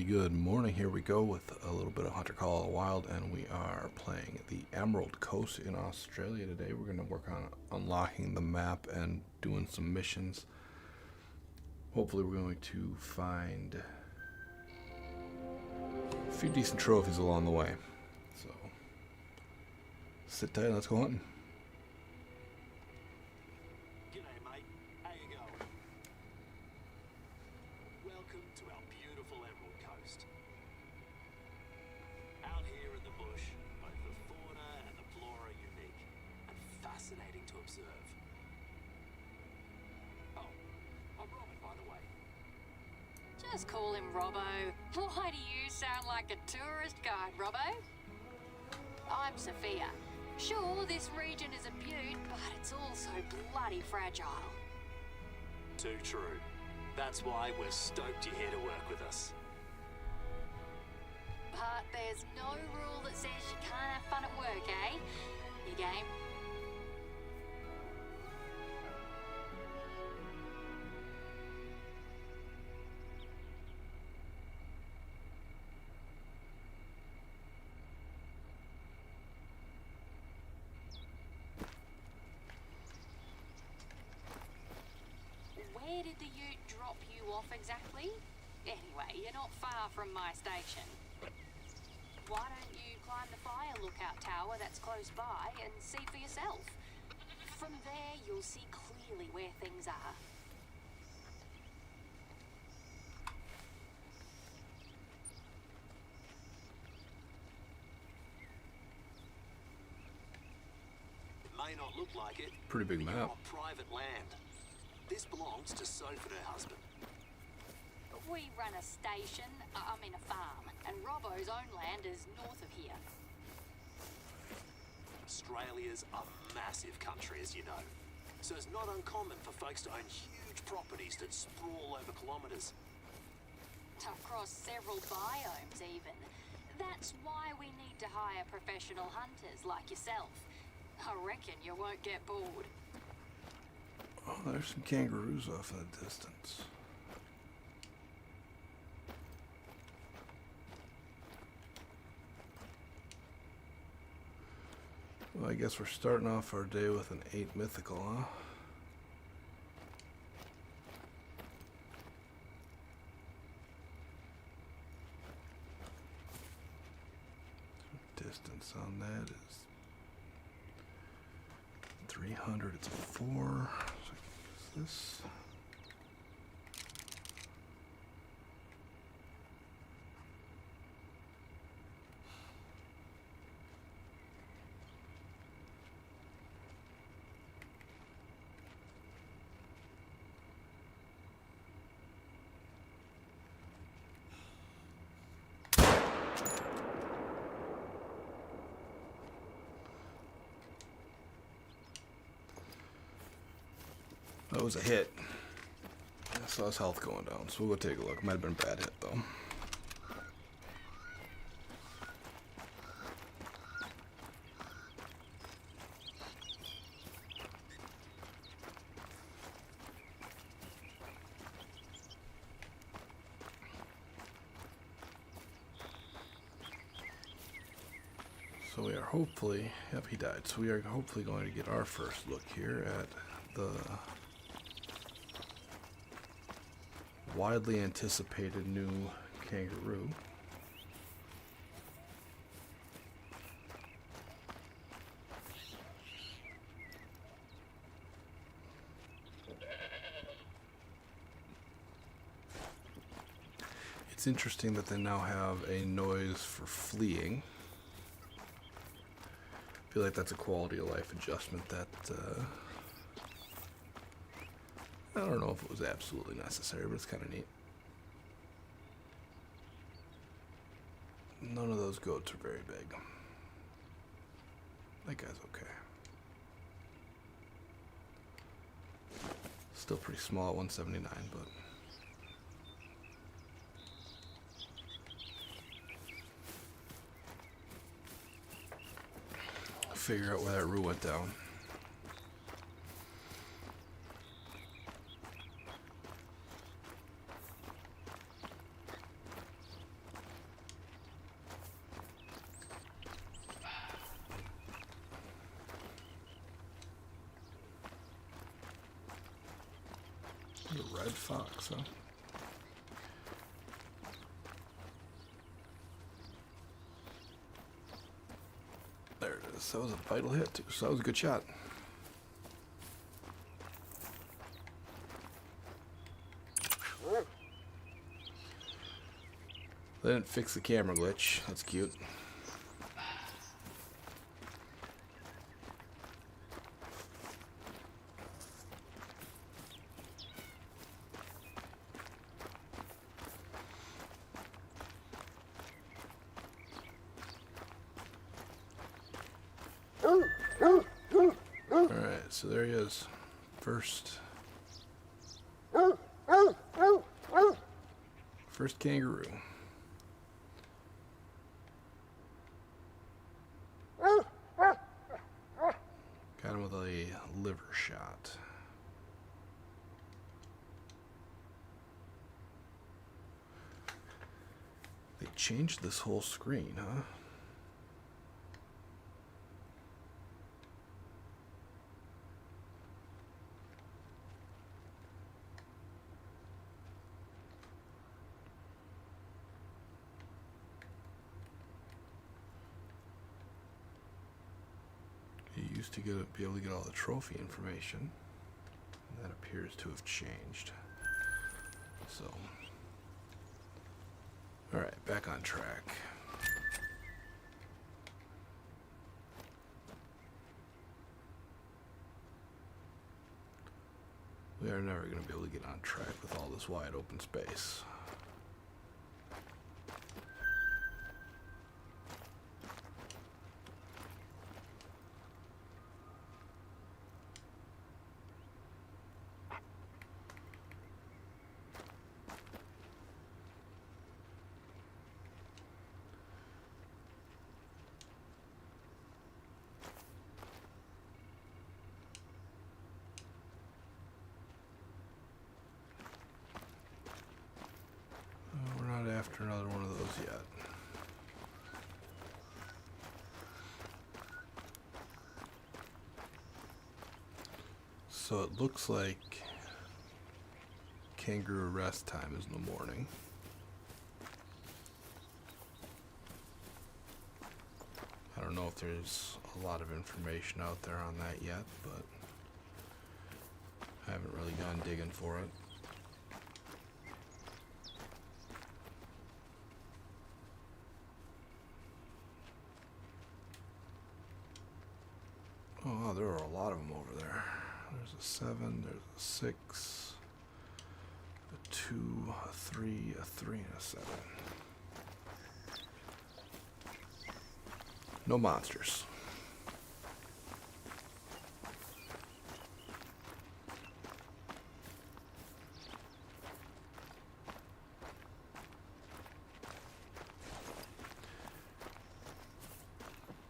Good morning. Here we go with a little bit of Hunter Call of the Wild, and we are playing the Emerald Coast in Australia today. We're going to work on unlocking the map and doing some missions. Hopefully we're going to find a few decent trophies along the way. So sit tight and let's go hunting. G'day mate, how you going? Welcome to our beautiful Emerald Coast. Out here in the bush, both the fauna and the flora are unique and fascinating to observe. Oh, I'm Robin, by the way. Just call him Robbo. Why do you sound like a tourist guide, Robbo? I'm Sophia. Sure, this region is a beaut, but it's also bloody fragile. Too true. That's why we're stoked you're here to work with us. But there's no rule that says you can't have fun at work, eh? You game? Where did the ute drop you off exactly? Anyway, you're not far from my station. Why don't you climb the fire lookout tower that's close by and see for yourself? From there, you'll see clearly where things are. It may not look like it. Pretty big but map. you're on private land. This belongs to Soph and her husband. We run a station, I mean a farm, and Robbo's own land is north of here. Australia's a massive country, as you know. So it's not uncommon for folks to own huge properties that sprawl over kilometres. Across several biomes even. That's why we need to hire professional hunters like yourself. I reckon you won't get bored. Oh, there's some kangaroos off in the distance. Well, I guess we're starting off our day with an 8 mythical, huh? Distance on that is 300. It's a 4. So I guess this. That was a hit. I saw his health going down, so we'll go take a look. Might have been a bad hit, though. So we are hopefully, yep, he died. So we are hopefully going to get our first look here at the widely anticipated new kangaroo. It's interesting that they now have a noise for fleeing. I feel like that's a quality of life adjustment that I don't know if it was absolutely necessary, but it's kind of neat. None of those goats are very big. That guy's okay. Still pretty small at 179, but I'll figure out where that roo went down. A red fox, huh? There it is. That was a vital hit, too. So that was a good shot. They didn't fix the camera glitch. That's cute. Alright, so there he is. First kangaroo. Got him with a liver shot. They changed this whole screen, huh? You used to be able to get all the trophy information. That appears to have changed. So, alright, back on track. We are never going to be able to get on track with all this wide open space. After another one of those yet. So it looks like kangaroo rest time is in the morning. I don't know if there's a lot of information out there on that yet, but I haven't really gone digging for it. Oh, there are a lot of them over there. There's a 7, there's a 6, a 2, a 3, a 3, and a 7. No monsters.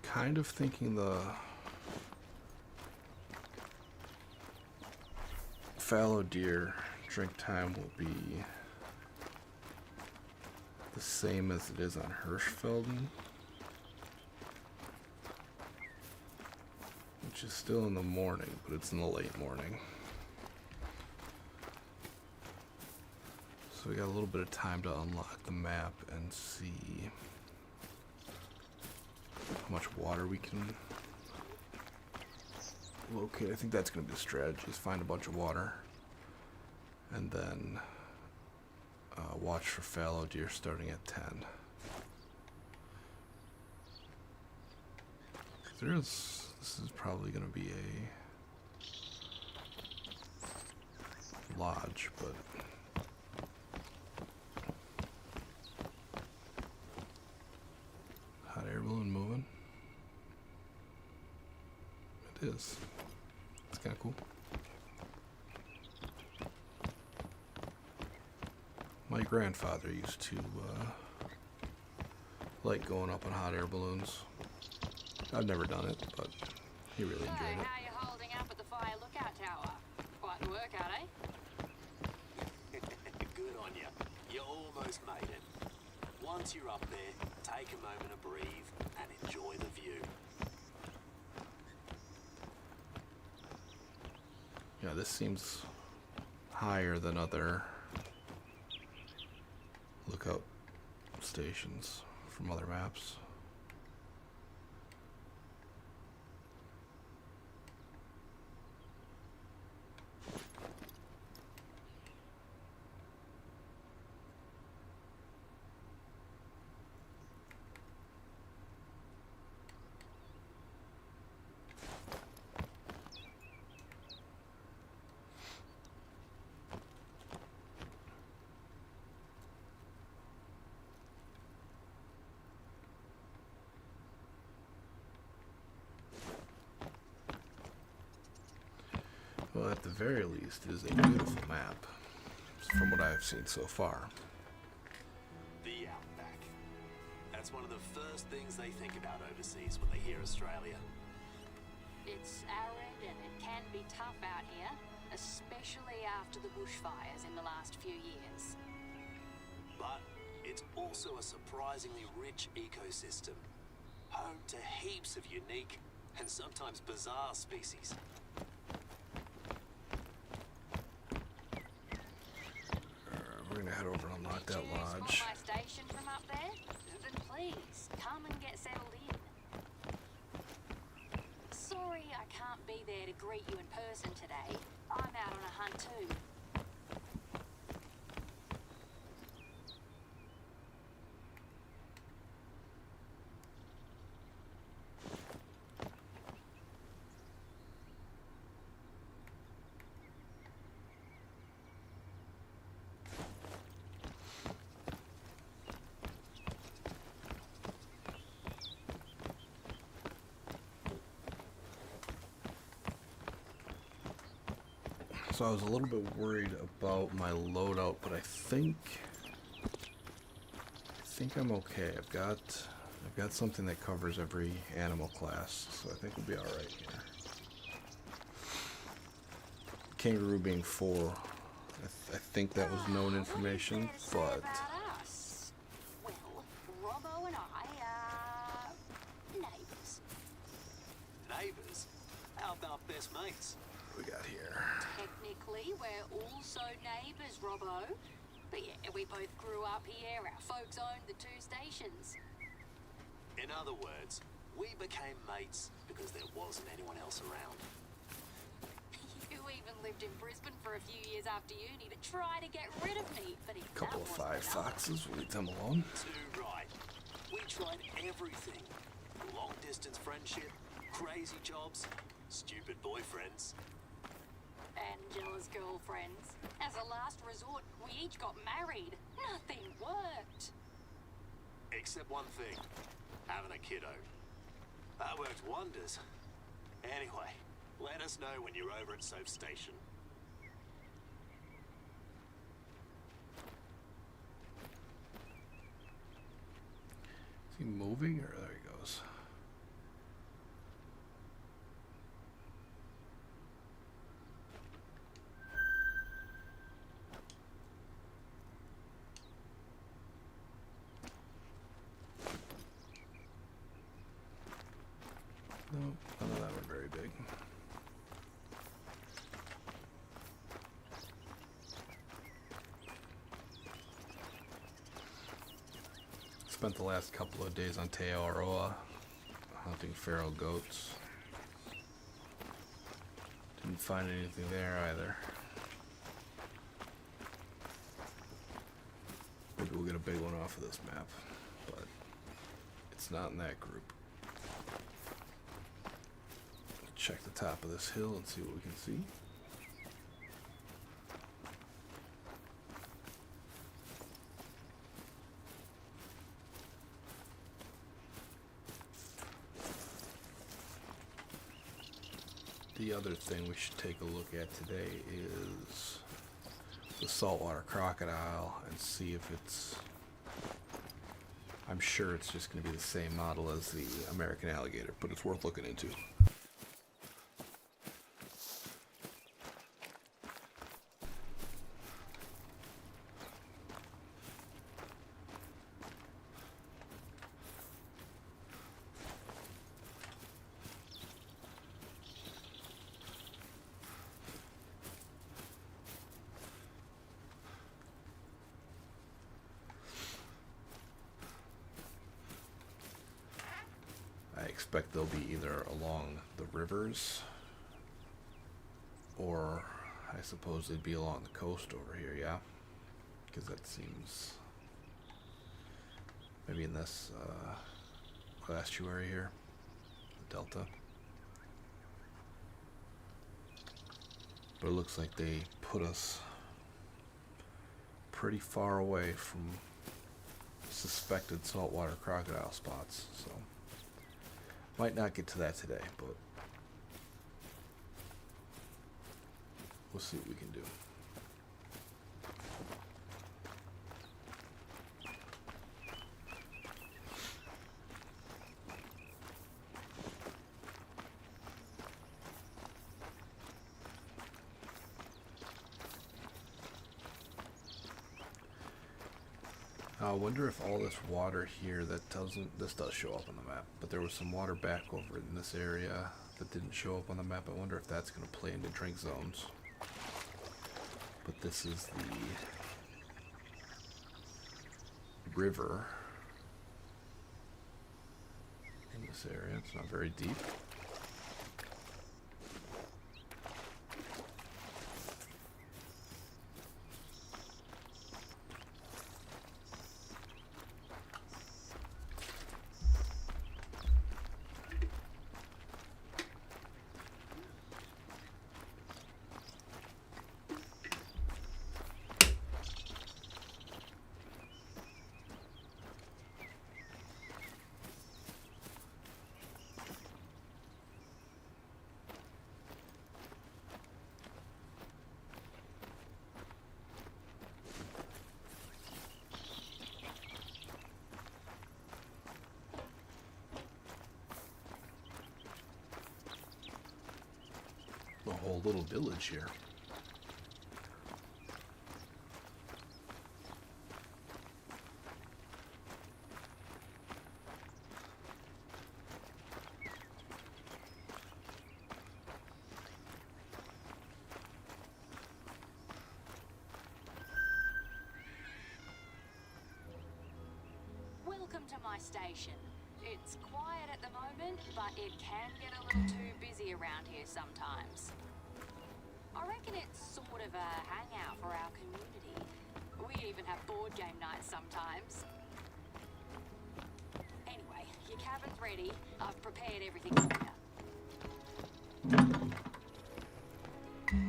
Kind of thinking the fallow deer drink time will be the same as it is on Hirschfelden, which is still in the morning, but it's in the late morning. So we got a little bit of time to unlock the map and see how much water we can locate. I think that's going to be the strategy, is find a bunch of water and then watch for fallow deer starting at 10. This is probably going to be a lodge, but hot air balloon moving. It is. It's kind of cool. My grandfather used to like going up on hot air balloons. I've never done it, but he really enjoyed it. How you holding up at the fire lookout tower? Quite the workout, eh? Good on you. You almost made it. Once you're up there, take a moment to breathe and enjoy the view. Yeah, this seems higher than other lookout stations from other maps. Well, at the very least, it is a beautiful map, from what I've seen so far. The Outback. That's one of the first things they think about overseas when they hear Australia. It's arid and it can be tough out here, especially after the bushfires in the last few years. But it's also a surprisingly rich ecosystem, home to heaps of unique and sometimes bizarre species. We're gonna head over and unlock that Did you lodge. spot my station from up there? Then please, come and get settled in. Sorry I can't be there to greet you in person today. I'm out on a hunt too. So I was a little bit worried about my loadout, but I think I'm okay. I've got something that covers every animal class, so I think we'll be all right here. Kangaroo being 4, I think that was known information, but Well, Robbo and I are neighbours. Neighbours? How about best mates? what we got here? Technically, we're also neighbours, Robbo. But yeah, we both grew up here. Our folks owned the 2 stations. In other words, we became mates because there wasn't anyone else around. You even lived in Brisbane for a few years after uni to try to get rid of me, but if Couple of that wasn't 5 enough, foxes, we'll leave them alone. Too right. We tried everything. Long distance friendship, crazy jobs, stupid boyfriends. and jealous girlfriends. As a last resort, we each got married. Nothing worked. Except one thing. Having a kiddo. That worked wonders. Anyway, let us know when you're over at Soap Station. Is he moving, or there he goes? Nope, none of that were very big. Spent the last couple of days on Te Aroa hunting feral goats. Didn't find anything there either. Maybe we'll get a big one off of this map, but it's not in that group. Check the top of this hill and see what we can see. The other thing we should take a look at today is the saltwater crocodile and see if it's... I'm sure it's just going to be the same model as the American alligator, but it's worth looking into. suspect they'll be either along the rivers, or I suppose they'd be along the coast over here, yeah? Because that seems... maybe in this estuary here, the delta. But it looks like they put us pretty far away from suspected saltwater crocodile spots, so might not get to that today, but we'll see what we can do. I wonder if all this water here that doesn't, this does show up on the map, but there was some water back over in this area that didn't show up on the map. I wonder if that's going to play into drink zones. But this is the river in this area. It's not very deep. A whole little village here. Welcome to my station. It's quiet at the moment, but it can get a little too busy around here sometimes. I reckon it's sort of a hangout for our community. We even have board game nights sometimes. Anyway, your cabin's ready. I've prepared everything for you.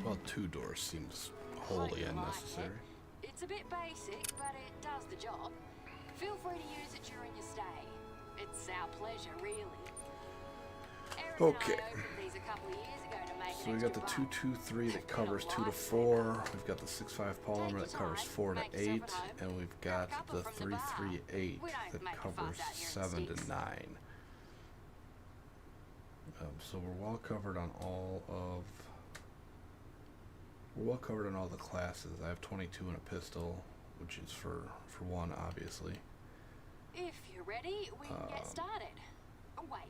Well, 2 doors seems wholly unnecessary. It's a bit basic, but it does the job. Feel free to use it during your stay. It's our pleasure, really. Okay. These a couple of years ago to make So we got the 223 that covers 2 to 4. We've got the 65 polymer that covers 4 to 8, and we've got the 338 that covers 7 to 9. So we're well covered on all of. We're well covered on all the classes. I have 22 and a pistol, which is for 1, obviously. If you're ready, we can get started. Wait,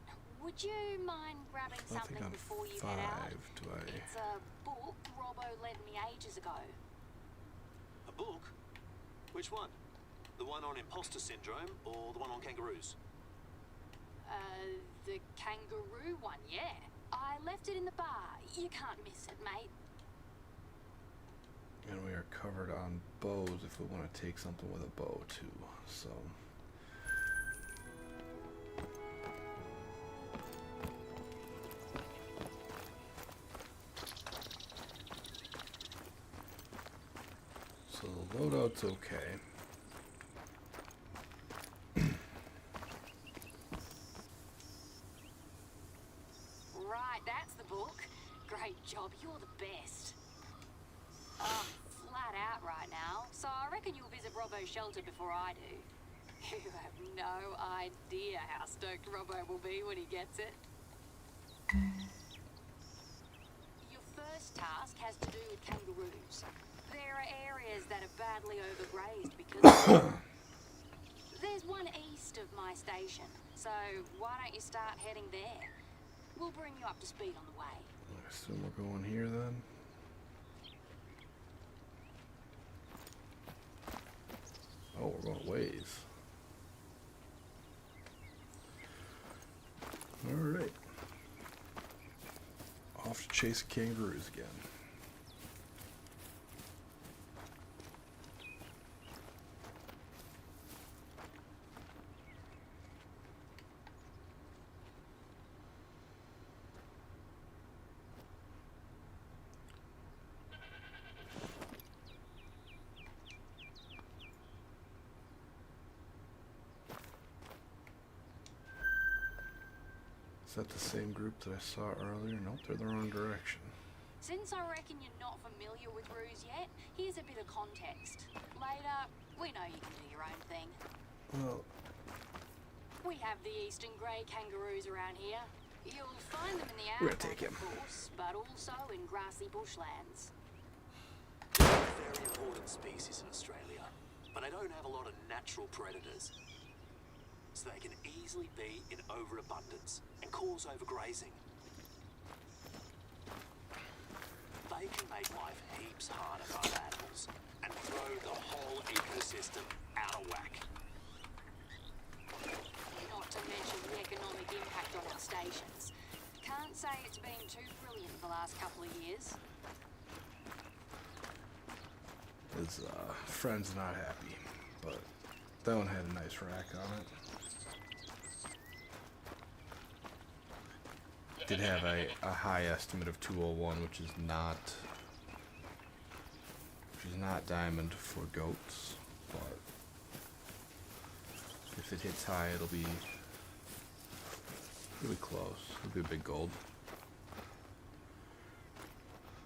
would you mind grabbing something before you head out? It's a book Robbo lent me ages ago. A book? Which one? The one on imposter syndrome or the one on kangaroos? The kangaroo one, yeah. I left it in the bar. You can't miss it, mate. And we are covered on bows if we want to take something with a bow too. So the loadout's okay. Right, that's the book. Great job, you're the best. I'm flat out right now, so I reckon you'll visit Robbo's shelter before I do. You have no idea how stoked Robbo will be when he gets it. Your first task has to do with kangaroos. There are areas that are badly overgrazed because there's one east of my station, so why don't you start heading there? We'll bring you up to speed on the way. I assume we're going here then. Oh, we're going ways. Alright. chasing kangaroos again. Is that the same group that I saw earlier? Nope, they're the wrong direction. Since I reckon you're not familiar with Ruse yet, here's a bit of context. Later, we know you can do your own thing. Well, We have the eastern grey kangaroos around here. You'll find them in the we're gonna outback, take him. of course, but also in grassy bushlands. They're a very important species in Australia, but they don't have a lot of natural predators. So they can easily be in overabundance and cause overgrazing. They can make life heaps harder for other animals and throw the whole ecosystem out of whack. Not to mention the economic impact on our stations. Can't say it's been too brilliant the last couple of years. His friend's not happy, but that one had a nice rack on it. Did have a high estimate of 201, which is not diamond for goats, but if it hits high, it'll be close. It'll be a big gold.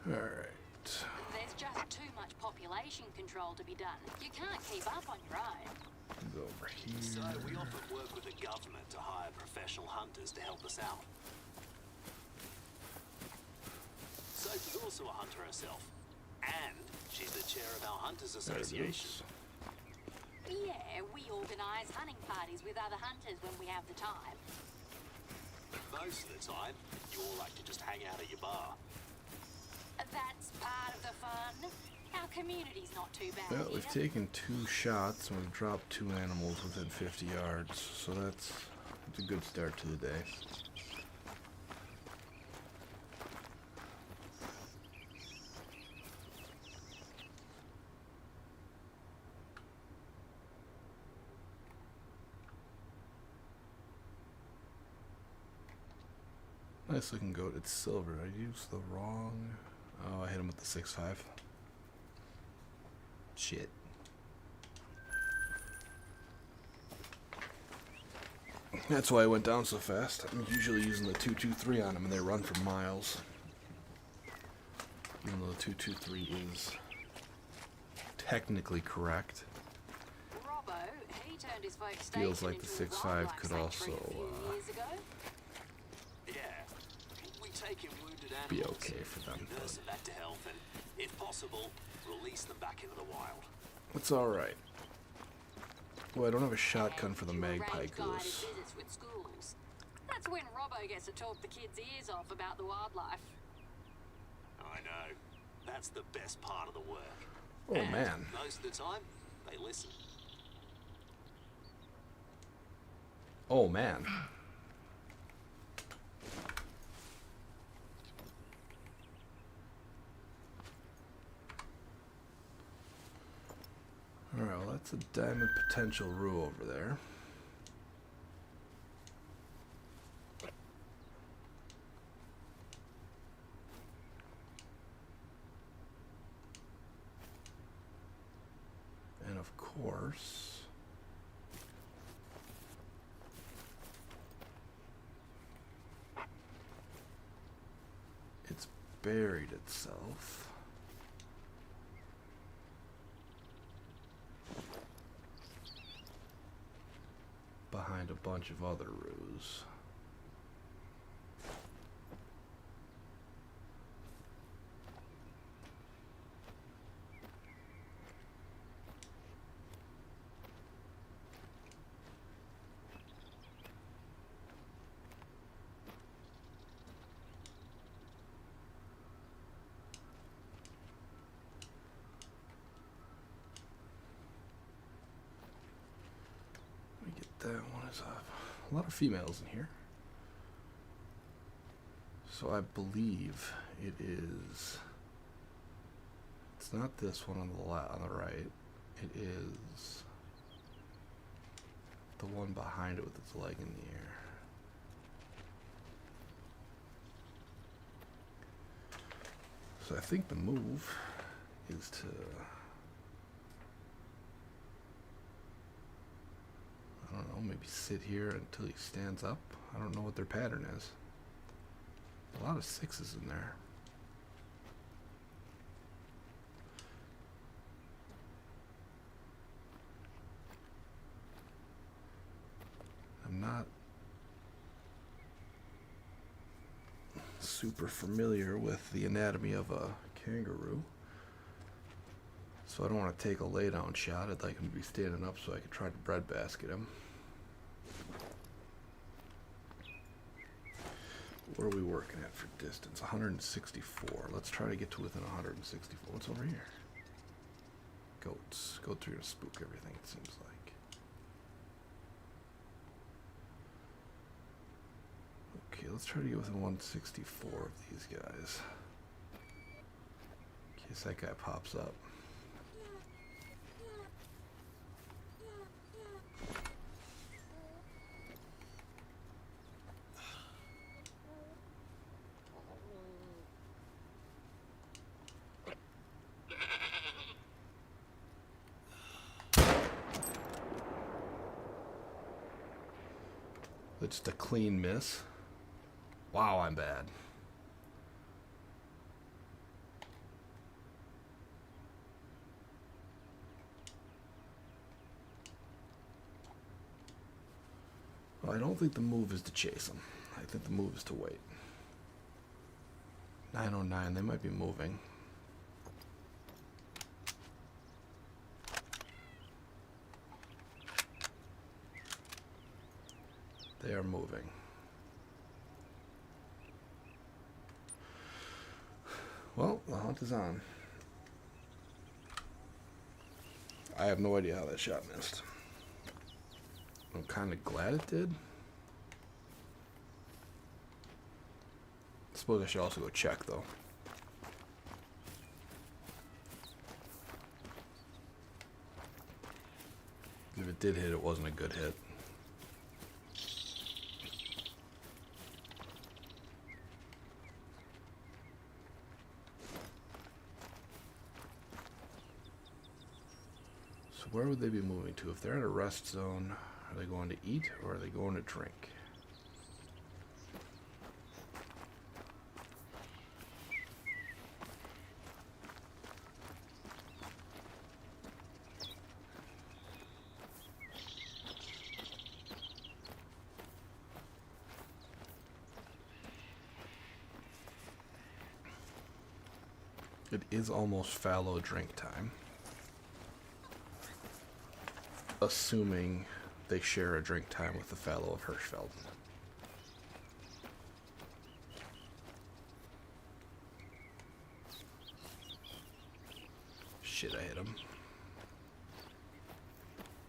All right. There's just too much population control to be done. You can't keep up on your own. Go over here. So we often work with the government to hire professional hunters to help us out. Sophie's also a hunter herself, and she's the chair of our Hunters There it Association. is. Yeah, we organise hunting parties with other hunters when we have the time. Most of the time, you all like to just hang out at your bar. That's part of the fun. Our community's not too bad Well, here. we've taken 2 shots and we've dropped 2 animals within 50 yards, so that's a good start to the day. Nice looking goat. It's silver. I used the wrong. Oh, I hit him with the 6.5. Shit. That's why I went down so fast. I'm usually using the 223 on them and they run for miles. Even though the 223 is technically correct. Robbo, he turned his folk Feels station like the into a 6.5 wildlife could sanctuary also, a few years ago. Yeah, we take in wounded animals, be okay for them, nurse them back to health, and if possible, release them back into the wild. It's alright. Well, I don't have a shotgun for the And to magpie arrange guided goose. visits with schools. That's when Robbo gets to talk the kids' ears off about the wildlife. I know. That's the best part of the work. Oh, And man. most of the time, they listen. Oh, man. Alright, well, that's a diamond potential rue over there. And of course, it's buried itself. Behind a bunch of other roos. Let me get that one. Is a lot of females in here. So I believe It is. It's not this one on the right. It is the one behind it with its leg in the air. So I think the move is to, I don't know, maybe sit here until he stands up. I don't know what their pattern is. A lot of sixes in there. I'm not super familiar with the anatomy of a kangaroo, so I don't want to take a lay down shot. I'd like him to be standing up so I can try to breadbasket him. What are we working at for distance? 164. Let's try to get to within 164. What's over here? Goats. Goats are gonna spook everything, it seems like. Okay, let's try to get within 164 of these guys. In case that guy pops up. It's a clean miss. Wow, I'm bad. Well, I don't think the move is to chase him. I think the move is to wait. 909, they might be moving. They are moving. Well, the hunt is on. I have no idea how that shot missed. I'm kind of glad it did. I suppose I should also go check, though. If it did hit, it wasn't a good hit. So where would they be moving to? If they're at a rest zone, are they going to eat or are they going to drink? It is almost fallow drink time. Assuming they share a drink time with the fallow of Hirschfeld. Shit, I hit him.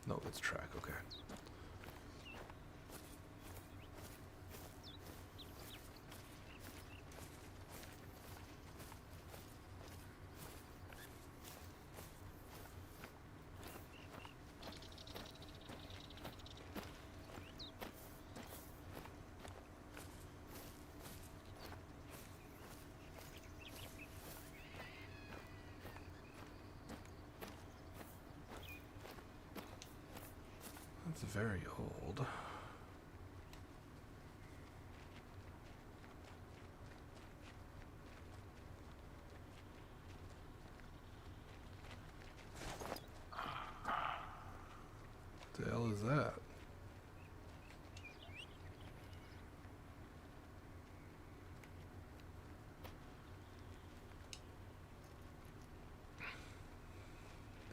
No, it's track, okay. That's very old. What the hell is that?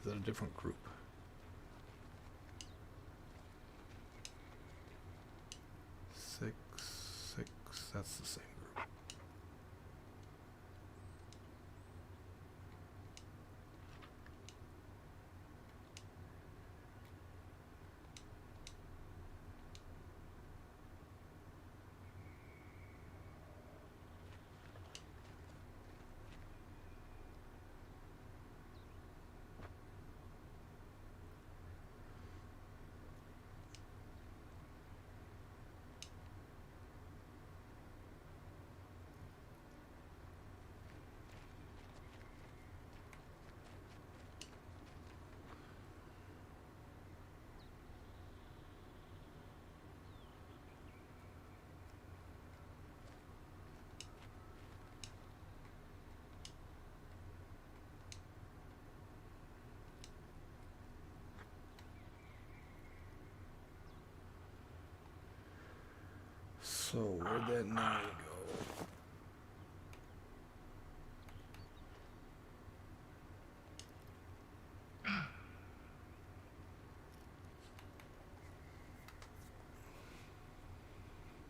Is that a different group? Six, that's the same group. So where'd that 9 go?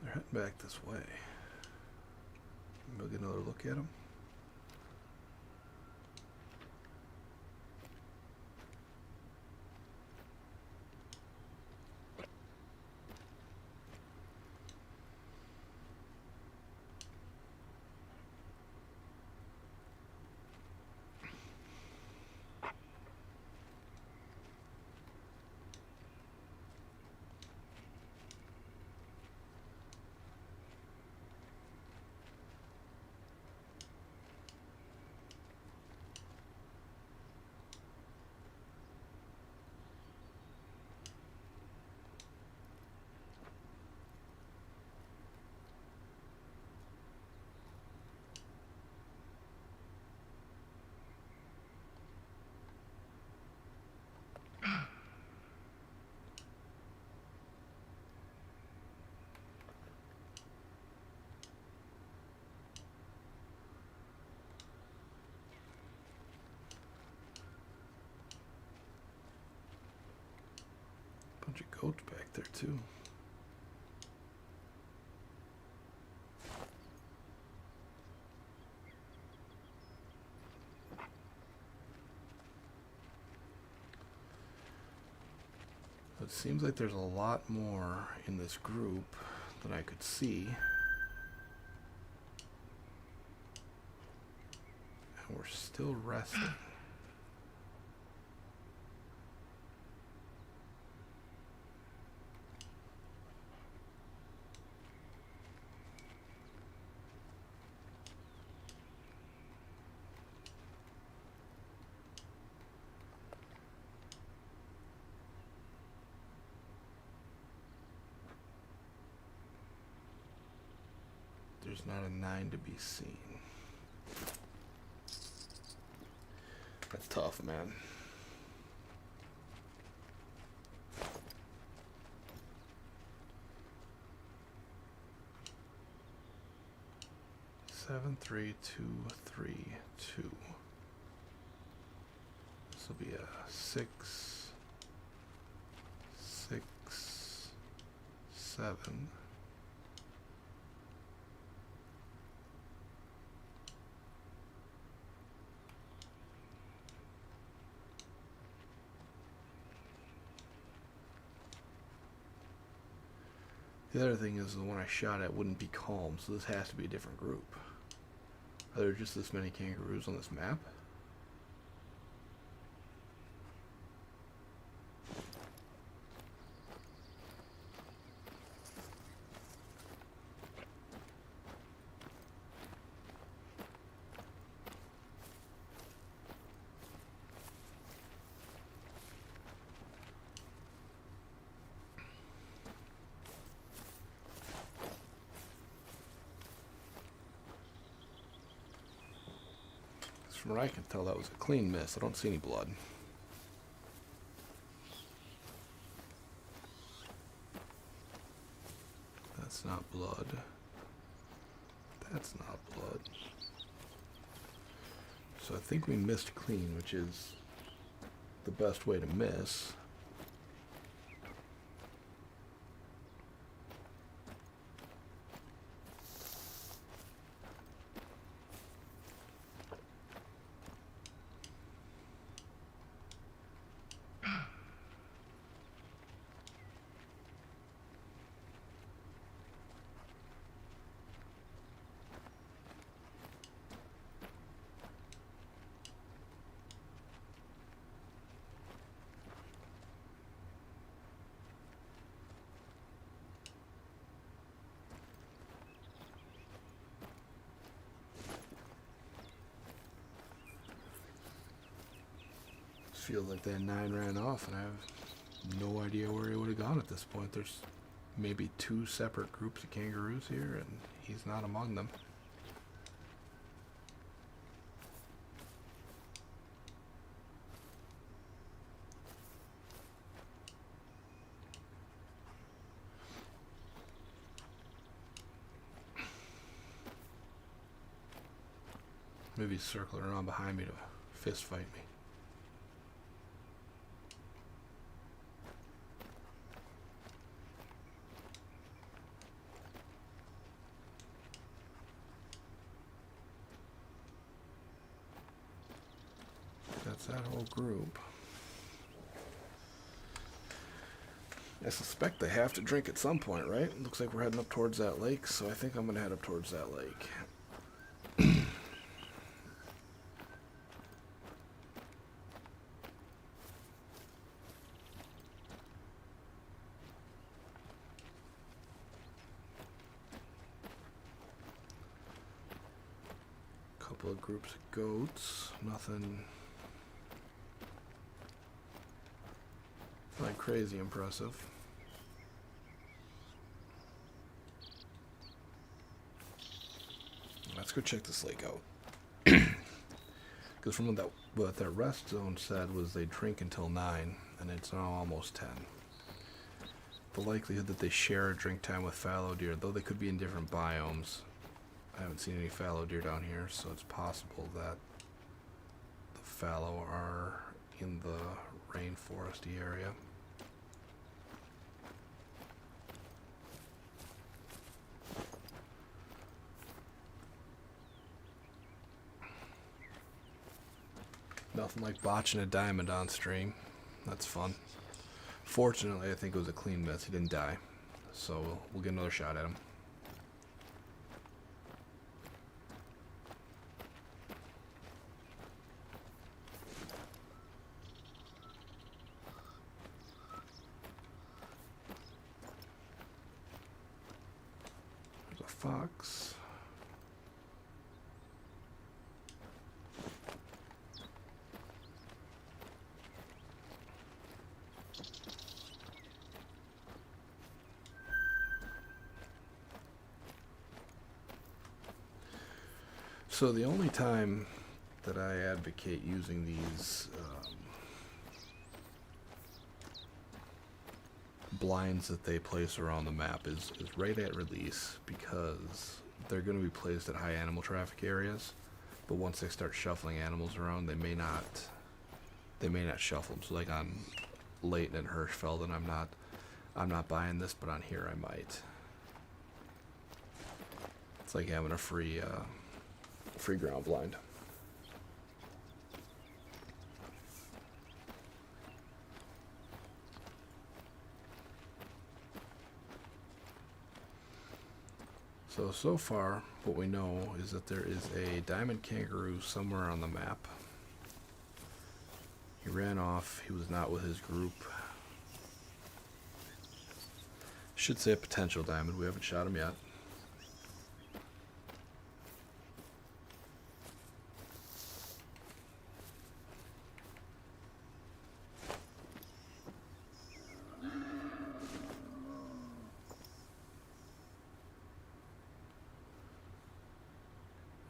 They're heading back this way. We'll get another look at them. Bunch of goats back there too. It seems like there's a lot more in this group than I could see. And we're still resting. There's not a 9 to be seen. That's tough, man. Seven, 3, 2, 3, 2. This will be a 6, 6, 7. The other thing is the one I shot at wouldn't be calm, so this has to be a different group. Are there just this many kangaroos on this map? From what I can tell, that was a clean miss. I don't see any blood. That's not blood. That's not blood. So I think we missed clean, which is the best way to miss. Feels like that 9 ran off, and I have no idea where he would have gone at this point. There's maybe 2 separate groups of kangaroos here, and he's not among them. Maybe he's circling around behind me to fist fight me. That's that whole group. I suspect they have to drink at some point, right? Looks like we're heading up towards that lake, so I think I'm going to head up towards that lake. Couple of groups of goats, nothing like crazy impressive. Let's go check this lake out. Because from what that rest zone said was they drink until 9, and it's now almost 10. The likelihood that they share a drink time with fallow deer, though they could be in different biomes. I haven't seen any fallow deer down here, so it's possible that the fallow are in the rainforesty area. Nothing like botching a diamond on stream. That's fun. Fortunately, I think it was a clean miss. He didn't die. So we'll get another shot at him. There's a fox. So the only time that I advocate using these blinds that they place around the map is right at release, because they're going to be placed at high animal traffic areas, but once they start shuffling animals around, they may not shuffle them. So like on Leighton and Hirschfeld, I'm not buying this, but on here I might. It's like having a free ground blind. So far, what we know is that there is a diamond kangaroo somewhere on the map. He ran off. He was not with his group. Should say a potential diamond. We haven't shot him yet.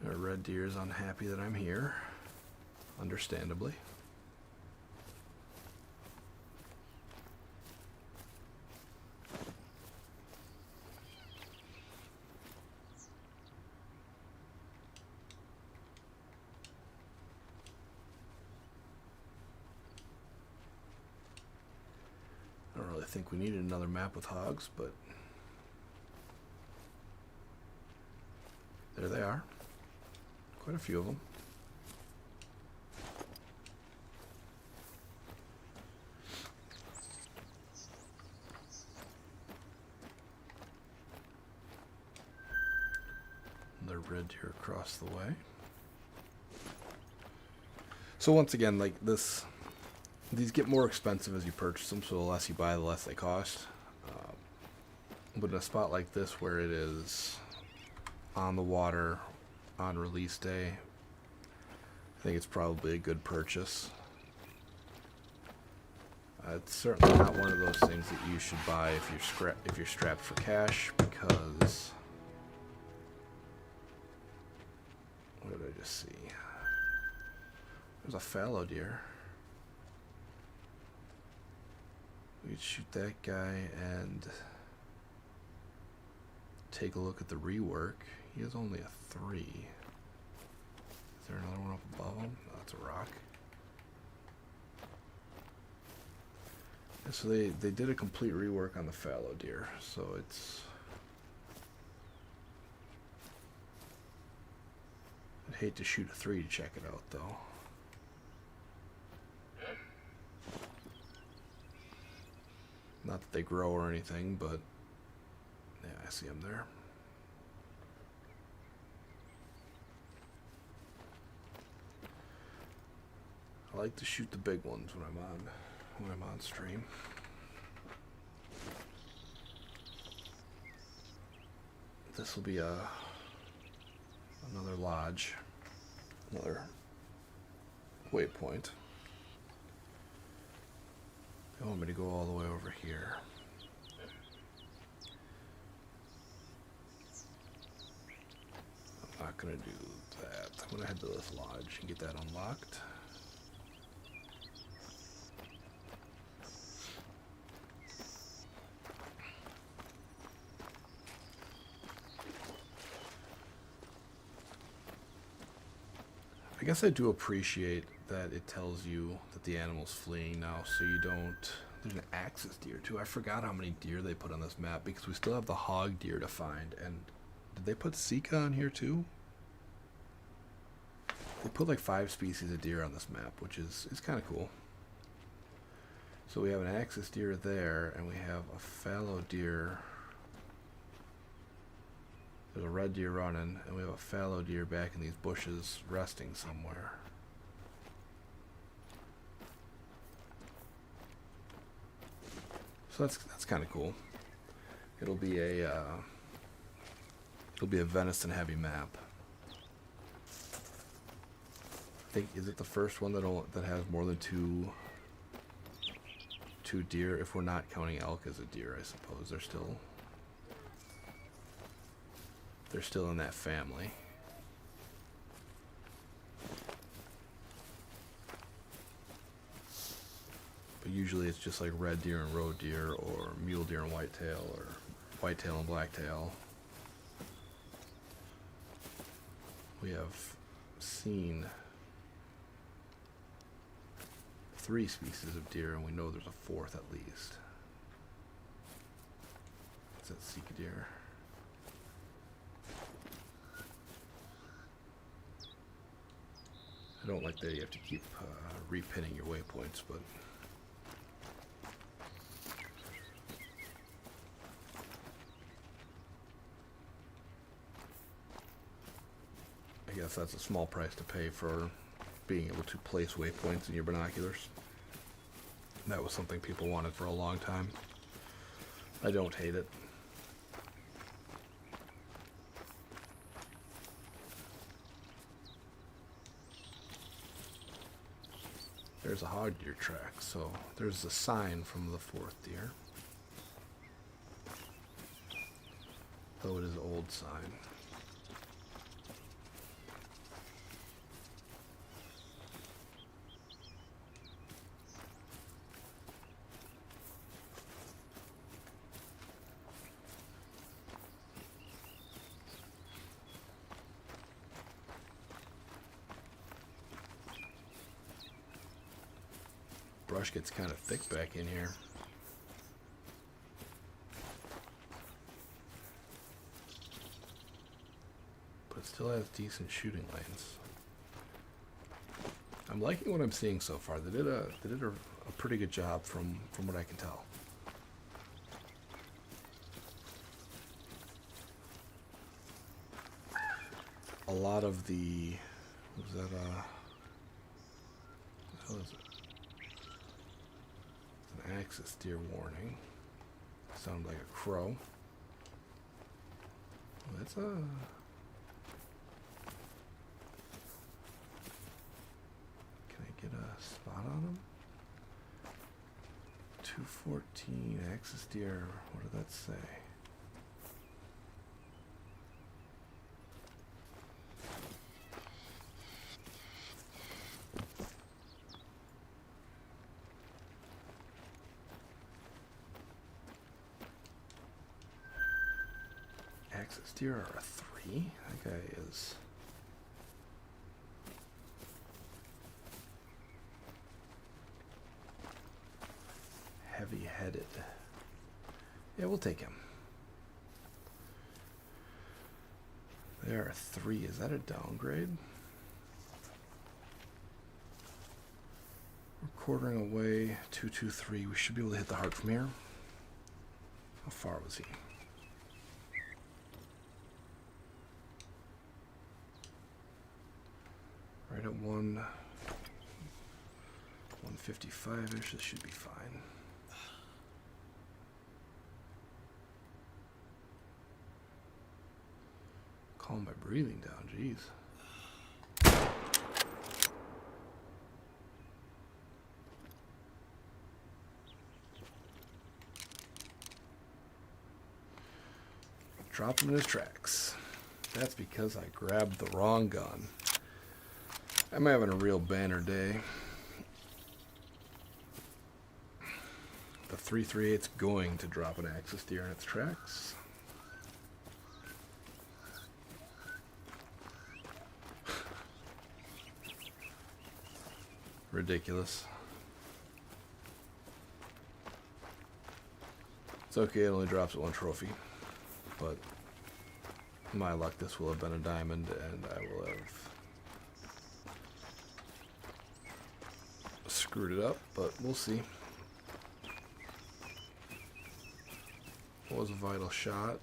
Our red deer is unhappy that I'm here, understandably. I don't really think we needed another map with hogs, but there they are. Quite a few of them. Another red deer across the way. So once again, like this, these get more expensive as you purchase them, so the less you buy, the less they cost. But in a spot like this where it is on the water on release day, I think it's probably a good purchase. It's certainly not one of those things that you should buy if you're strapped for cash, because what did I just see? There's a fallow deer. We'd shoot that guy and take a look at the rework. He has only a 3. there another one up above them? No, that's a rock. And so they did a complete rework on the fallow deer, so it's... I'd hate to shoot a 3 to check it out, though. Not that they grow or anything, but yeah, I see them there. I like to shoot the big ones when I'm on stream. This will be another lodge, another waypoint. They want me to go all the way over here. I'm not gonna do that. I'm gonna head to this lodge and get that unlocked. I guess I do appreciate that it tells you that the animal's fleeing now, so you don't... There's an axis deer too. I forgot how many deer they put on this map because we still have the hog deer to find. And did they put Sika on here too? They put like 5 species of deer on this map, which is kind of cool. So we have an axis deer there, and we have a fallow deer. There's a red deer running, and we have a fallow deer back in these bushes resting somewhere. So that's kind of cool. It'll be a venison heavy map. I think, is it the first one that has more than two deer? If we're not counting elk as a deer, I suppose they're still in that family. But usually it's just like red deer and roe deer, or mule deer and whitetail, or whitetail and blacktail. We have seen 3 species of deer, and we know there's a 4th at least. Is that Sika deer? I don't like that you have to keep repinning your waypoints, but I guess that's a small price to pay for being able to place waypoints in your binoculars. That was something people wanted for a long time. I don't hate it. There's a hog deer track, so there's a sign from the 4th deer. Though it is an old sign. Brush gets kind of thick back in here. But it still has decent shooting lanes. I'm liking what I'm seeing so far. They did a pretty good job from what I can tell. A lot of the... What was that? What the hell is it? Axis deer warning. Sounds like a crow. Well, that's a... Can I get a spot on him? 214 axis deer. What did that say? Axis deer are a 3? That guy is... headed? Yeah, we'll take him. There are 3. Is that a downgrade? We're quartering away. 223. We should be able to hit the heart from here. How far was he? Right at 155-ish. This should be fine. Calm my breathing down, jeez. Drop him in his tracks. That's because I grabbed the wrong gun. I'm having a real banner day. The 338's going to drop an axis deer in its tracks. Ridiculous. It's okay, it only drops 1 trophy. But my luck, this will have been a diamond, and I will have screwed it up, but we'll see. It was a vital shot.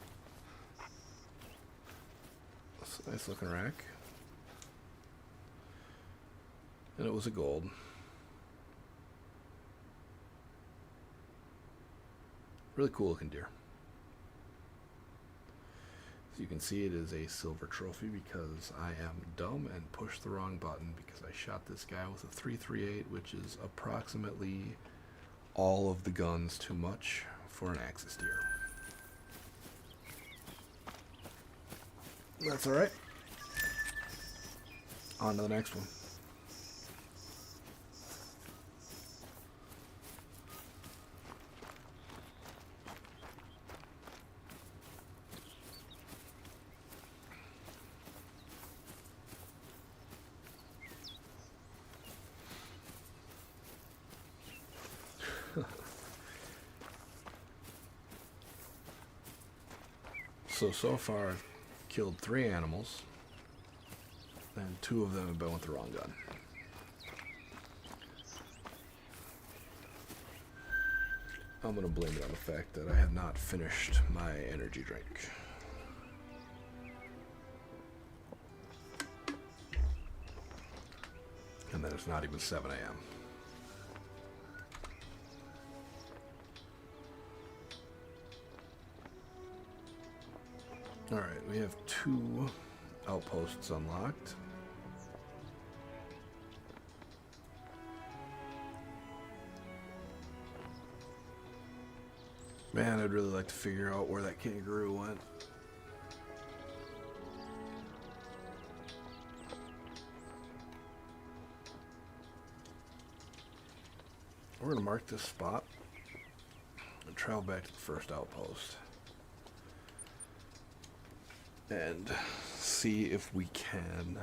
That's a nice looking rack. And it was a gold. Really cool looking deer. As you can see, it is a silver trophy because I am dumb and pushed the wrong button because I shot this guy with a 338, which is approximately all of the guns too much for an axis deer. That's alright. On to the next one. So far I've killed 3 animals, and 2 of them have been with the wrong gun. I'm going to blame it on the fact that I have not finished my energy drink. And that it's not even 7 a.m. Alright, we have 2 outposts unlocked. Man, I'd really like to figure out where that kangaroo went. We're going to mark this spot and travel back to the first outpost and see if we can.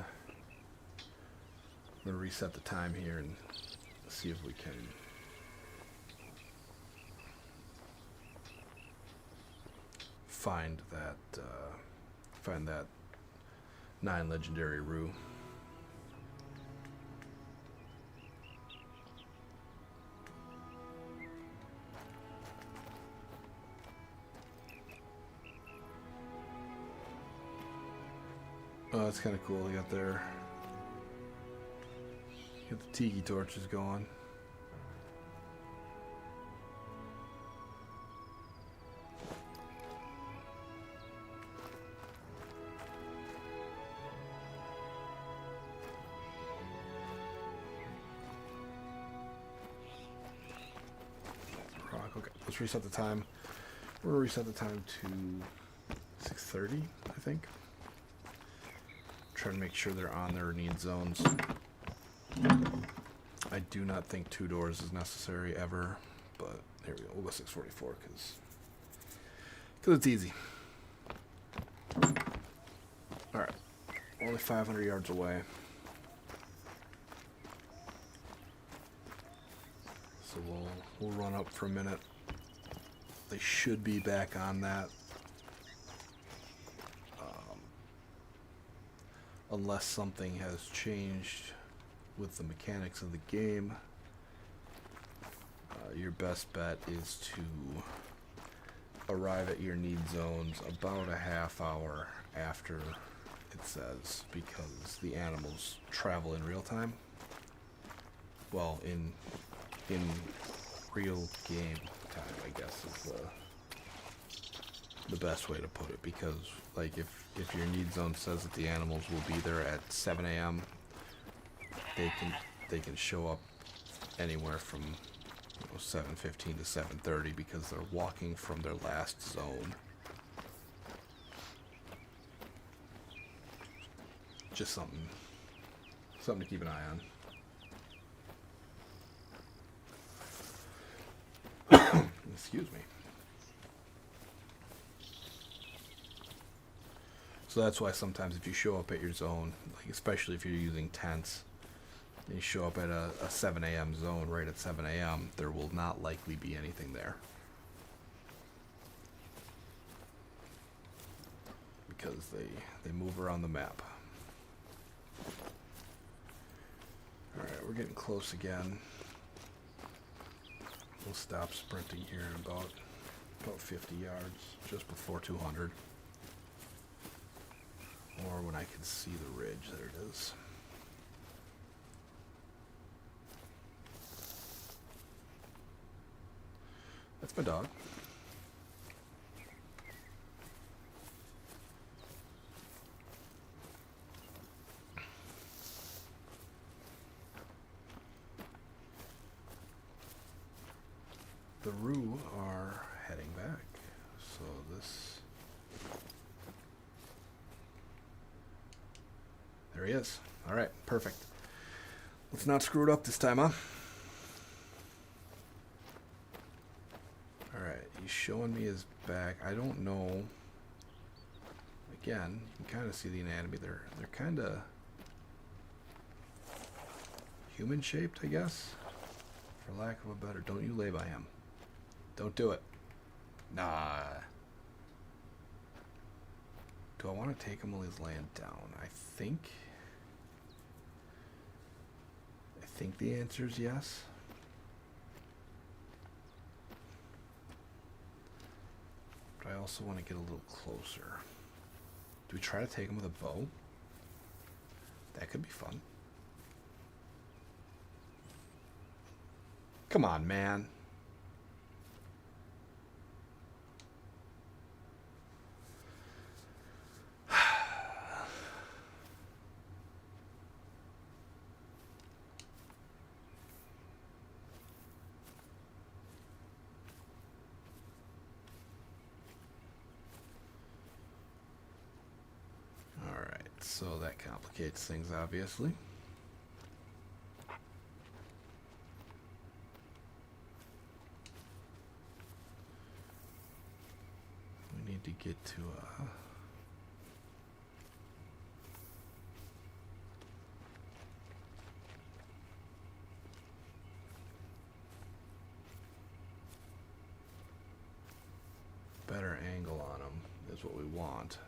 I'm going to reset the time here and see if we can find that 9 legendary rue. Oh, that's kind of cool. They got the tiki torches going. Okay, let's reset the time. We're gonna reset the time to 6:30, I think. Try to make sure they're on their need zones. I do not think 2 doors is necessary ever, but here we go. We'll go 6:44 because it's easy. All right, only 500 yards away. So we'll run up for a minute They should be back on that. Unless something has changed with the mechanics of the game. Your best bet is to arrive at your need zones about a half hour after it says, because the animals travel in real time. Well, in real game time, I guess is the best way to put it, because like if your need zone says that the animals will be there at 7 a.m., they can show up anywhere from 7:15 to 7:30 because they're walking from their last zone. Just something to keep an eye on. Excuse me. So that's why sometimes if you show up at your zone, like especially if you're using tents, and you show up at a 7 a.m. zone right at 7 a.m., there will not likely be anything there. Because they move around the map. Alright, we're getting close again. We'll stop sprinting here in about 50 yards, just before 200. Or when I can see the ridge. There it is. That's my dog. The Roo are heading back. So this... There he is. Alright, perfect. Let's not screw it up this time, huh? Alright, he's showing me his back. I don't know. Again, you can kind of see the anatomy. They're kind of human-shaped, I guess. For lack of a better... Don't you lay by him. Don't do it. Nah. Do I want to take him while he's laying down? I think the answer is yes. But I also want to get a little closer. Do we try to take him with a bow? That could be fun. Come on, man. So that complicates things, obviously. We need to get to a... better angle on him is what we want.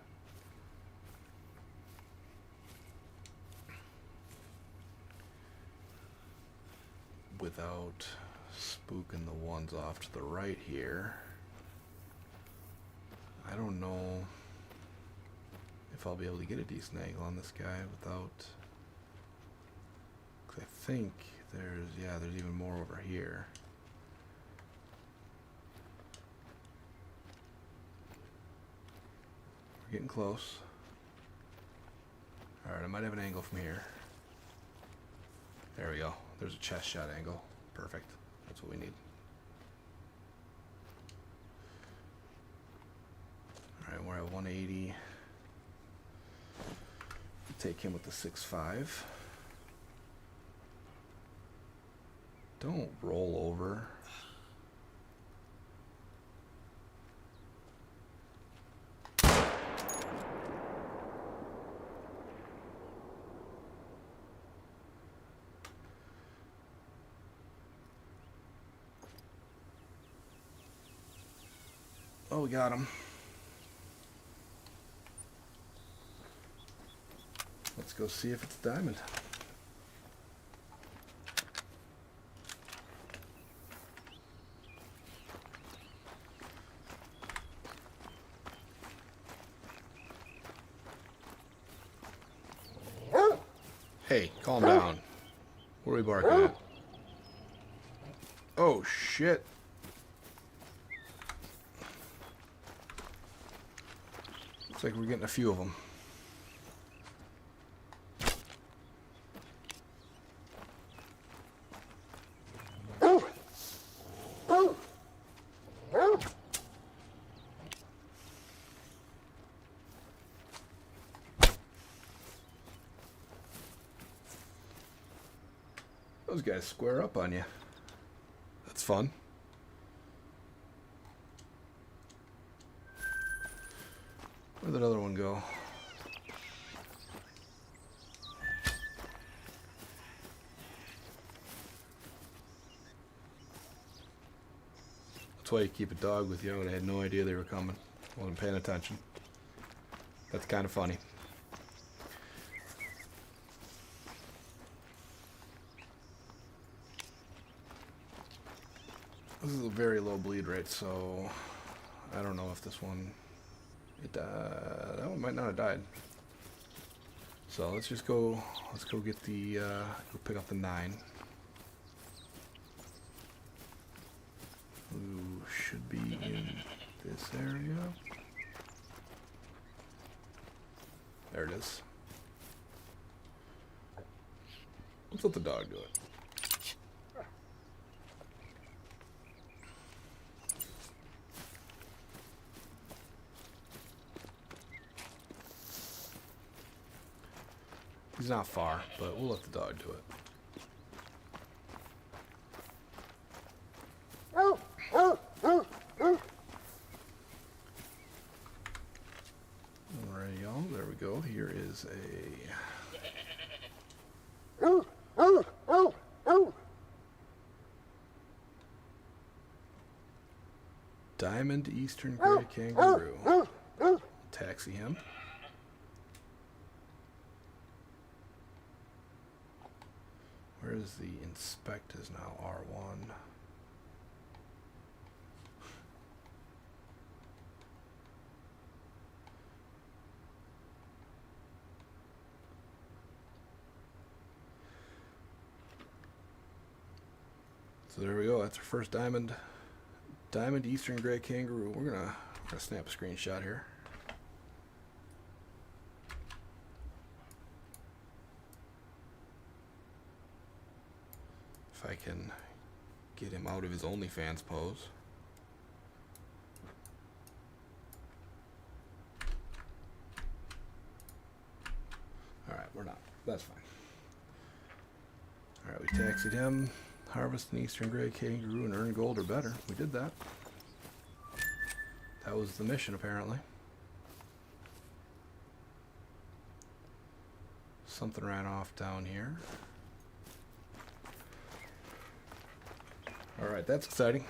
Without spooking the ones off to the right here. I don't know if I'll be able to get a decent angle on this guy without... I think there's even more over here. We're getting close. Alright, I might have an angle from here. There we go. There's a chest shot angle. Perfect. That's what we need. Alright, we're at 180. Take him with the 6.5. Don't roll over. Oh, we got him. Let's go see if it's diamond. Hey, calm down. What are we barking at? Oh, shit. Looks like we're getting a few of them. Those guys square up on you. That's fun. Where'd that other one go? That's why you keep a dog with you. I would have had no idea they were coming. Wasn't paying attention. That's kind of funny. This is a very low bleed rate, so I don't know if this one, that one might not have died. So let's just go, let's go get the, go pick up the 9. Who should be in this area. There it is. Let's let the dog do it. He's not far, but we'll let the dog do it. Alright, y'all. There we go. Here is a diamond eastern gray kangaroo. Taxi him. Where is the inspect is now R1. So there we go. That's our first diamond eastern gray kangaroo. We're gonna snap a screenshot here. If I can get him out of his OnlyFans pose. Alright, we're not. That's fine. Alright, we taxied him. Harvest an eastern gray kangaroo and earn gold or better. We did that. That was the mission, apparently. Something ran off down here. Alright, that's exciting.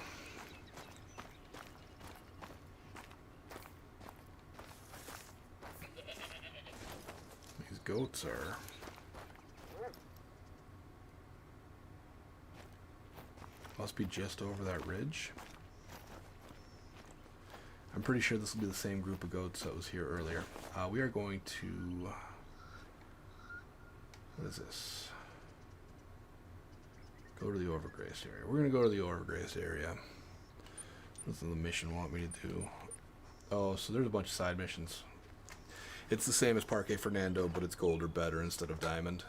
These goats are... must be just over that ridge. I'm pretty sure this will be the same group of goats that was here earlier. We are going to... what is this? Go to the overgrazed area. We're going to go to the overgrazed area. What does the mission want me to do? Oh, so there's a bunch of side missions. It's the same as Parque Fernando, but it's gold or better instead of diamond.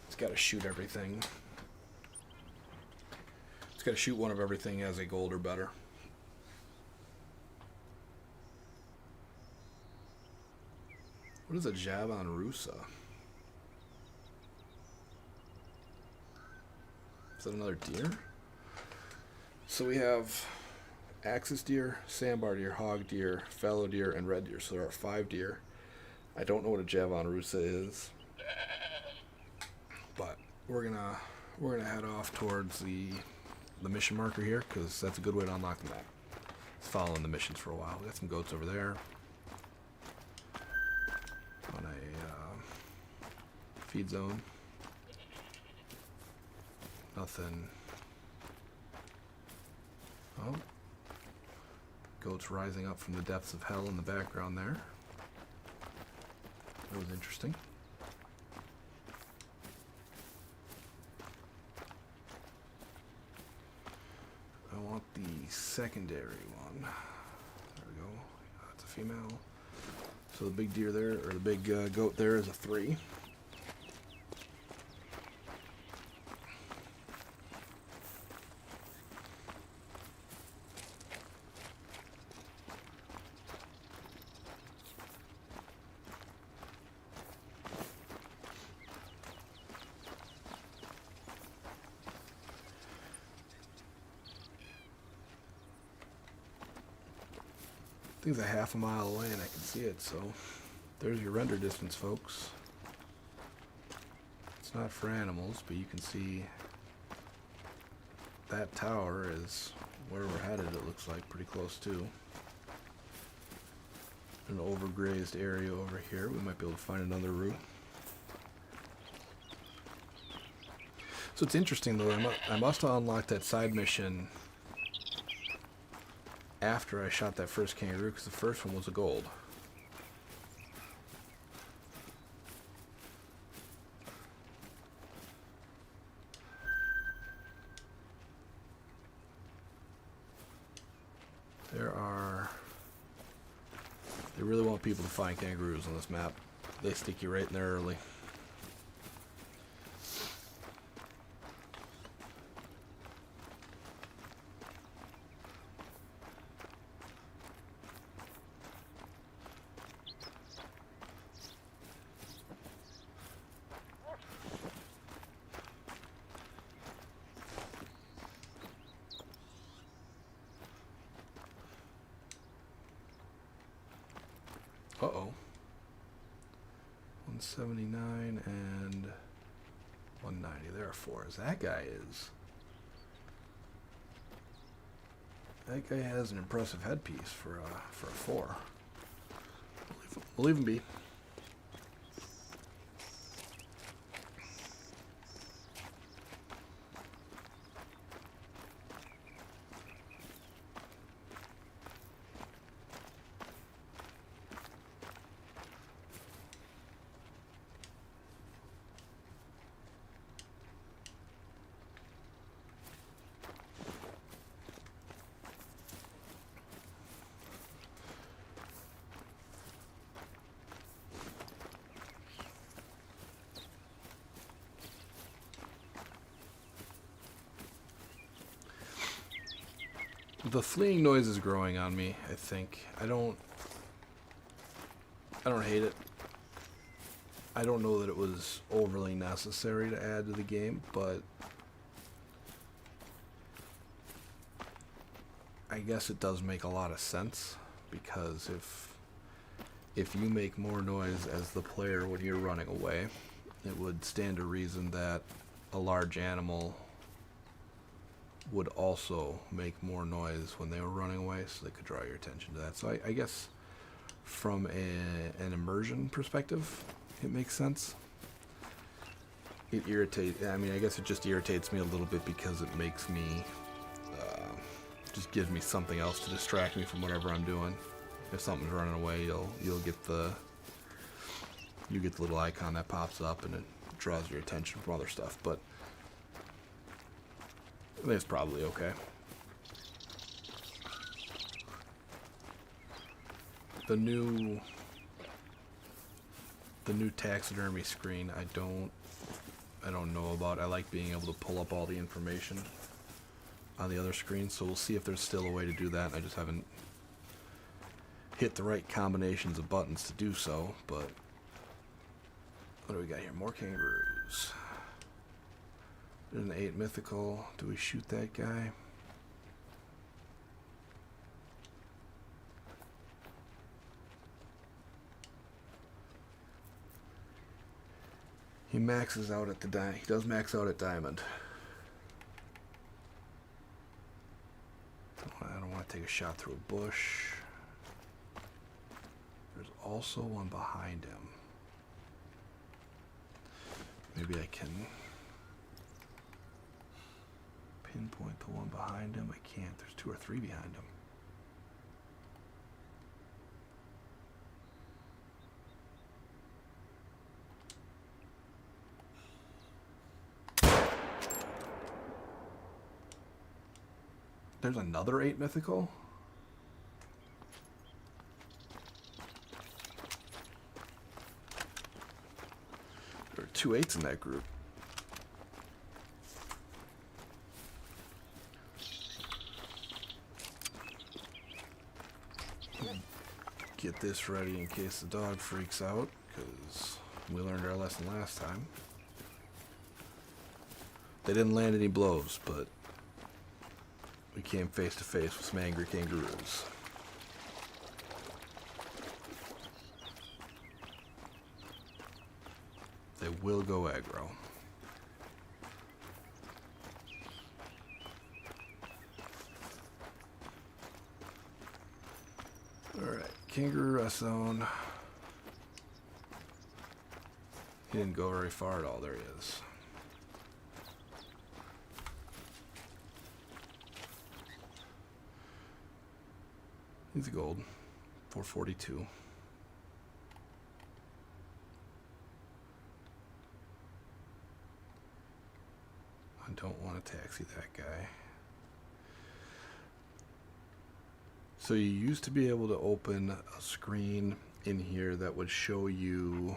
It's got to shoot everything. It's got to shoot one of everything as a gold or better. What is a Javan Rusa? Is that another deer? So we have axis deer, sandbar deer, hog deer, fallow deer, and red deer. So there are 5 deer. I don't know what a Javan Rusa is, but we're gonna head off towards the mission marker here because that's a good way to unlock the map. following the missions for a while. We got some goats over there. On a feed zone. Nothing. Oh. Goats rising up from the depths of hell in the background there. That was interesting. I want the secondary one. There we go. That's a female. So the big deer there, or the big goat there is a 3. I think it's a half a mile away and I can see it, so there's your render distance, folks. It's not for animals, but you can see that tower is where we're headed, it looks like, pretty close to. An overgrazed area over here. We might be able to find another route. So it's interesting though, I must have unlocked that side mission after I shot that first kangaroo, because the first one was a gold. They really want people to find kangaroos on this map. They stick you right in there early. Uh-oh. 179 and 190. There are 4s. That guy is... That guy has an impressive headpiece for a 4. We'll leave him be. The fleeing noise is growing on me, I think. I don't hate it. I don't know that it was overly necessary to add to the game, but I guess it does make a lot of sense, because if you make more noise as the player when you're running away, it would stand to reason that a large animal would also make more noise when they were running away, so they could draw your attention to that. So I guess from an immersion perspective, it makes sense. It irritates, I mean, I guess it just irritates me a little bit because it makes me, just gives me something else to distract me from whatever I'm doing. If something's running away, you'll get the little icon that pops up and it draws your attention from other stuff, but I think it's probably okay. The new taxidermy screen, I don't know about. I like being able to pull up all the information on the other screen, so we'll see if there's still a way to do that. I just haven't hit the right combinations of buttons to do so, but what do we got here? More kangaroos. There's an 8 mythical. Do we shoot that guy? He maxes out at the diamond. He does max out at diamond. I don't want to take a shot through a bush. There's also one behind him. Maybe I can pinpoint the one behind him. I can't. There's 2 or 3 behind him. There's another 8 mythical? There are 2 8s in that group. Get this ready in case the dog freaks out, because we learned our lesson last time. They didn't land any blows, but we came face to face with some angry kangaroos. They will go aggro. Alright, kangaroo rest zone. He didn't go very far at all. There he is. He's a gold. 442. I don't want to taxi that guy. So you used to be able to open a screen in here that would show you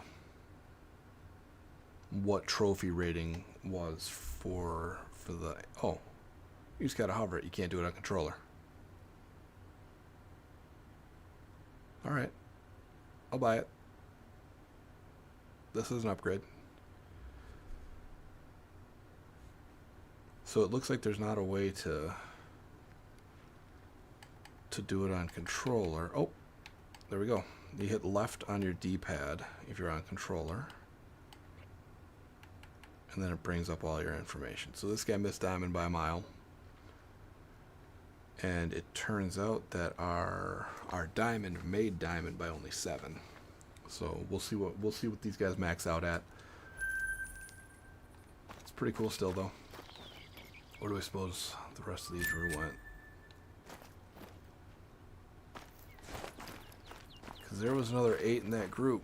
what trophy rating was for the... Oh, you just gotta hover it. You can't do it on controller. Alright. I'll buy it. This is an upgrade. So it looks like there's not a way to do it on controller. Oh, there we go. You hit left on your D-pad if you're on controller. And then it brings up all your information. So this guy missed diamond by a mile. And it turns out that our diamond made diamond by only 7. So we'll see what these guys max out at. It's pretty cool still though. Where do I suppose the rest of these went? Because there was another 8 in that group.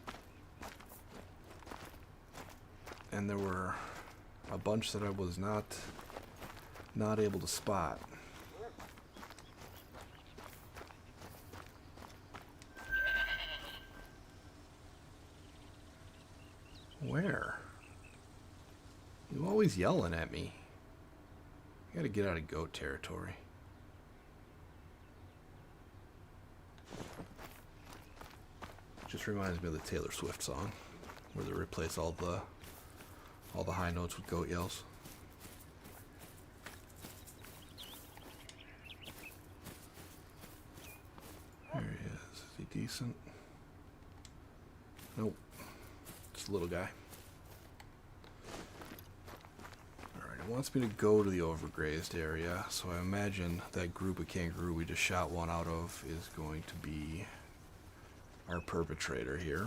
And there were a bunch that I was not able to spot. Where? You always yelling at me. You gotta get out of goat territory. Just reminds me of the Taylor Swift song, where they replace all the high notes with goat yells. There he is. Is he decent? Nope. Just a little guy. Alright, it wants me to go to the overgrazed area, so I imagine that group of kangaroo we just shot one out of is going to be our perpetrator here.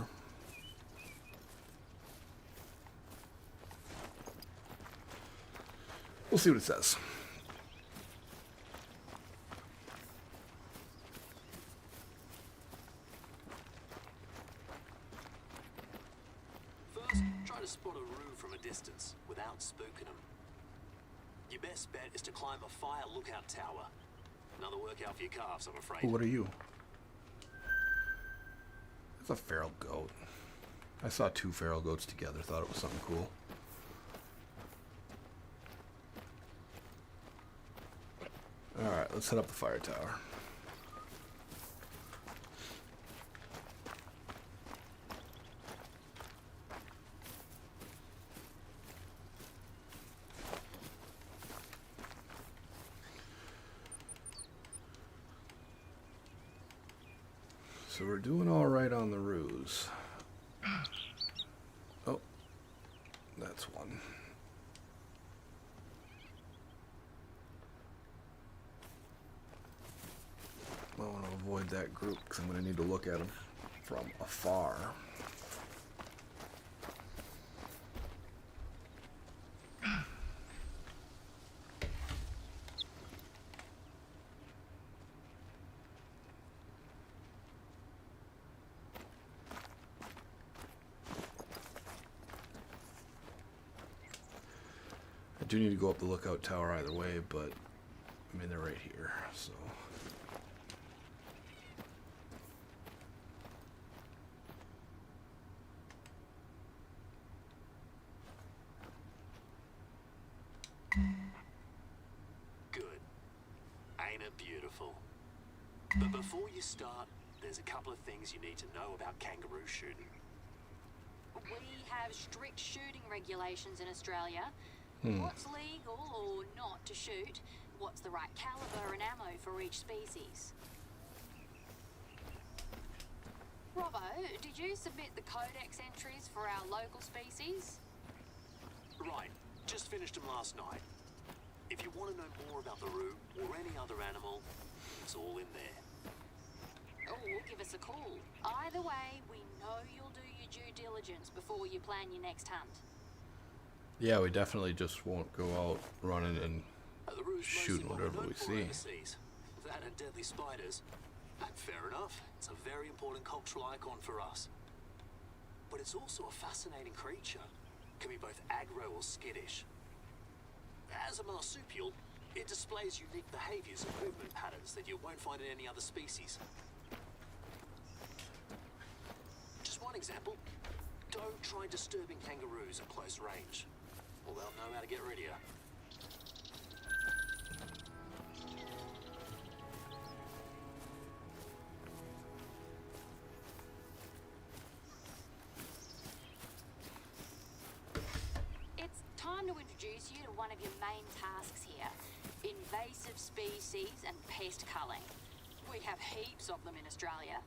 We'll see what it says. First, try to spot a roo from a distance without spooking them. Your best bet is to climb a fire lookout tower. Another workout for your calves, I'm afraid. What are you? It's a feral goat. I saw 2 feral goats together, thought it was something cool. Alright, let's hit up the fire tower. So we're doing alright on the ruse. Oh, that's one. avoid that group because I'm going to need to look at them from afar. I do need to go up the lookout tower either way, but I mean they're right here, so. Good. Ain't it beautiful? But before you start, there's a couple of things you need to know about kangaroo shooting. We have strict shooting regulations in Australia. What's legal or not to shoot? What's the right caliber and ammo for each species? Robbo, did you submit the codex entries for our local species? Right, just finished them last night. If you want to know more about the root or any other animal, it's all in there. Oh, give us a call. Either way, we know you'll do your due diligence before you plan your next hunt. Yeah, we definitely just won't go out running and The root's shooting mostly what whatever we're we known for see. overseas. That and deadly spiders. Fair enough. It's a very important cultural icon for us. But it's also a fascinating creature. Can be both aggro or skittish. As a marsupial, it displays unique behaviors and movement patterns that you won't find in any other species. Just one example. Don't try disturbing kangaroos at close range, or they'll know how to get rid of you. It's time to introduce you to one of your main tasks here. Invasive species and pest culling. We have heaps of them in Australia.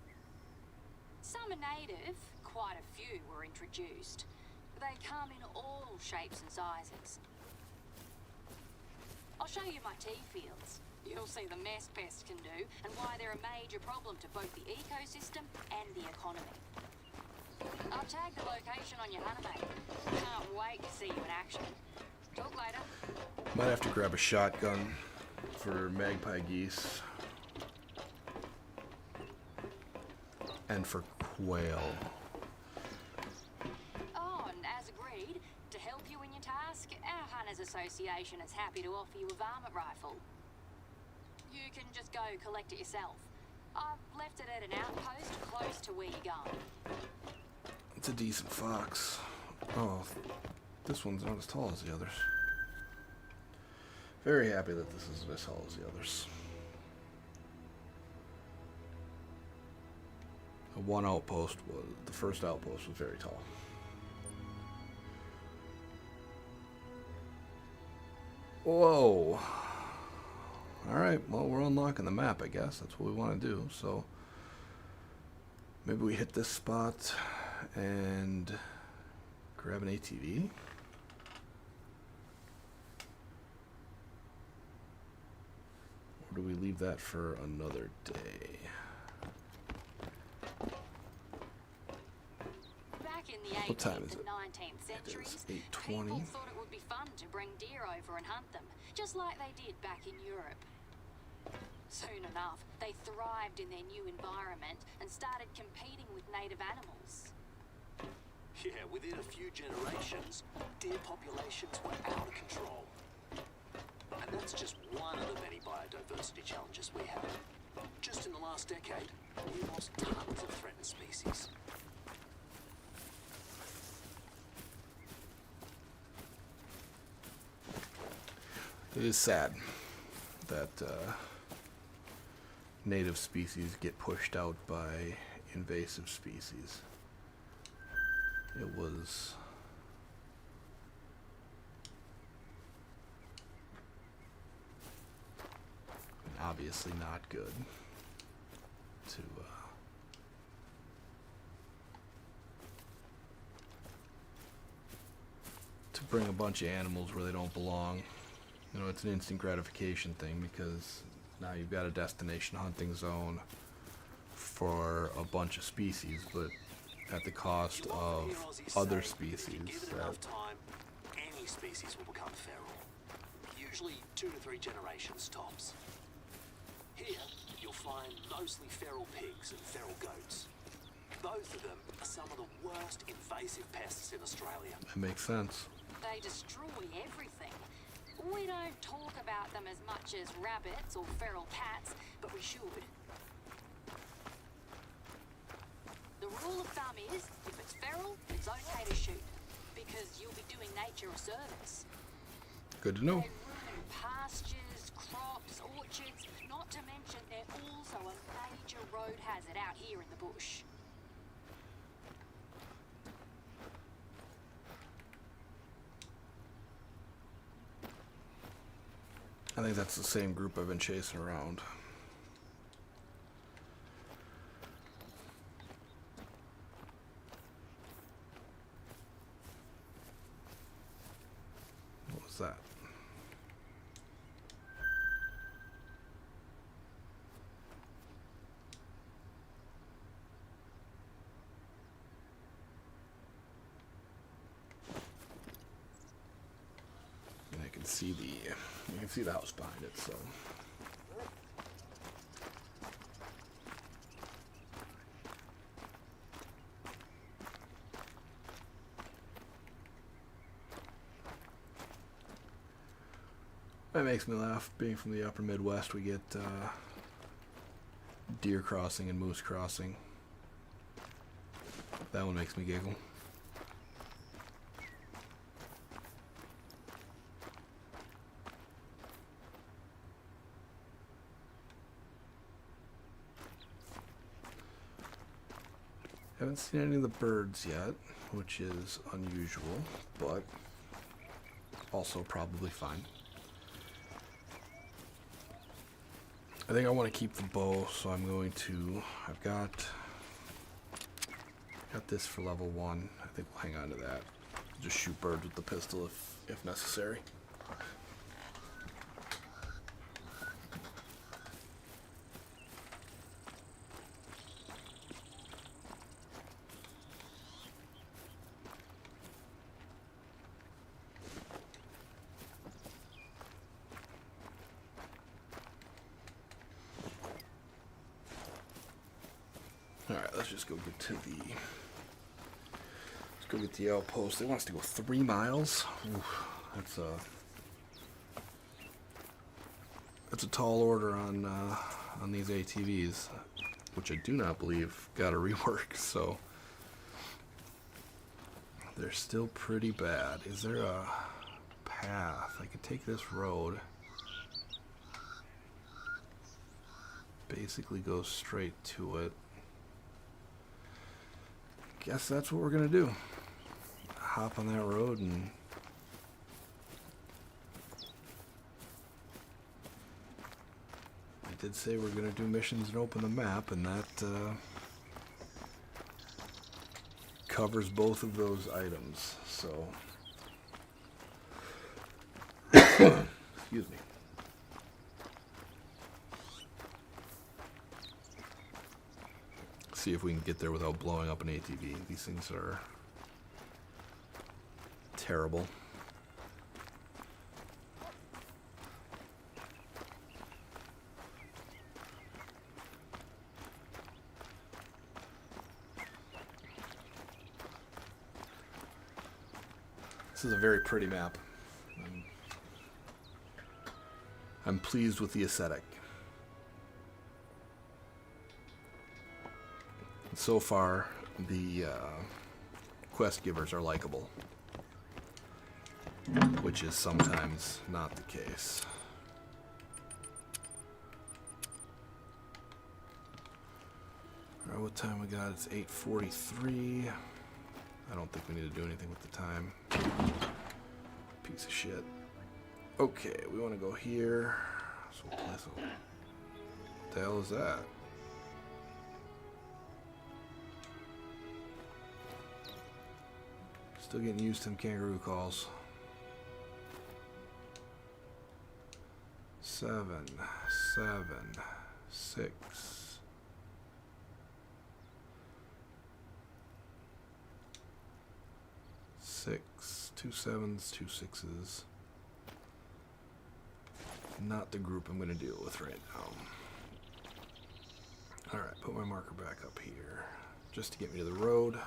Some are native, quite a few were introduced. They come in all shapes and sizes. I'll show you my tea fields. You'll see the mess pests can do and why they're a major problem to both the ecosystem and the economy. I'll tag the location on your hunter mate. Can't wait to see you in action. Talk later. Might have to grab a shotgun for magpie geese. And for quail. Oh, and as agreed, to help you in your task, our Hunters Association is happy to offer you a varmint rifle. You can just go collect it yourself. I've left it at an outpost close to where you're going. It's a decent fox. Oh, this one's not as tall as the others. Very happy that this isn't as tall as the others. One outpost was, the first outpost was very tall. Whoa. Alright, well we're unlocking the map, I guess. That's what we want to do. So maybe we hit this spot and grab an ATV. Or do we leave that for another day? Back in the What time 18th is and it? 19th It centuries, is people 8:20. thought it would be fun to bring deer over and hunt them, just like they did back in Europe. Soon enough, they thrived in their new environment and started competing with native animals. Yeah, within a few generations, deer populations were out of control. And that's just one of the many biodiversity challenges we have. Just in the last decade, we lost tons of threatened species. It is sad that native species get pushed out by invasive species. It was obviously not good to bring a bunch of animals where they don't belong. You know, it's an instant gratification thing because now you've got a destination hunting zone for a bunch of species, but at the cost of other species. Given enough time, any species will become feral. Usually 2 to 3 generations tops. Here, you'll find mostly feral pigs and feral goats. Both of them are some of the worst invasive pests in Australia. That makes sense. They destroy everything. We don't talk about them as much as rabbits or feral cats, but we should. The rule of thumb is, if it's feral, it's okay to shoot, because you'll be doing nature a service. Good to know. They ruin pastures, crops, orchards, not to mention they're also a major road hazard out here in the bush. I think that's the same group I've been chasing around. What was that? And I can see the house behind it, so. That makes me laugh. Being from the upper Midwest, we get deer crossing and moose crossing. That one makes me giggle. Haven't seen any of the birds yet, which is unusual, but also probably fine. I think I want to keep the bow, so I'm going to, I've got this for level 1. I think we'll hang on to that. Just shoot birds with the pistol if necessary. Alright, let's just go get to the outpost. They want us to go 3 miles. Oof, that's a tall order on these ATVs, which I do not believe got a rework, so they're still pretty bad. Is there a path? I could take this road. Basically goes straight to it. Guess that's what we're gonna do. Hop on that road and I did say we're gonna do missions and open the map, and that covers both of those items. So excuse me. See if we can get there without blowing up an ATV. These things are terrible. This is a very pretty map. I'm pleased with the aesthetic. So far, the quest givers are likable, which is sometimes not the case. Alright, what time we got? It's 8:43. I don't think we need to do anything with the time. Piece of shit. Okay, we want to go here. So we'll play some. What the hell is that? Still getting used to them kangaroo calls. 7, 7, 6. 6, 2 7s, 2 6s. Not the group I'm going to deal with right now. Alright, put my marker back up here. Just to get me to the road.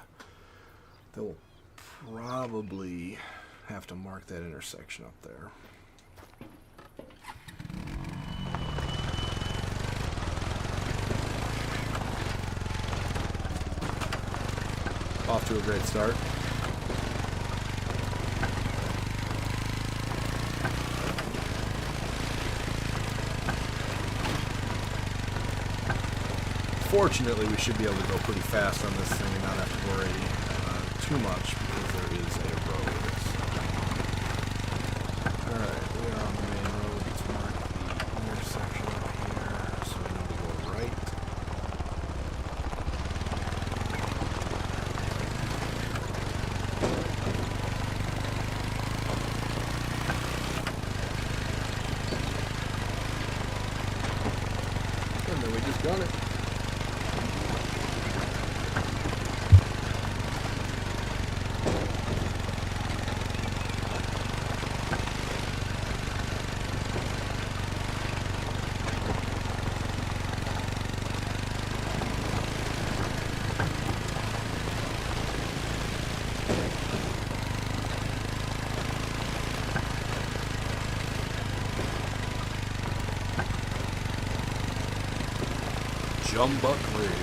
Then we'll probably have to mark that intersection up there. Off to a great start. Fortunately, we should be able to go pretty fast on this thing and not have to worry too much because there is a road. Alright, we are on the main road. Let's mark the intersection up here. So we need to go right. And then we just got it. Jumbuck Ridge.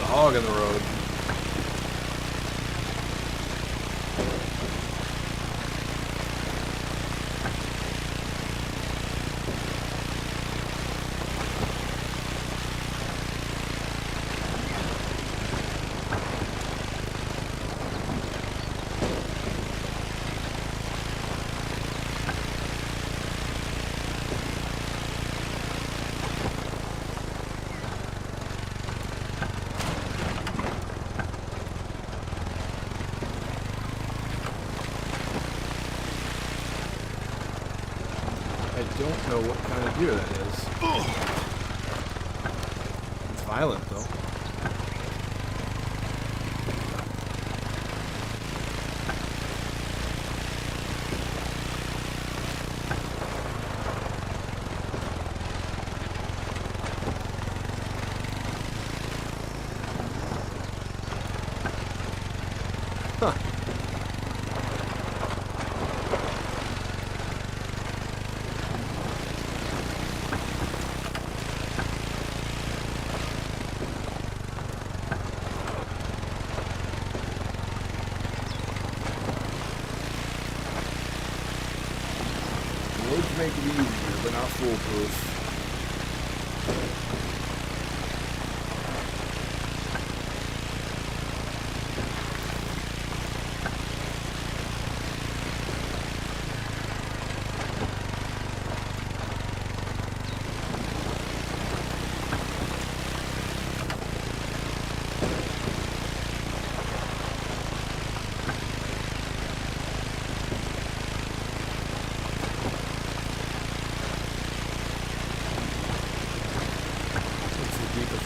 Hog in the road. I don't know what kind of deer that is. Ugh. It's violent, though. Huh. Roads make it easier, but not foolproof.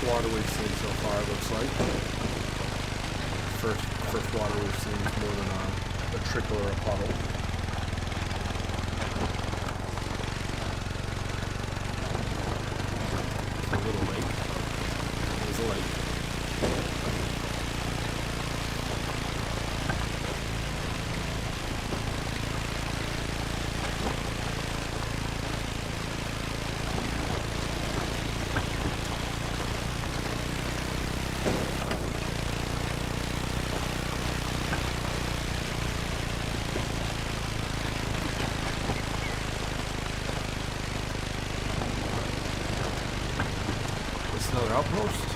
Water we've seen so far, it looks like. First water we've seen is more than a trickle or a puddle. It's a little lake. There's a lake. Another outpost.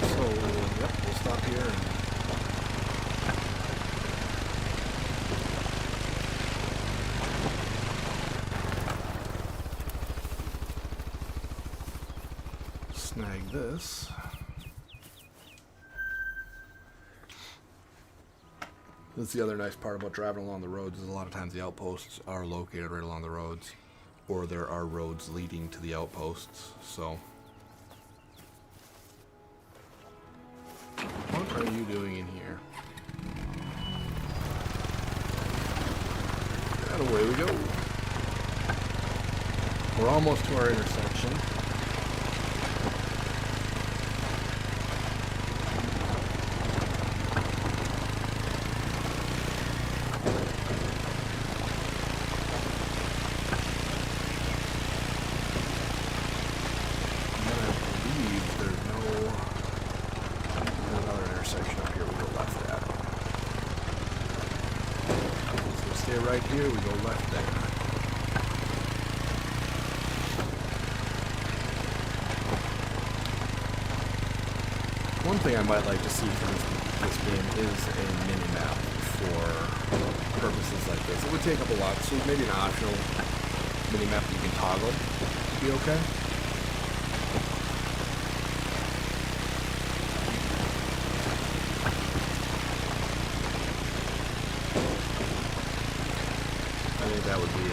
So, yep, we'll stop here and snag this. That's the other nice part about driving along the roads is a lot of times the outposts are located right along the roads, or there are roads leading to the outposts. So, what are you doing in here? And away we go. We're almost to our intersection. Right here, we go left there. One thing I might like to see from this game is a mini-map for purposes like this. It would take up a lot, so maybe an optional mini-map that you can toggle would be okay. That would be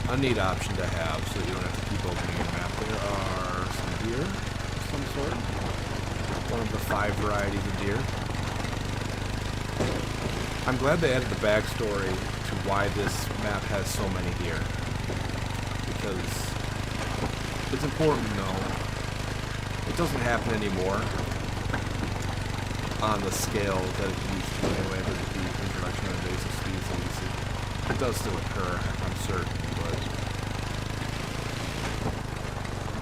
a neat option to have, so you don't have to keep opening your map. There are some deer of some sort. One of the 5 varieties of deer. I'm glad they added the backstory to why this map has so many deer, because it's important to know. It doesn't happen anymore on the scale that it used to anyway, with the introduction of invasive species. It does still occur, I'm certain, but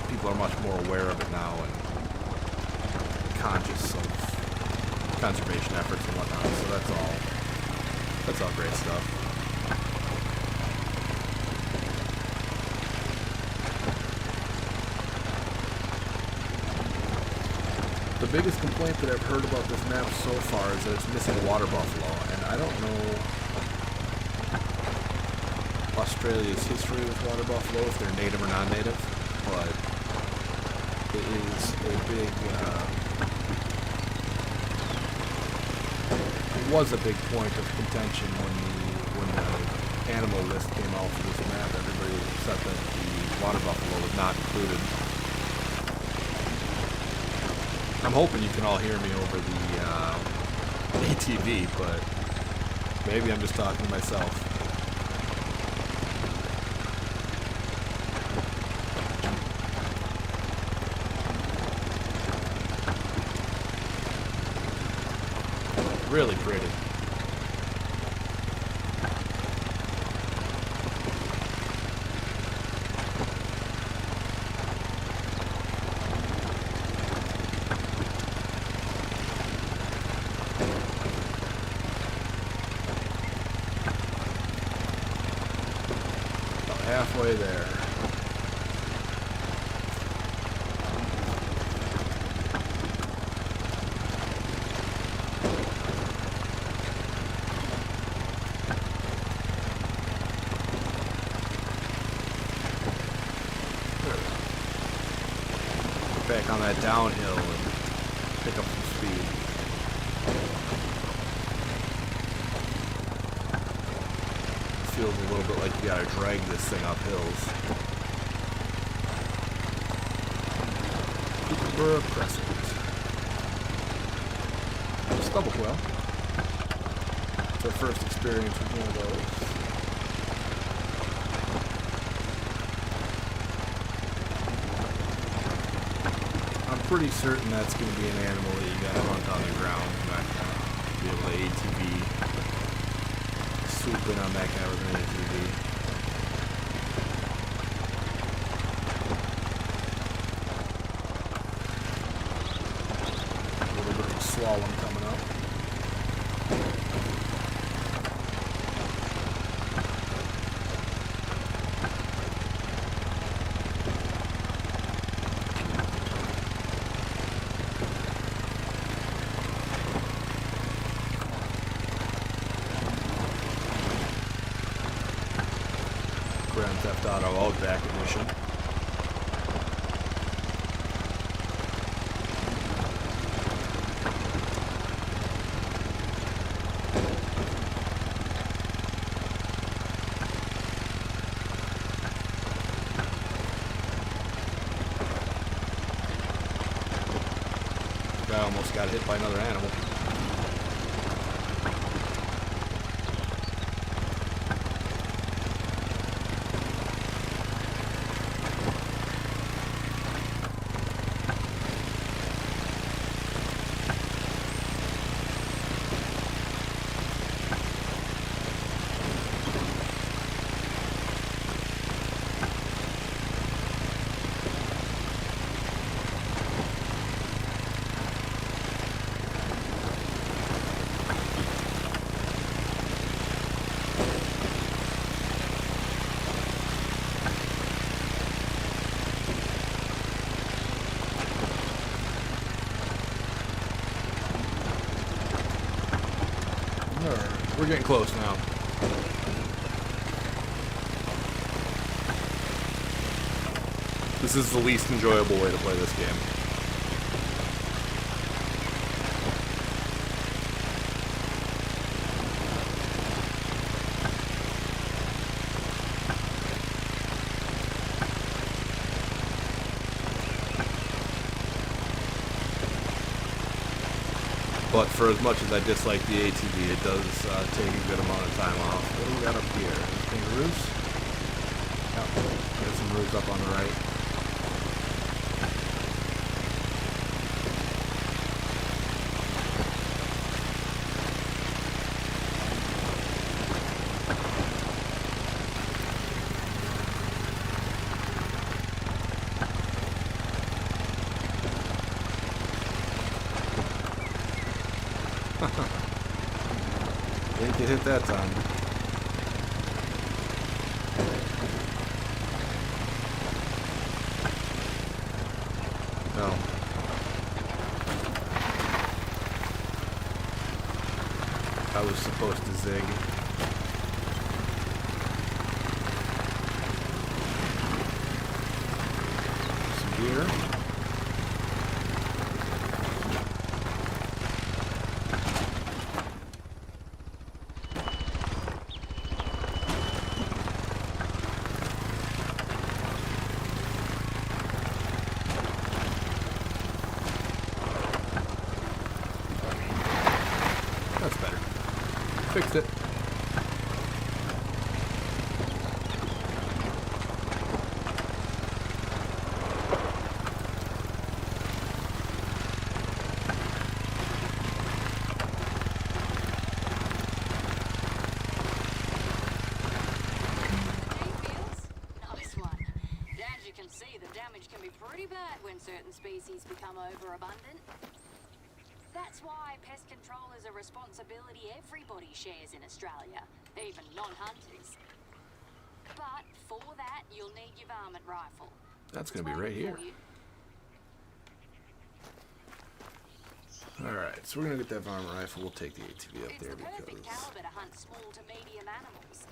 people are much more aware of it now and conscious of conservation efforts and whatnot, so that's all great stuff. The biggest complaint that I've heard about this map so far is that it's missing a water buffalo, and I don't know Australia's history with water buffalo, if they're native or non-native, but it is a big, it was a big point of contention when the animal list came out for this map. Everybody was upset that the water buffalo was not included. I'm hoping you can all hear me over the ATV, but maybe I'm just talking to myself. Really pretty. About halfway there. Back on that downhill and pick up some speed. Feels a little bit like you gotta drag this thing up hills. Peterborough Crescent. Stubble quail. It's our first experience with one of those. Pretty certain that's going to be an animal that you got to hunt on the ground. You're not going to be able to ATV, swoop in on that guy with an ATV. A little bit of a slalom coming up. Grand Theft Auto Outback edition. Guy almost got hit by another animal. We're getting close now. This is the least enjoyable way to play this game. But for as much as I dislike the ATV, it does take a good amount of time off. What do we got up here? Anything roofs? Oh, got some roofs up on the right. Didn't get hit that time. No. I was supposed to zig. Some gear. Fixed it. Certain species become overabundant. That's why pest control is a responsibility everybody shares in Australia, even non-hunters. But for that, you'll need your varmint rifle. That's going to be right here. Alright, so we're going to get that varmint rifle. We'll take the ATV up there because... It's the perfect caliber to hunt small to medium animals.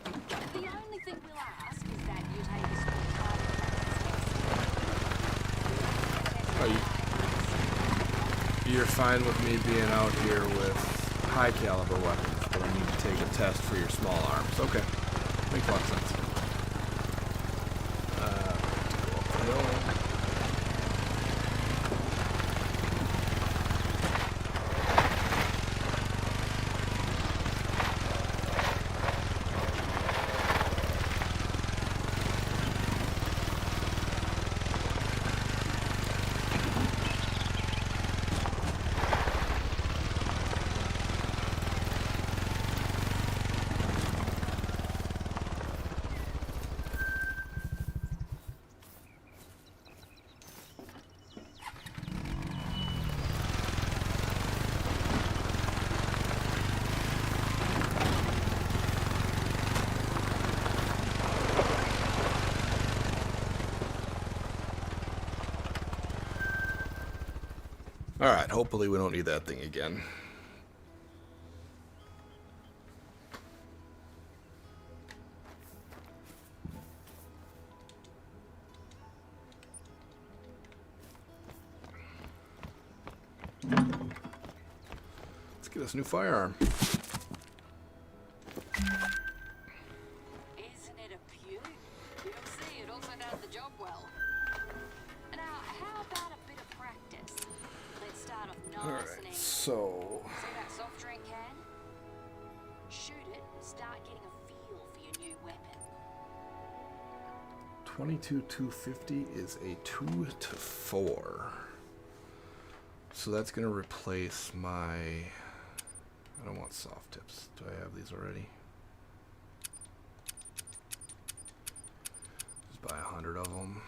The only thing we'll ask is that you take a small target. You're fine with me being out here with high caliber weapons, but I need to take a test for your small arms. Okay. Makes a lot of sense. Alright, hopefully we don't need that thing again. Let's get us a new firearm. Isn't it a beaut? You'll see, it also does the job well. Now, how about a bit of practice? Let's start off nice So See that soft drink can? Shoot it and start getting a feel for your new weapon. 22,250 is a 2 to 4. So that's going to replace my... I don't want soft tips. Do I have these already? Just buy 100 of them.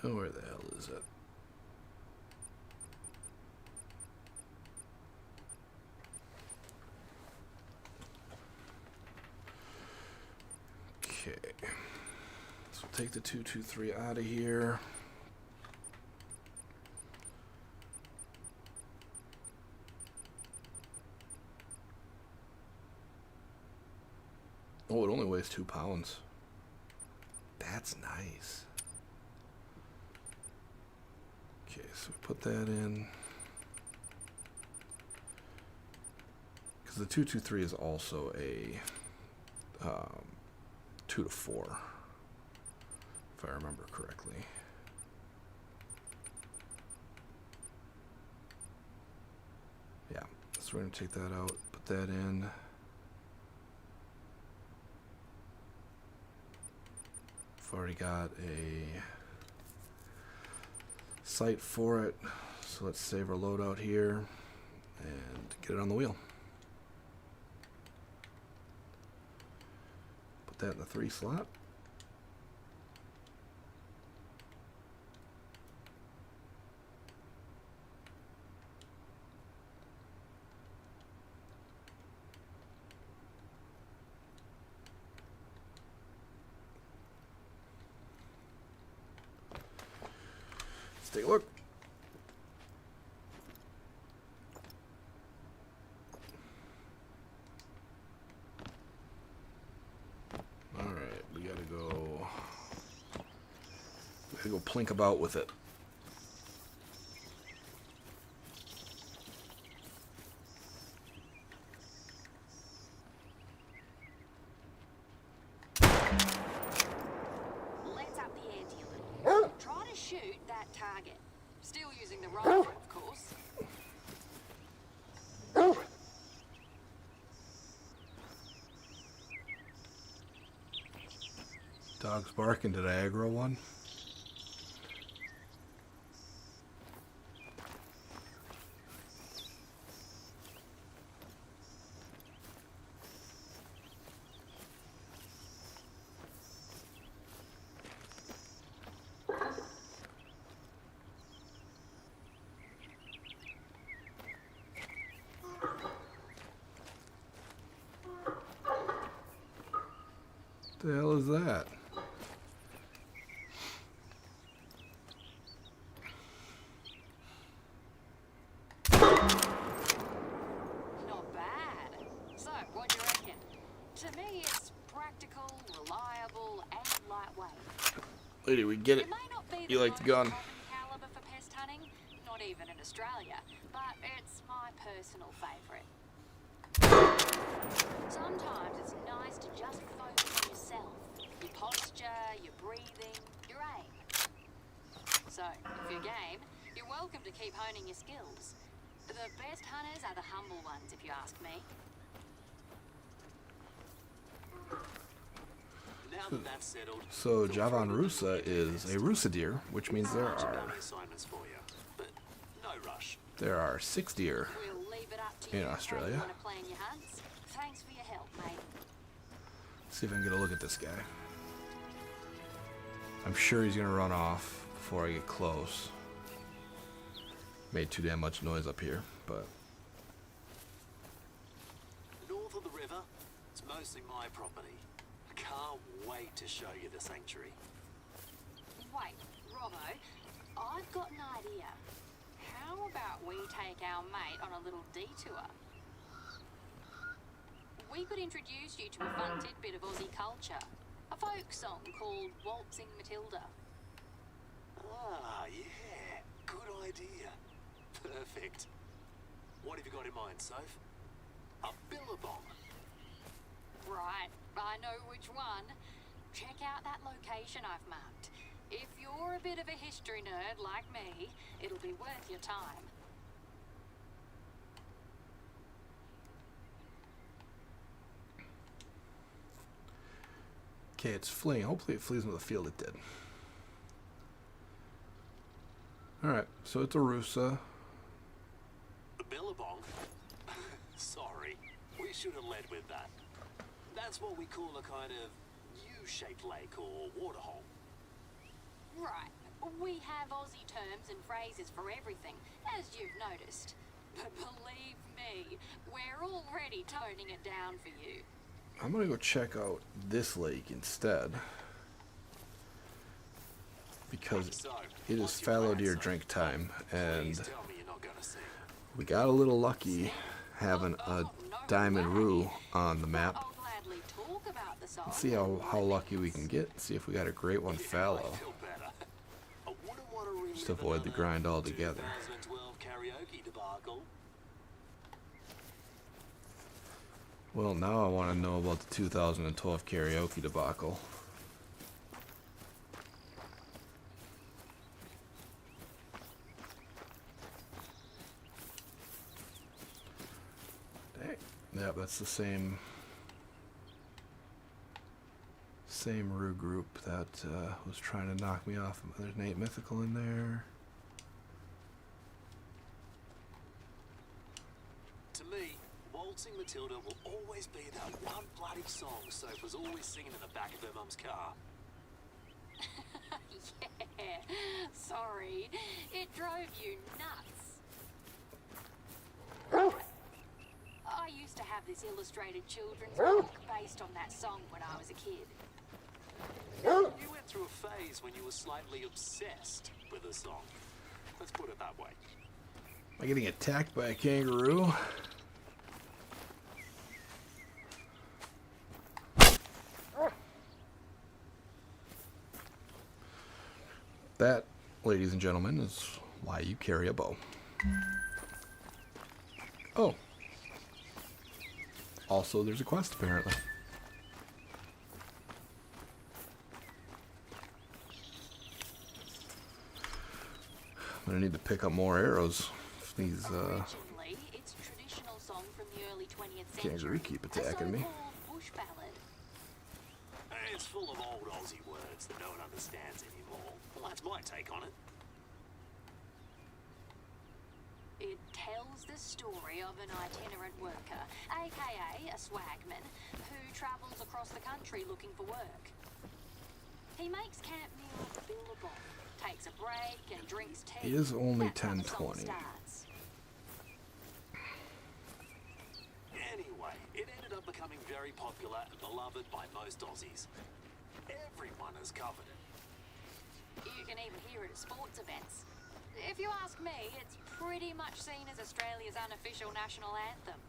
Oh, where the hell is it? Okay. So we'll take the 223 out of here. Oh, it only weighs 2 pounds. That's nice. Okay, so we put that in. Because the 223 is also a 2 to 4, if I remember correctly. Yeah, so we're going to take that out, put that in. I've already got a sight for it, so let's save our loadout here and get it on the wheel. Put that in the 3 slot. Let's take a look. Alright, we gotta go plink about with it. Let's up the ante a little. Try to shoot that target. Still using the rifle, of course. Dog's barking. Did I aggro one? The hell is that? Not bad. So, what do you reckon? To me, it's practical, reliable, and lightweight. Lady, we get it. It may not be the You like the most gun. common caliber for pest hunting, not even in Australia, but it's my personal favourite. Sometimes it's nice to just focus on yourself, your posture, your breathing, your aim. So, if you're game, you're welcome to keep honing your skills. The best hunters are the humble ones, if you ask me. Now that that's settled, So Javan Rusa is a Rusa deer, which means there assignments for you, but no rush. are 6 deer. We'll leave it up to In you how Australia. you want to plan your hunts. Thanks for your help, mate. See if I can get a look at this guy. I'm sure he's gonna run off before I get close. Made too damn much noise up here, but North of the river, it's mostly my property. I can't wait to show you the sanctuary. Wait, Robbo, I've got an idea. How about we take our mate on a little detour? We could introduce you to a fun tidbit of Aussie culture. A folk song called Waltzing Matilda. Ah, yeah. Good idea. Perfect. What have you got in mind, Soph? A billabong. Right, I know which one. Check out that location I've marked. If you're a bit of a history nerd like me, it'll be worth your time. Okay, it's fleeing. Hopefully it flees into the field it did. Alright, so it's a Rusa. A billabong? Sorry, we should have led with that. That's what we call a kind of U-shaped lake or waterhole. Right, we have Aussie terms and phrases for everything, as you've noticed. But believe me, we're already toning it down for you. I'm gonna go check out this lake instead. Because So, it is what's your fallow plan, deer Soph? drink time, and Please tell me you're not gonna sing. we got a little lucky having a diamond rue on the map. I'll gladly talk about the song. Let's see how lucky we can get. See if we got a great one Yeah, fallow. I feel better. I wouldn't want to relive Just avoid the another grind altogether. 2012 karaoke debacle. Well, now I want to know about the 2012 karaoke debacle. Dang. Yep, that's the same Rue group that was trying to knock me off. There's an 8 mythical in there. To me, Waltzing Matilda will always be that one bloody song Soph was always singing in the back of her mum's car. Yeah, sorry. It drove you nuts. I used to have this illustrated children's book based on that song when I was a kid. You went through a phase when you were slightly obsessed with a song. Let's put it that way. Am I getting attacked by a kangaroo? That, ladies and gentlemen, is why you carry a bow. Oh. Also, there's a quest, apparently. I'm gonna need to pick up more arrows. These, Originally, it's a traditional song from the early 20th century. kangaroo keep attacking me. A so-called bush ballad. It's full of old Aussie words that no one understands anymore. Well, that's my take on it. It tells the story of an itinerant worker, aka a swagman, who travels across the country looking for work. He makes camp near a billabong, takes a break and drinks tea. It is only That's how the song 10:20. starts. Anyway, it ended up becoming very popular and beloved by most Aussies. Everyone has covered it. You can even hear it at sports events. If you ask me, it's pretty much seen as Australia's unofficial national anthem.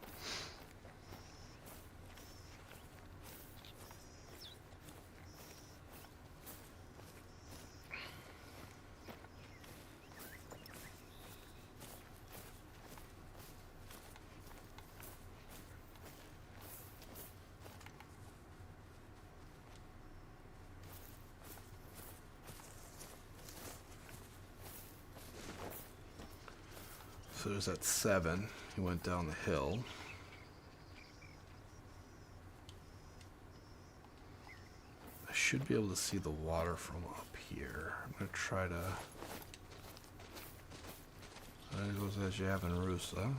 So there's that 7. He went down the hill. I should be able to see the water from up here. I'm going to try to... There goes that Javin Rusa.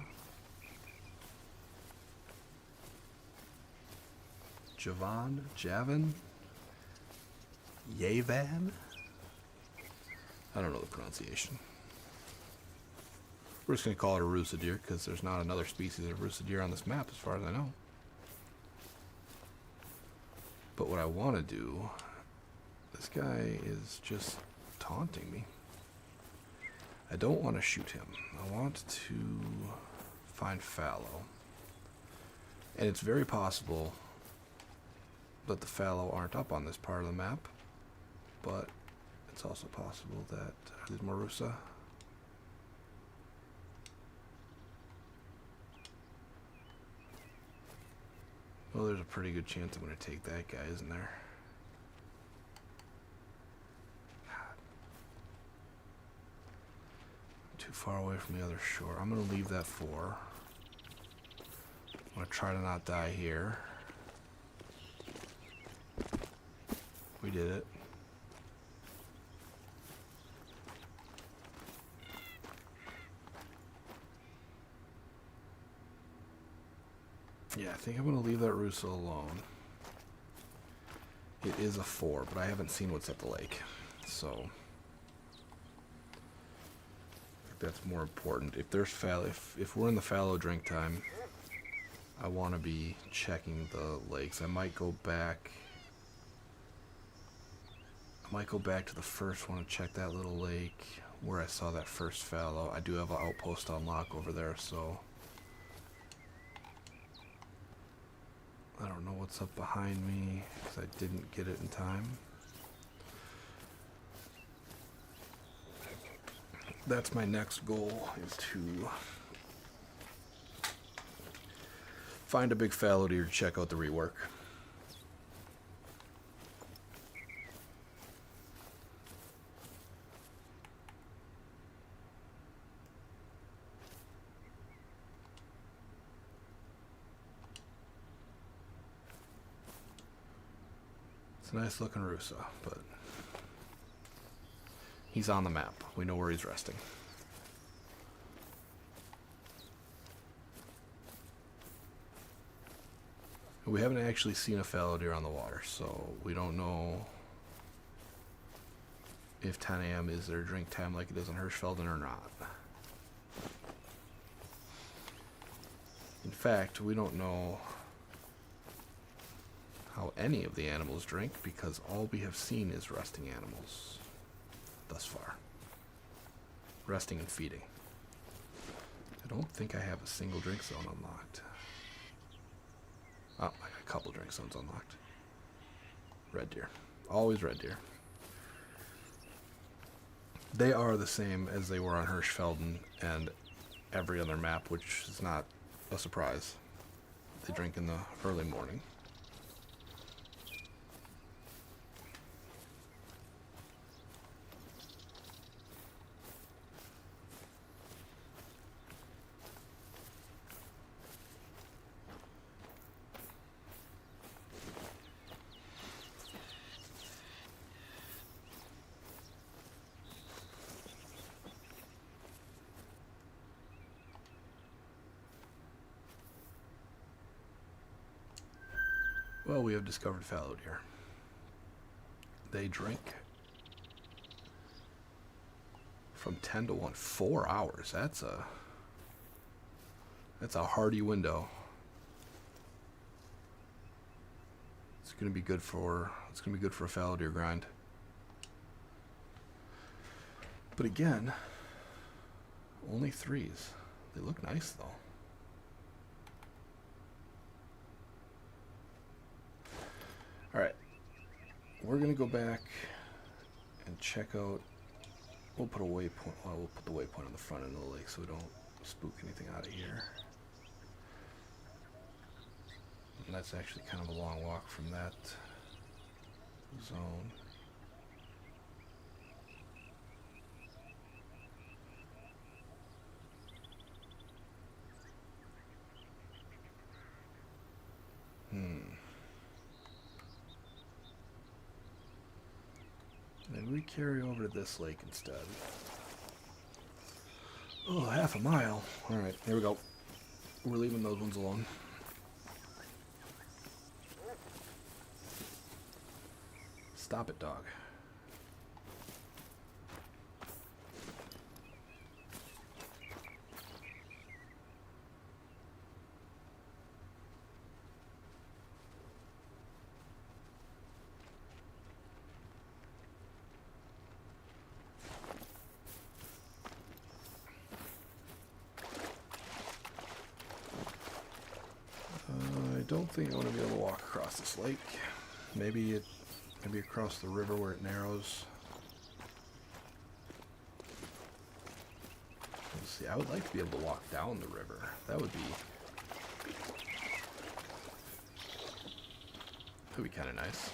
Javin? Yavan? I don't know the pronunciation. We're just going to call it a Rusa deer because there's not another species of Rusa deer on this map as far as I know. But what I want to do, this guy is just taunting me. I don't want to shoot him. I want to find fallow. And it's very possible that the fallow aren't up on this part of the map. But it's also possible that... Are these more Rusa? Well, there's a pretty good chance I'm going to take that guy, isn't there? God. I'm too far away from the other shore. I'm going to leave that 4. I'm going to try to not die here. We did it. Yeah, I think I'm going to leave that Russo alone. It is a 4, but I haven't seen what's at the lake. So, I think that's more important. If there's if we're in the fallow drink time, I want to be checking the lakes. I might go back to the first one and check that little lake where I saw that first fallow. I do have an outpost on lock over there, so I don't know what's up behind me because I didn't get it in time. That's my next goal, is to find a big fallow deer to check out the rework. It's a nice looking Rusa, but he's on the map. We know where he's resting. We haven't actually seen a fallow deer on the water, so we don't know if 10 a.m. is their drink time like it is on Hirschfelden or not. In fact, we don't know how any of the animals drink because all we have seen is resting animals thus far. Resting and feeding. I don't think I have a single drink zone unlocked. Oh, I got a couple drink zones unlocked. Red deer. Always red deer. They are the same as they were on Hirschfelden and every other map, which is not a surprise. They drink in the early morning. Well, we have discovered fallow deer. They drink from 10 to 1, 4 hours. That's a hardy window. It's gonna be good for a fallow deer grind. But again, only 3s. They look nice though. Alright, we're going to go back and check out, we'll put a waypoint, well, we'll put the waypoint on the front end of the lake so we don't spook anything out of here. And that's actually kind of a long walk from that zone. Maybe we carry over to this lake instead. Oh, half a mile. Alright, here we go. We're leaving those ones alone. Stop it, dog. I don't think I'm going to be able to walk across this lake. Maybe across the river where it narrows. Let's see, I would like to be able to walk down the river. That would be Could be kind of nice.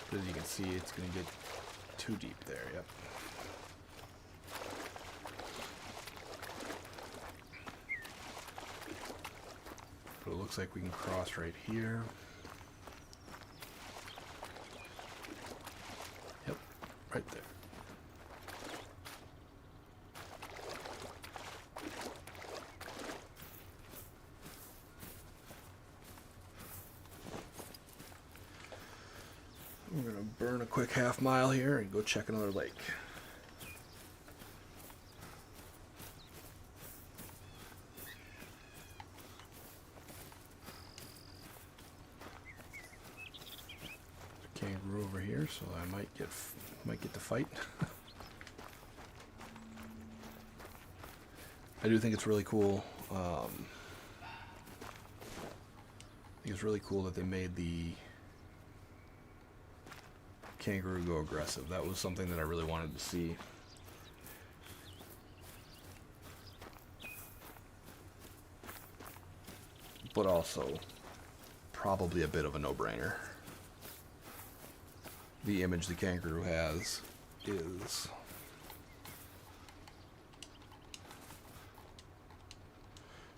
But as you can see, it's going to get too deep there, yep. But it looks like we can cross right here. Yep, right there. We're going to burn a quick half-mile here and go check another lake. Kangaroo over here, so I might get to fight. I do think it's really cool. I think it's really cool that they made the kangaroo go aggressive. That was something that I really wanted to see. But also, probably a bit of a no-brainer. The image the kangaroo has is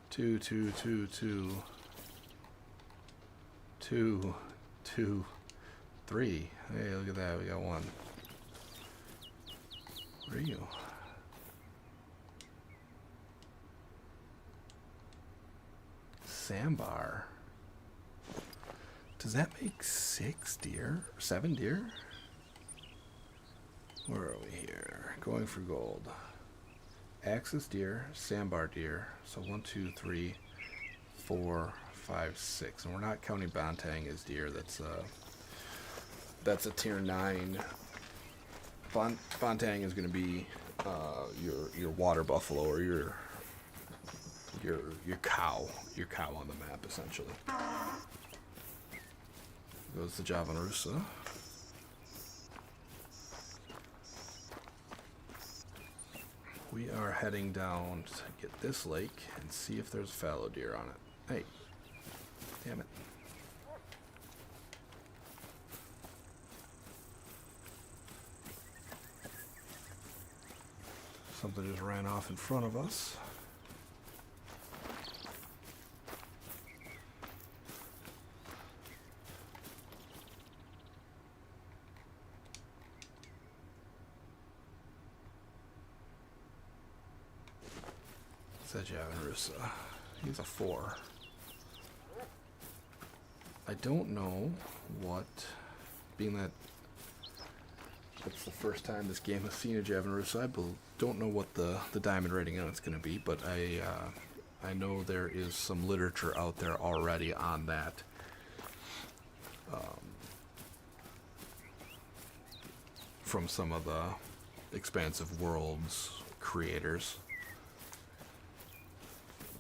two, 3. Hey, look at that. We got one. Where are you? Sandbar. Does that make 6 deer? 7 deer? Where are we here? Going for gold. Axis deer, sandbar deer. So 1, 2, 3, 4, 5, 6. And we're not counting Bontang as deer. That's a tier 9. Bontang is going to be your water buffalo, or your cow on the map, essentially. Goes the Javanerusa. We are heading down to get this lake and see if there's fallow deer on it. Hey, damn it. Something just ran off in front of us. Javanerusa. He's a 4. I don't know what, being that it's the first time this game has seen a Javanerusa, I don't know what the diamond rating on it's going to be, but I know there is some literature out there already on that. From some of the Expansive Worlds creators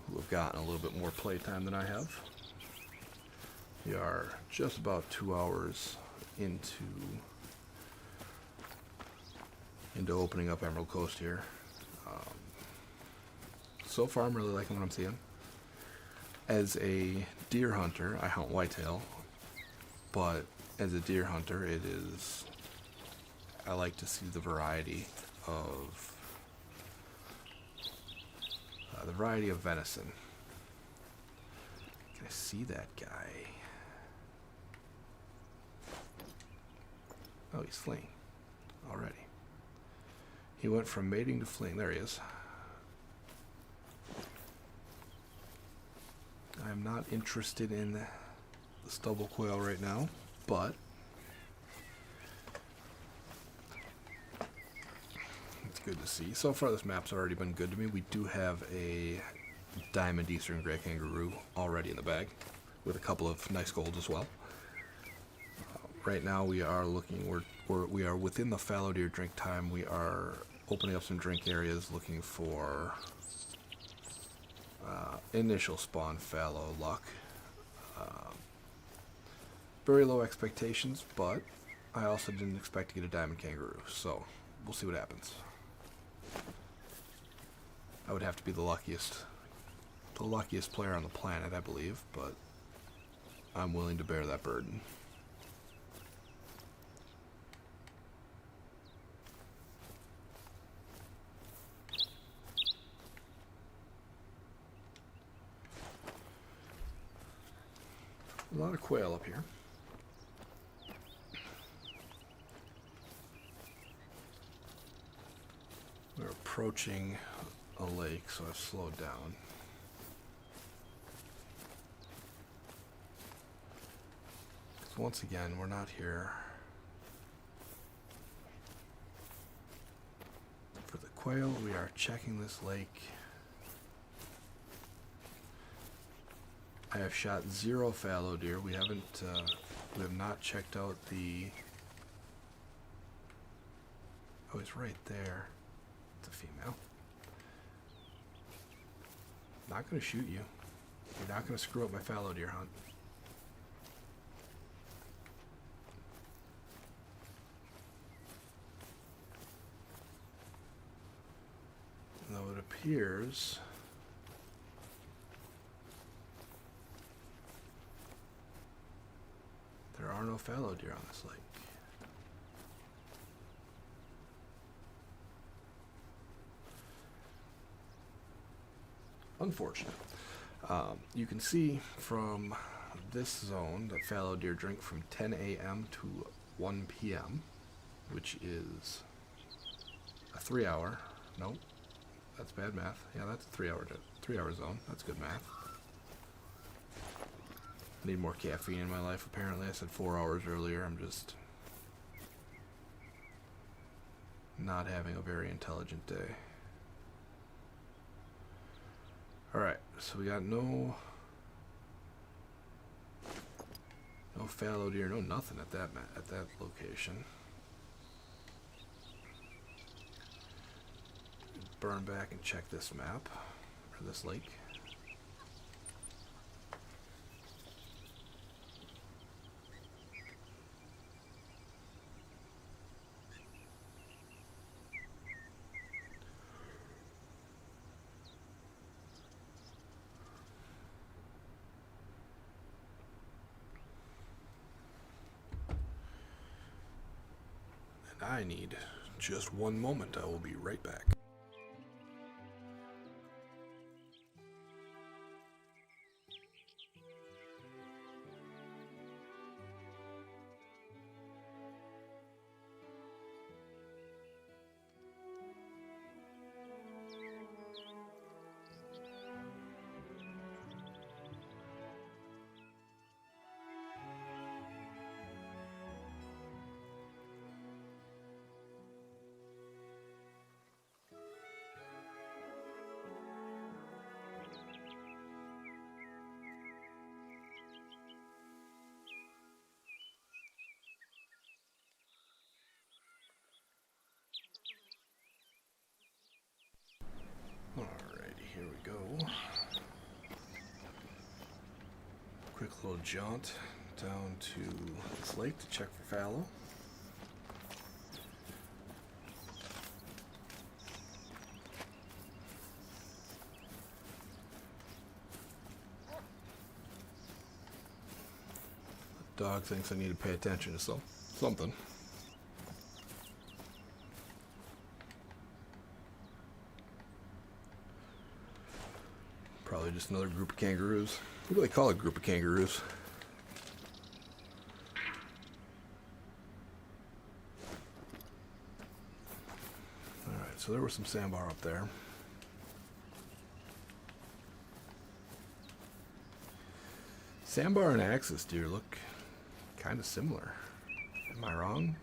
who have gotten a little bit more playtime than I have. We are just about 2 hours into opening up Emerald Coast here. So far I'm really liking what I'm seeing. As a deer hunter, I hunt whitetail, but as a deer hunter, I like to see the variety of venison. Can I see that guy? Oh, he's fleeing already. He went from mating to fleeing. There he is. I'm not interested in the stubble quail right now, but it's good to see. So far this map's already been good to me. We do have a diamond eastern gray kangaroo already in the bag, with a couple of nice golds as well. Right now we are looking, we are within the fallow deer drink time. We are opening up some drink areas, looking for initial spawn fallow luck. Very low expectations, but I also didn't expect to get a diamond kangaroo, so we'll see what happens. I would have to be the luckiest player on the planet, I believe, but I'm willing to bear that burden. A lot of quail up here. We're approaching a lake, so I've slowed down. So once again, we're not here for the quail. We are checking this lake. I have shot 0 fallow deer. We have not checked out the. Oh, he's right there. It's a female. Not gonna shoot you. You're not gonna screw up my fallow deer hunt. Though it appears there are no fallow deer on this lake. Unfortunate. You can see from this zone that fallow deer drink from 10 a.m. to 1 p.m., which is a 3-hour. Nope, that's bad math. Yeah, that's a 3-hour zone. That's good math. I need more caffeine in my life, apparently. I said 4 hours earlier. I'm just not having a very intelligent day. Alright, so we got no fallow deer, no nothing at that location. Burn back and check this map, or this lake. I need just one moment. I will be right back. Alrighty, here we go. Quick little jaunt down to this lake to check for fallow. The dog thinks I need to pay attention to something. Probably just another group of kangaroos. What do they call a group of kangaroos? Alright, so there was some sandbar up there. Sandbar and axis deer look kind of similar. Am I wrong?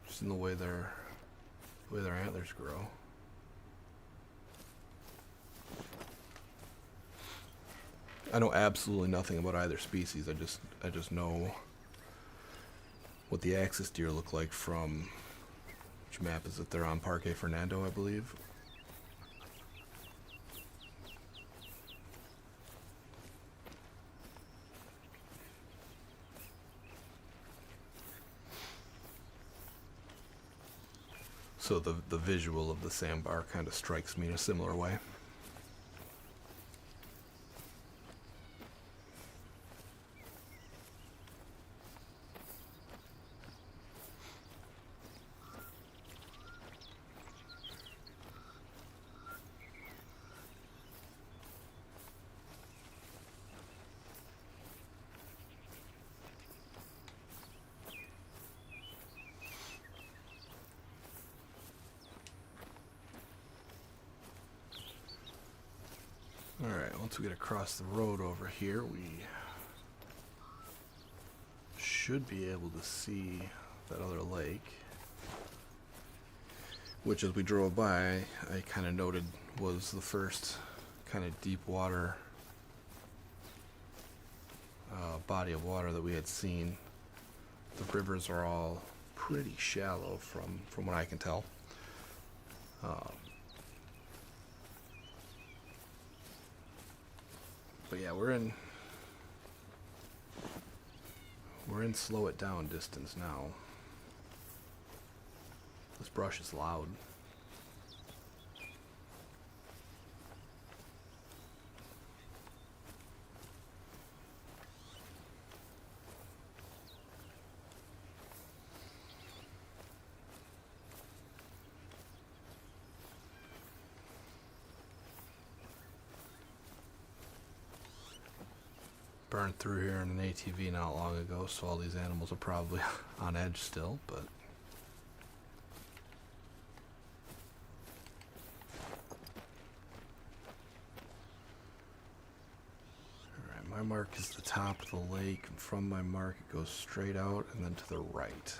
Just in the way their antlers grow. I know absolutely nothing about either species. I just know what the axis deer look like from, which map is it? They're on Parque Fernando, I believe. So the visual of the sandbar kind of strikes me in a similar way. once we get across the road over here, we should be able to see that other lake, which as we drove by, I kind of noted was the first kind of deep water body of water that we had seen. The rivers are all pretty shallow from what I can tell. But yeah, we're in slow it down distance now. This brush is loud. Burned through here in an ATV not long ago, so all these animals are probably on edge still, but alright, my mark is the top of the lake, and from my mark it goes straight out and then to the right.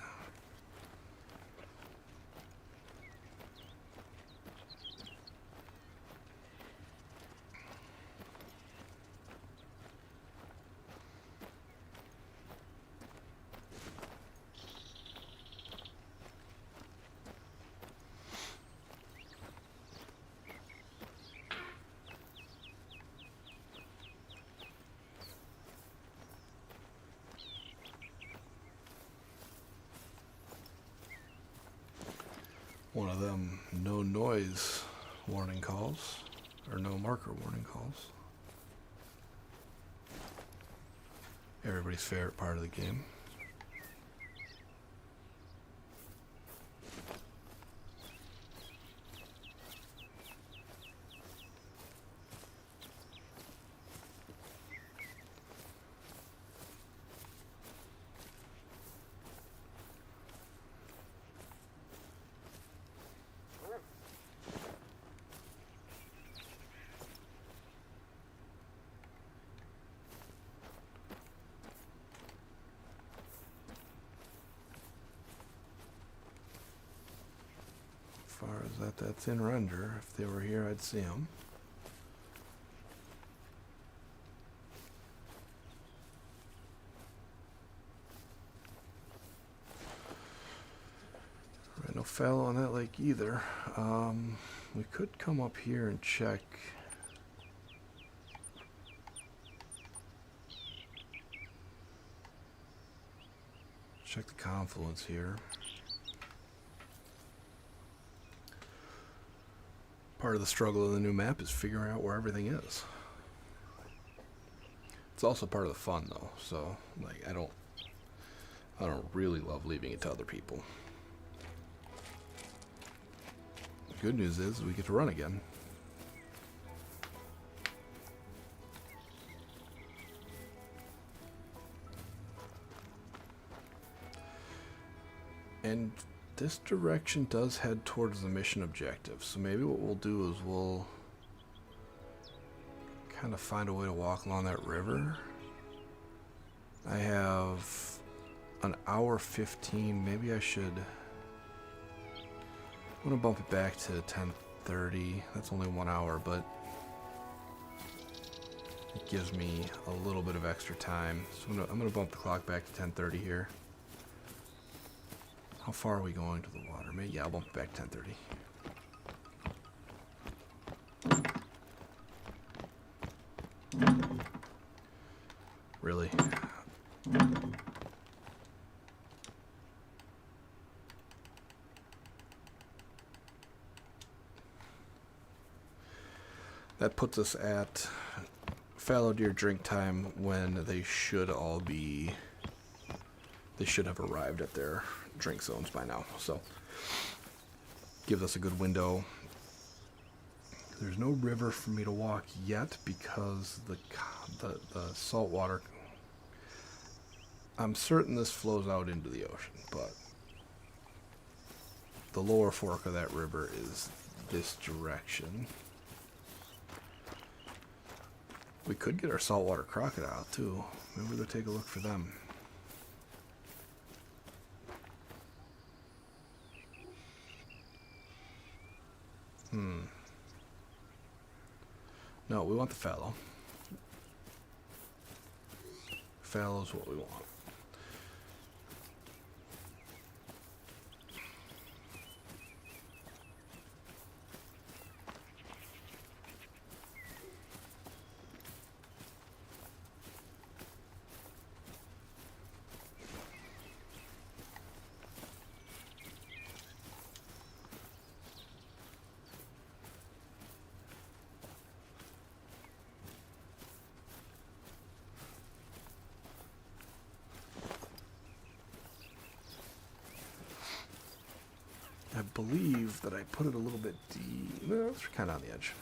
One of them no noise warning calls, or no marker warning calls. Everybody's favorite part of the game. As far as that's in render. If they were here, I'd see them. Right, no fallow on that lake either. We could come up here and check. Check the confluence here. Part of the struggle of the new map is figuring out where everything is. It's also part of the fun though, so like I don't really love leaving it to other people. The good news is we get to run again. And this direction does head towards the mission objective, so maybe what we'll do is we'll kind of find a way to walk along that river. I have an hour 15, maybe I should, I'm going to bump it back to 10:30, that's only 1 hour, but it gives me a little bit of extra time, so I'm going to bump the clock back to 10:30 here. How far are we going to the water? Maybe, yeah, I'll bump it back to 10:30. Really? That puts us at fallow deer drink time when they should all be, they should have arrived at their drink zones by now, so gives us a good window. There's no river for me to walk yet because the salt water, I'm certain this flows out into the ocean, but the lower fork of that river is this direction. We could get our saltwater crocodile too. Maybe we'll go take a look for them. No, we want the fallow. Fallow's what we want. I believe that I put it a little bit deep. No, it's kind of on the edge.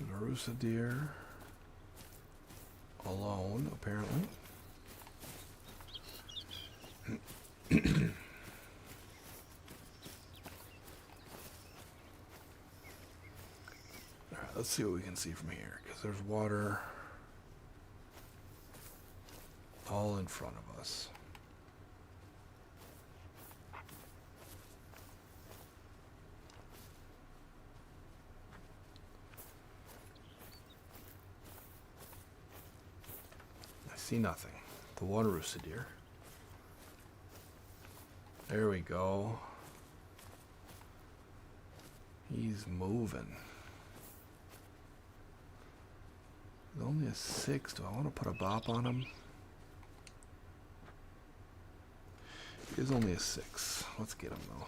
Marusa deer. Alone, apparently. Alright, let's see what we can see from here, because there's water all in front of us. I see nothing. The water-roosted deer. There we go. He's moving. He's only a 6. Do I want to put a bop on him? He is only a 6. Let's get him though.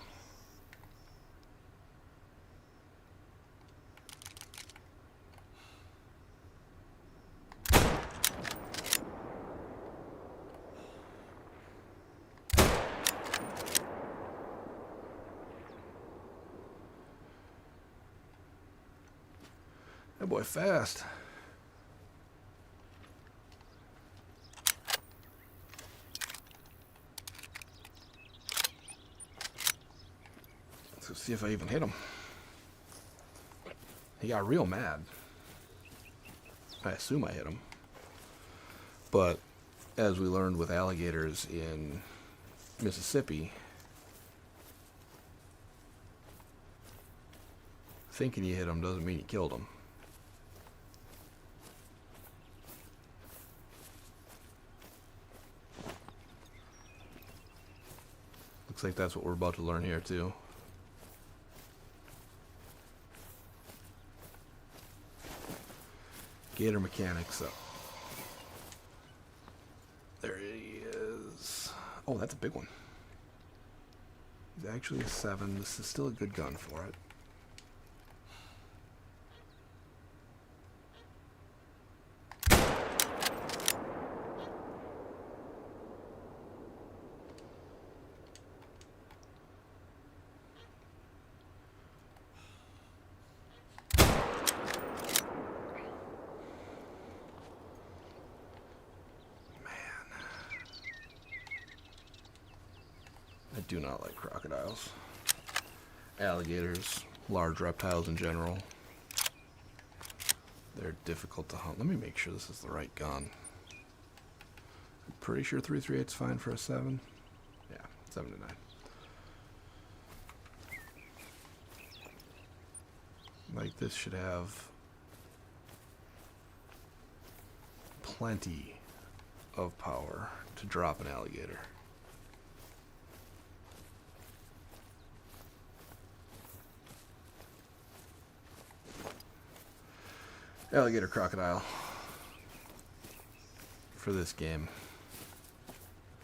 That boy fast. Let's see if I even hit him. He got real mad. I assume I hit him. But as we learned with alligators in Mississippi, thinking you hit him doesn't mean you killed him. Looks like that's what we're about to learn here too. Gator mechanics up. There he is. Oh, that's a big one. He's actually a 7. This is still a good gun for it. I do not like crocodiles. Alligators, large reptiles in general. They're difficult to hunt. Let me make sure this is the right gun. I'm pretty sure 338's fine for a 7. Yeah, 7 to 9. Like this should have plenty of power to drop an alligator. Alligator crocodile for this game.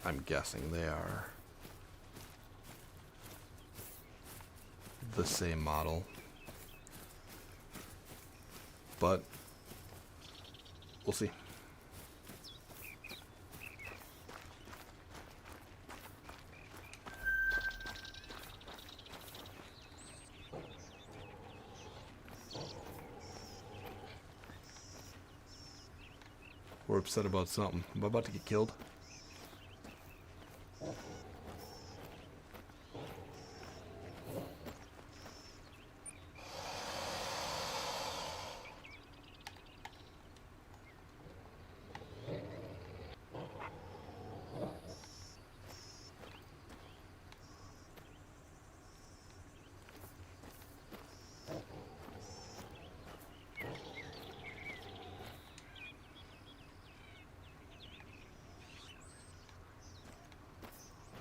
I'm guessing they are the same model, but we'll see. We're upset about something. Am I about to get killed?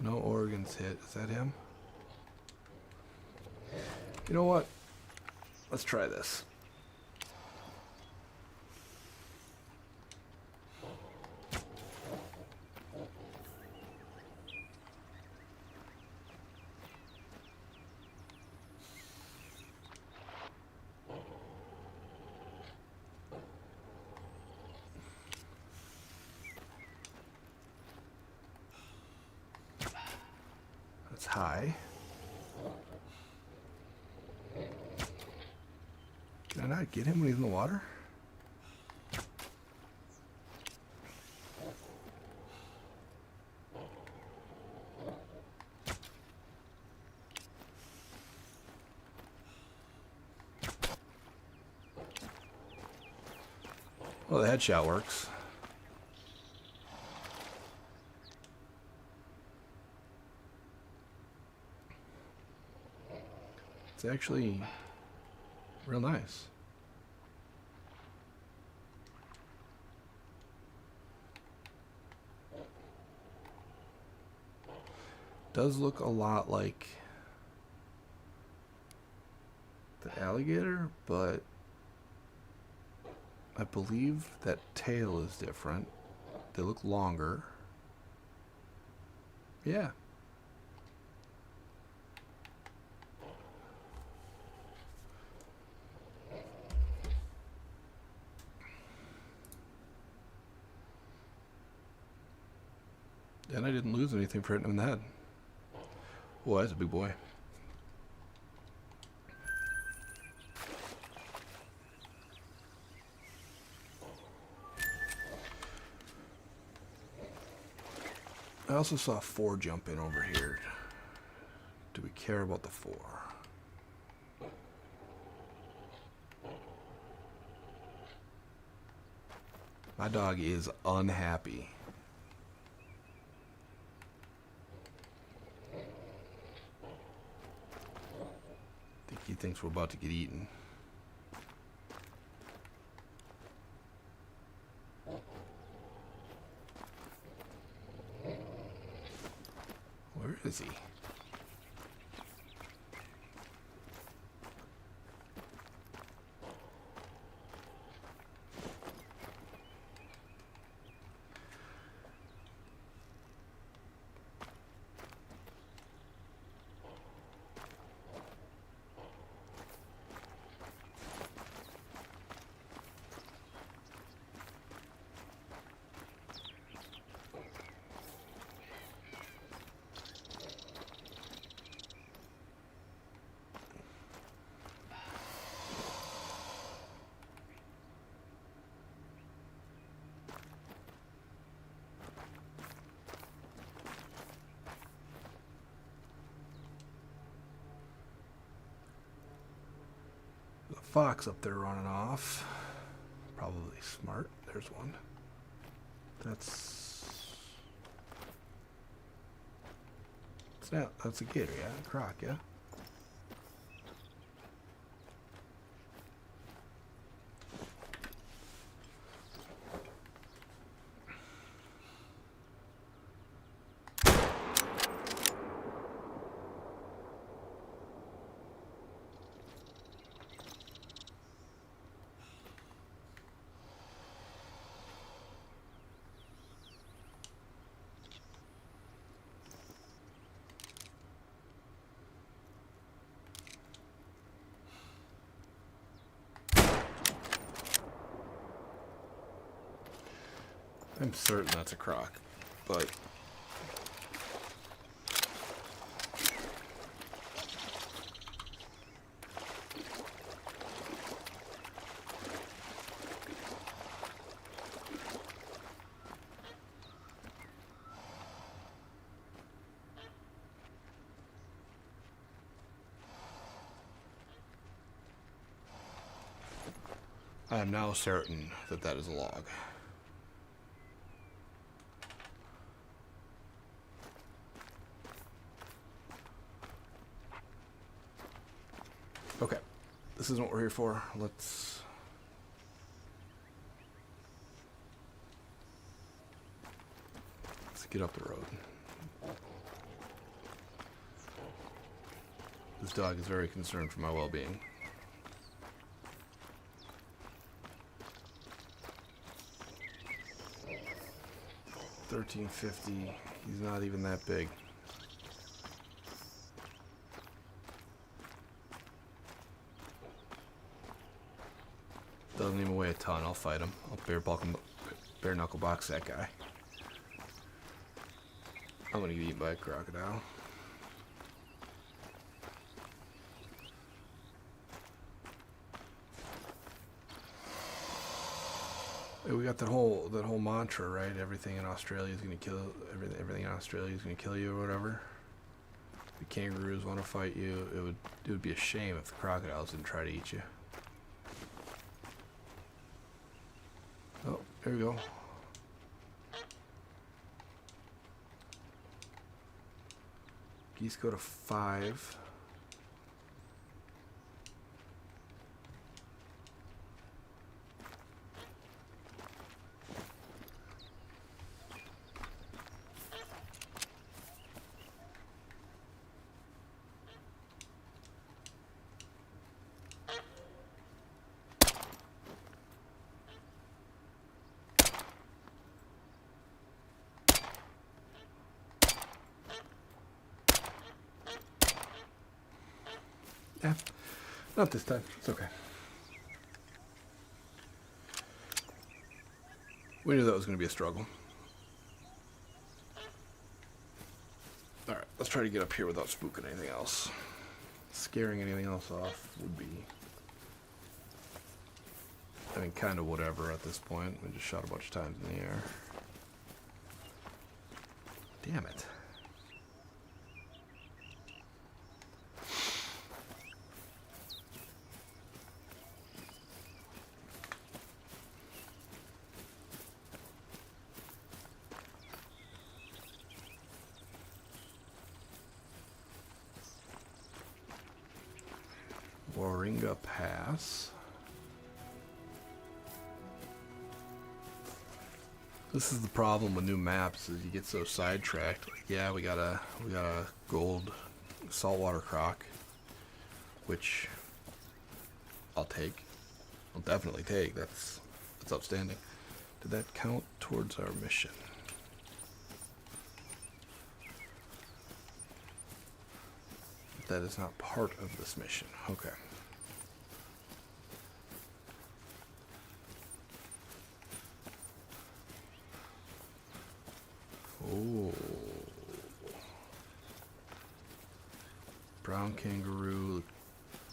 No organs hit. Is that him? You know what? Let's try this. That's high. Can I not get him when he's in the water? Well, the headshot works. It's actually real nice. Does look a lot like the alligator, but I believe that tail is different. They look longer. Yeah. And I didn't lose anything for hitting him in the head. Boy, that's a big boy. I also saw 4 jump in over here. Do we care about the 4? My dog is unhappy. I think he thinks we're about to get eaten. Where is he? Fox up there running off. Probably smart. There's one. That's not. That's a gator, yeah. Croc, yeah. I'm certain that's a croc, but I am now certain that that is a log. Okay, this isn't what we're here for. Let's get up the road. This dog is very concerned for my well-being. $13.50. He's not even that big. Doesn't even weigh a ton. I'll fight him. I'll bare knuckle box that guy. I'm gonna get eaten by a crocodile. Hey, we got that whole mantra, right? Everything in Australia is gonna kill everything in Australia is gonna kill you or whatever. The kangaroos want to fight you. It would be a shame if the crocodiles didn't try to eat you. Oh, there we go. Geese go to 5. Yeah, not this time. It's okay. We knew that was going to be a struggle. Alright, let's try to get up here without spooking anything else. Scaring anything else off would be, I mean, kind of whatever at this point. We just shot a bunch of times in the air. Damn it. Warringa Pass. This is the problem with new maps, is you get so sidetracked. Like, yeah, we got a gold saltwater croc, which I'll take. I'll definitely take. That's outstanding. Did that count towards our mission? That is not part of this mission. Okay. Oh. Brown kangaroo,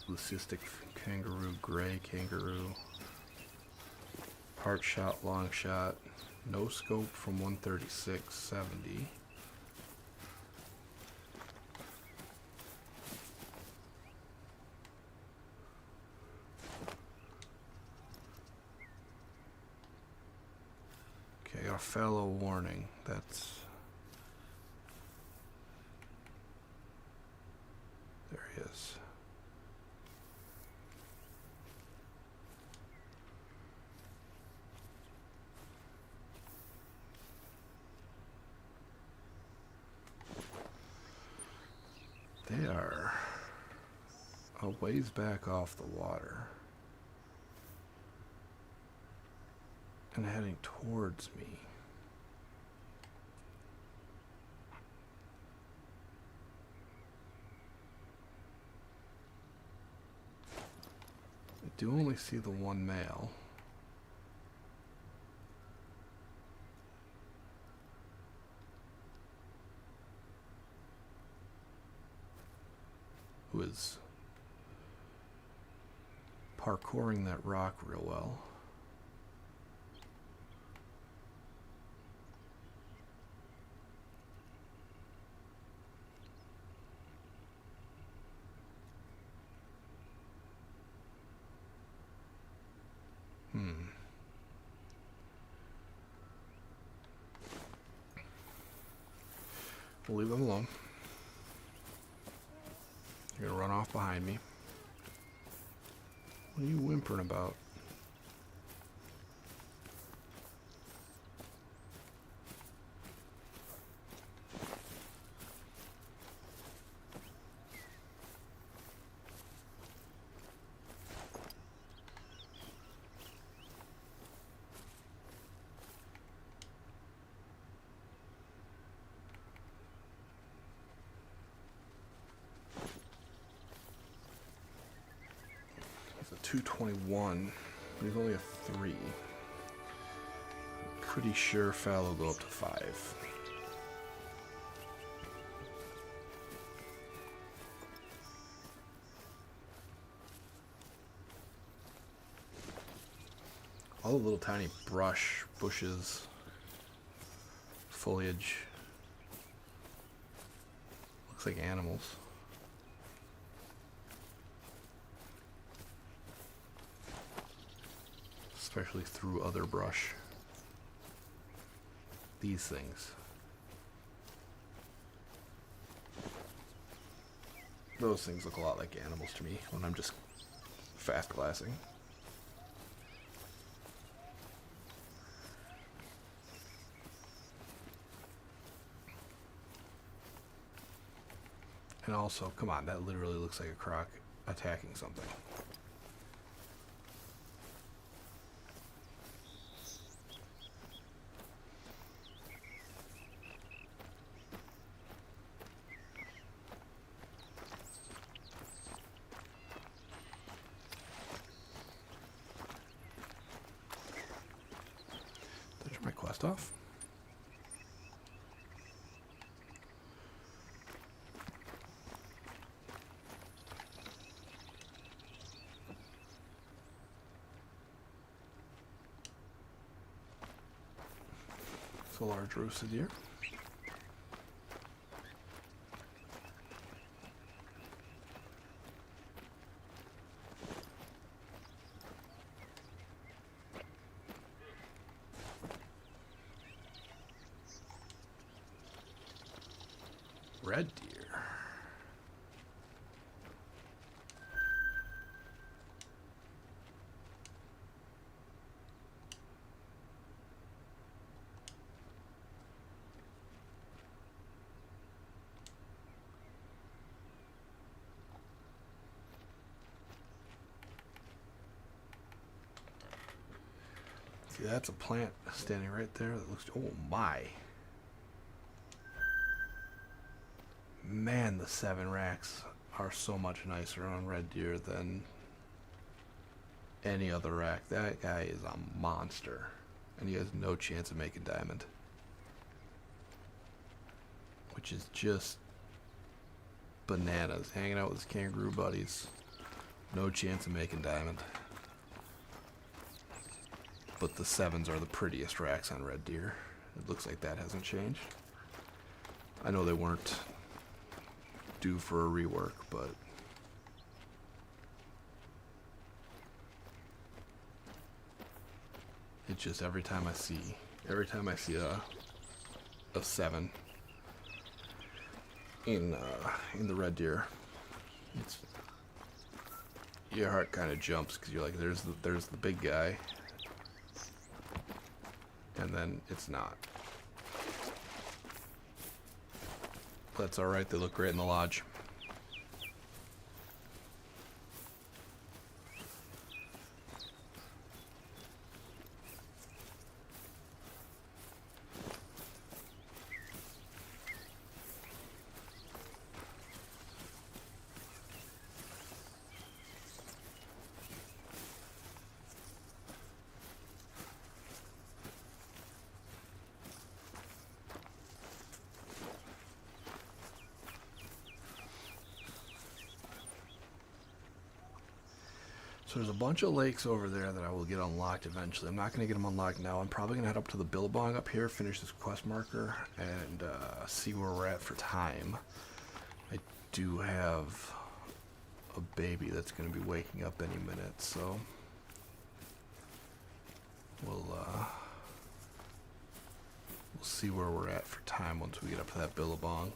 leucistic kangaroo, gray kangaroo, part shot, long shot, no scope from 136.70. Okay, got a fellow warning. That's... There he is. They are a ways back off the water and heading towards me. I do only see the one male. Who is parkouring that rock real well. We'll leave them alone. You're gonna run off behind me. What are you whimpering about? He's a 221. He's only a 3. I'm pretty sure Foul will go up to 5. All the little tiny bushes, foliage. Looks like animals. Especially through other brush. These things. Those things look a lot like animals to me when I'm just fast glassing. And also, come on, that literally looks like a croc attacking something. Did I turn my quest off? A large roasted deer. Red deer. See, that's a plant standing right there that looks, oh my. Man, the 7 racks are so much nicer on red deer than any other rack. That guy is a monster, and he has no chance of making diamond, which is just bananas. Hanging out with his kangaroo buddies, no chance of making diamond. But the 7s are the prettiest racks on red deer. It looks like that hasn't changed. I know they weren't due for a rework, but it's just every time I see a 7 in the red deer, it's, your heart kind of jumps because you're like, there's the big guy, and then it's not. That's alright, they look great in the lodge. So there's a bunch of lakes over there that I will get unlocked eventually. I'm not going to get them unlocked now. I'm probably going to head up to the Billabong up here, finish this quest marker, and see where we're at for time. I do have a baby that's going to be waking up any minute, so we'll see where we're at for time once we get up to that Billabong.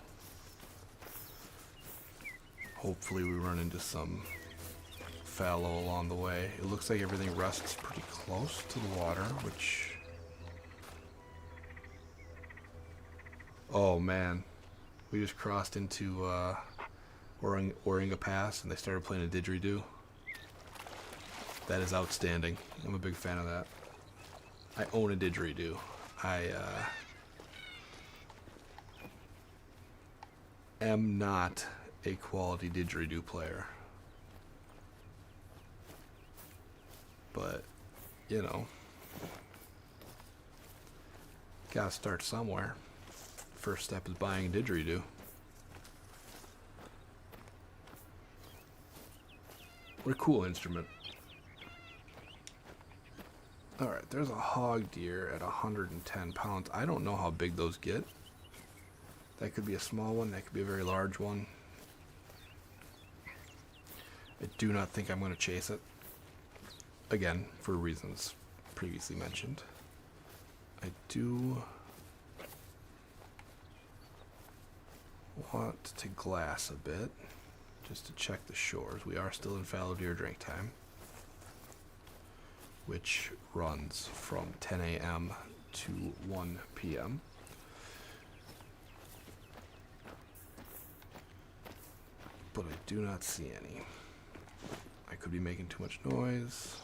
Hopefully we run into some fallow along the way. It looks like everything rests pretty close to the water, which... Oh man, we just crossed into Oringa Pass and they started playing a didgeridoo. That is outstanding. I'm a big fan of that. I own a didgeridoo. I am not a quality didgeridoo player. but you know, gotta start somewhere. First step is buying a didgeridoo. What a cool instrument. Alright, there's a hog deer at 110 pounds. I don't know how big those get. That could be a small one, that could be a very large one. I do not think I'm going to chase it. Again, for reasons previously mentioned. I do want to glass a bit, just to check the shores. We are still in fallow deer drink time, which runs from 10 a.m. to 1 p.m. But I do not see any. I could be making too much noise.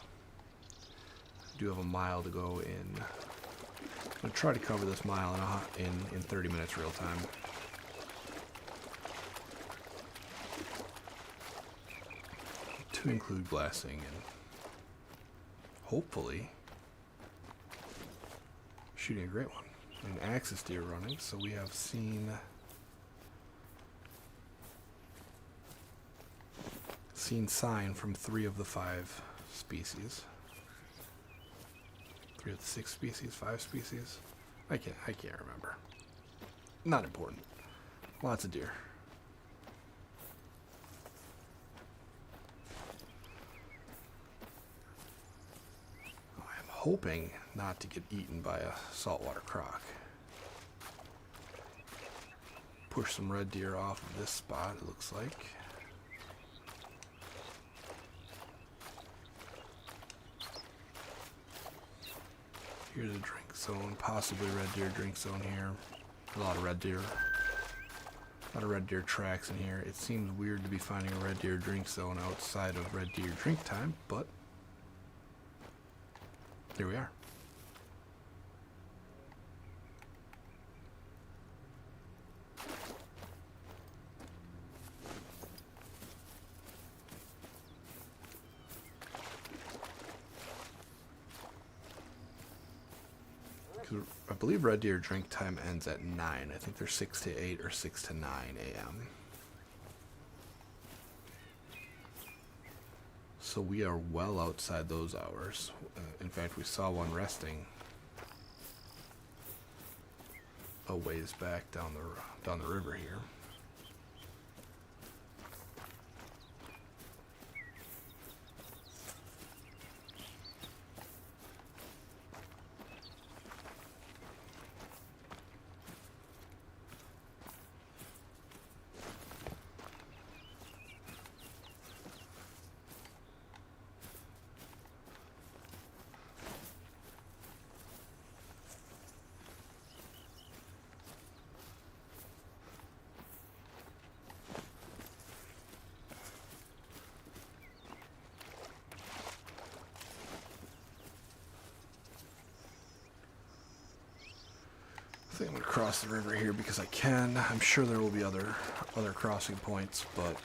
I do have a mile to go in. I'm going to try to cover this mile in 30 minutes real time. To include glassing and hopefully shooting a great one. An axis deer running, so we have seen sign from 3 of the 5 species. 3 of the 6 species, 5 species. I can't remember. Not important. Lots of deer. I'm hoping not to get eaten by a saltwater croc. Push some red deer off of this spot, it looks like. Here's a drink zone, possibly red deer drink zone here. A lot of red deer. A lot of red deer tracks in here. It seems weird to be finding a red deer drink zone outside of red deer drink time, but here we are. I believe red deer drink time ends at 9. I think they're 6 to 8 or 6 to 9 a.m. So we are well outside those hours. In fact, we saw one resting a ways back down the river here. I think I'm going to cross the river here because I can. I'm sure there will be other crossing points, but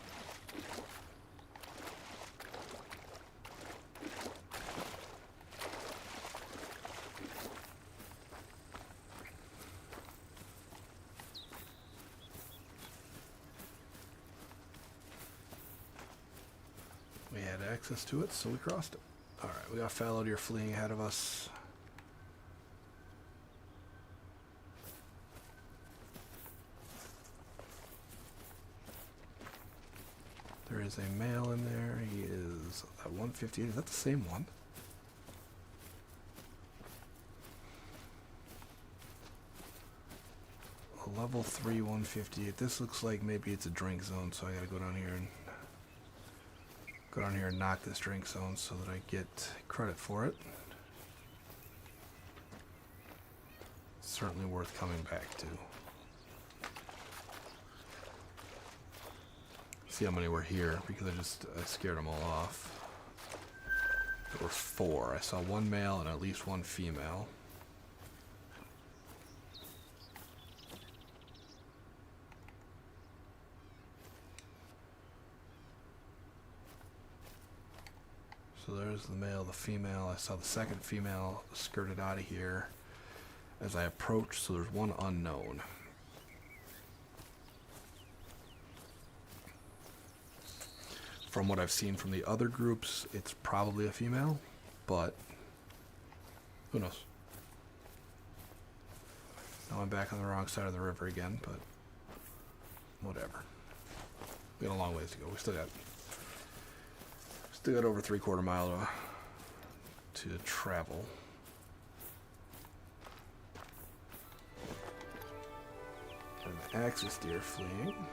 we had access to it, so we crossed it. Alright, we got fallow deer fleeing ahead of us. There is a male in there. He is at 158. Is that the same one? A level 3 158. This looks like maybe it's a drink zone, so I gotta go down here and knock this drink zone so that I get credit for it. Certainly worth coming back to. See how many were here because I scared them all off. There were 4. I saw 1 male and at least 1 female. So there's the male, the female. I saw the second female skirted out of here as I approached, so there's one unknown. From what I've seen from the other groups, it's probably a female, but who knows? Now I'm back on the wrong side of the river again, but whatever. We got a long ways to go. We still got over 3/4 mile to travel. An axis deer fleeing.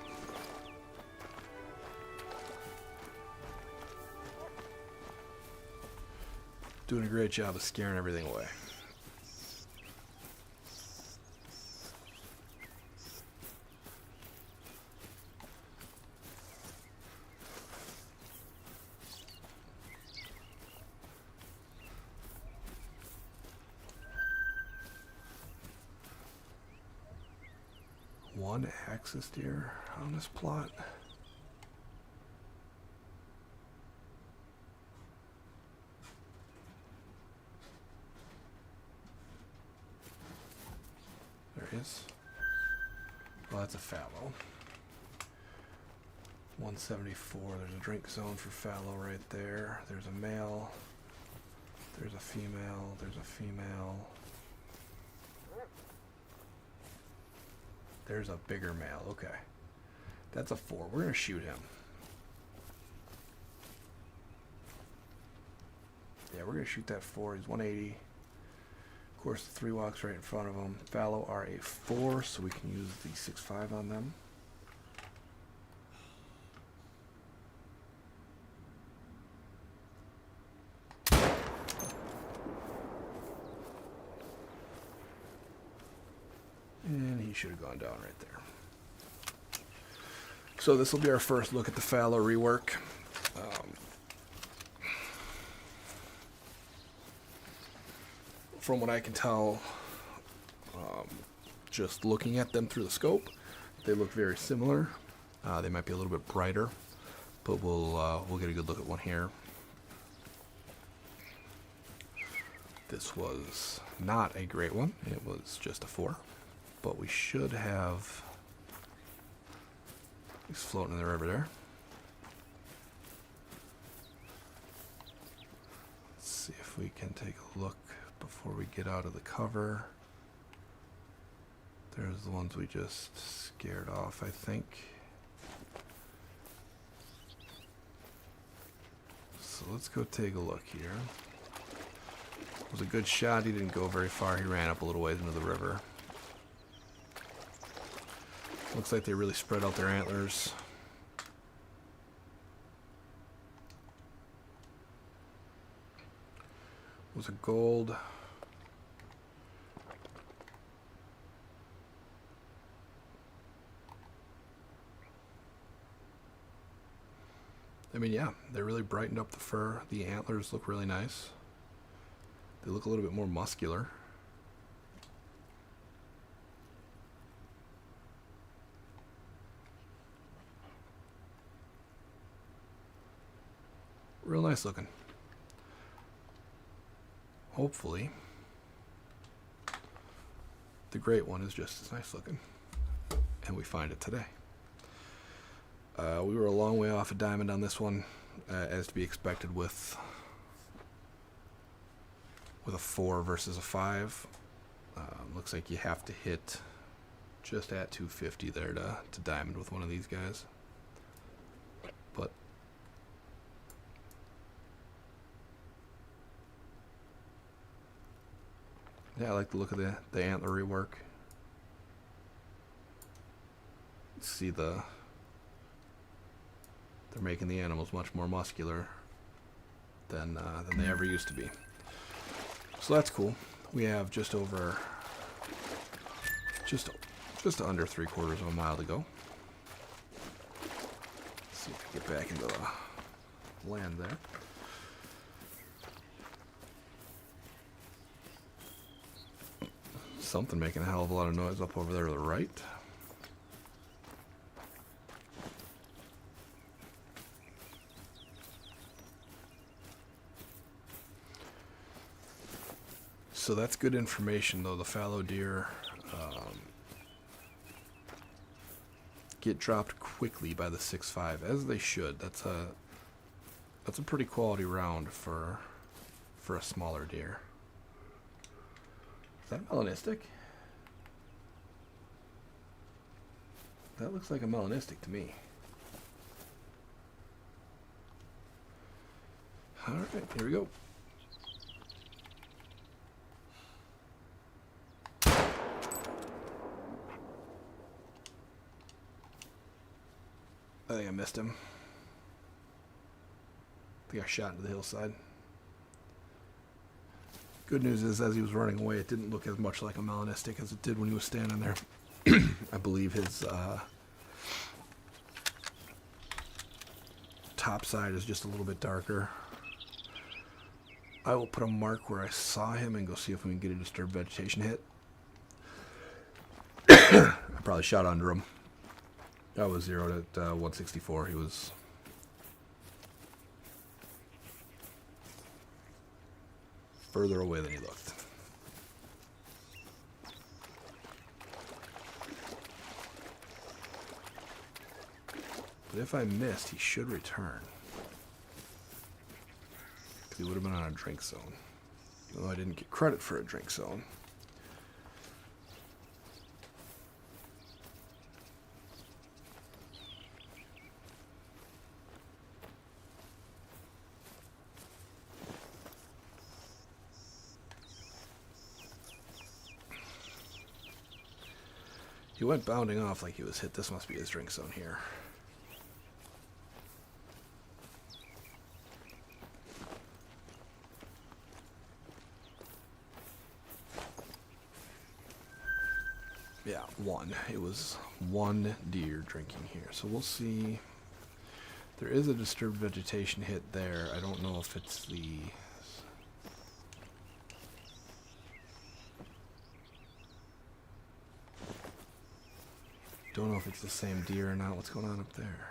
Doing a great job of scaring everything away. One axis deer on this plot. There he is. Well, that's a fallow. 174. There's a drink zone for fallow right there. There's a male. There's a female. There's a female. There's a bigger male. Okay. That's a 4. We're going to shoot him. Yeah, we're going to shoot that 4. He's 180. Of course, the 3 walks right in front of him. Fallow are a 4, so we can use the 6.5 on them. And he should have gone down right there. So this will be our first look at the fallow rework. From what I can tell, just looking at them through the scope, they look very similar. They might be a little bit brighter, but we'll get a good look at one here. This was not a great one. It was just a 4. But we should have... He's floating in the river there. Let's see if we can take a look before we get out of the cover. There's the ones we just scared off, I think. So let's go take a look here. It was a good shot. He didn't go very far. He ran up a little ways into the river. Looks like they really spread out their antlers. It was a gold. I mean, yeah, they really brightened up the fur. The antlers look really nice. They look a little bit more muscular. Real nice looking. Hopefully, the great one is just as nice looking. And we find it today. We were a long way off a diamond on this one, as to be expected with a 4 versus a 5. Looks like you have to hit just at 250 there to diamond with one of these guys. But yeah, I like the look of the antler rework. See they're making the animals much more muscular than they ever used to be. So that's cool. We have just under 3/4 of a mile to go. Let's see if we get back into the land there. Something making a hell of a lot of noise up over there to the right. So that's good information, though. The fallow deer get dropped quickly by the 6.5, as they should. That's a pretty quality round for a smaller deer. Is that melanistic? That looks like a melanistic to me. Alright, here we go. I think I missed him. I think I shot into the hillside. Good news is, as he was running away, it didn't look as much like a melanistic as it did when he was standing there. I believe his top side is just a little bit darker. I will put a mark where I saw him and go see if we can get a disturbed vegetation hit. I probably shot under him. I was zeroed at 164. He was further away than he looked. But if I missed, he should return. Because he would have been on a drink zone. Even though I didn't get credit for a drink zone. He went bounding off like he was hit. This must be his drink zone here. Yeah, one. It was one deer drinking here. So we'll see. There is a disturbed vegetation hit there. I don't know if it's the... Don't know if it's the same deer or not. What's going on up there?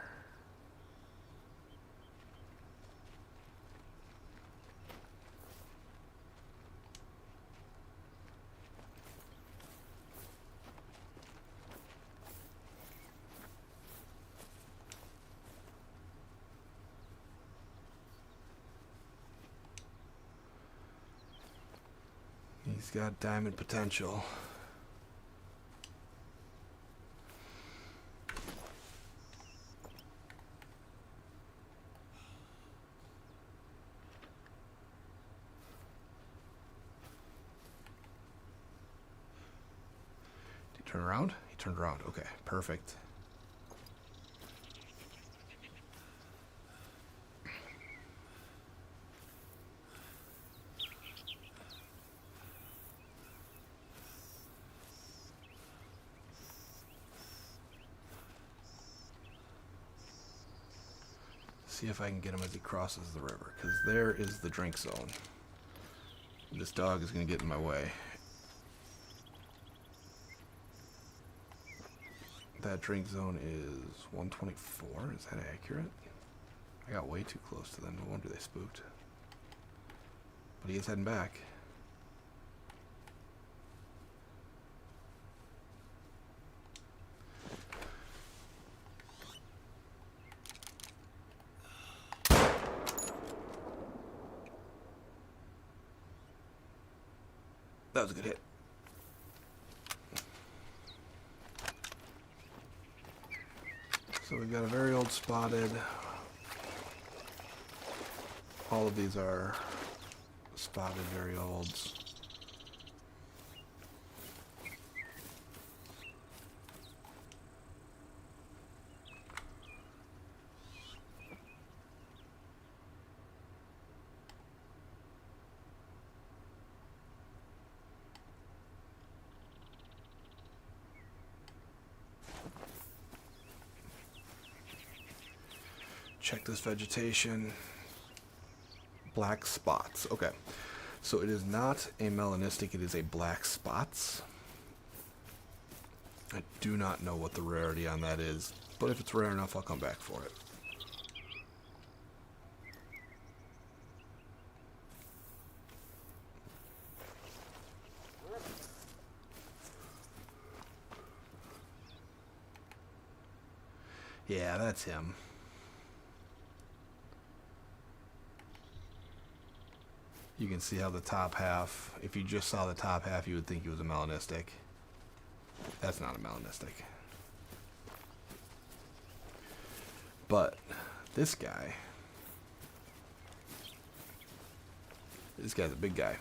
He's got diamond potential. Turn around? He turned around. Okay, perfect. See if I can get him as he crosses the river, because there is the drink zone. This dog is going to get in my way. That drink zone is 124. Is that accurate? I got way too close to them. No wonder they spooked. But he is heading back. That was a good hit. So we've got a very old spotted. All of these are spotted very olds. Check this vegetation. Black spots. Okay. So it is not a melanistic, it is a black spots. I do not know what the rarity on that is, but if it's rare enough, I'll come back for it. Yeah, that's him. You can see how the top half, if you just saw the top half, you would think he was a melanistic. That's not a melanistic. But this guy's a big guy.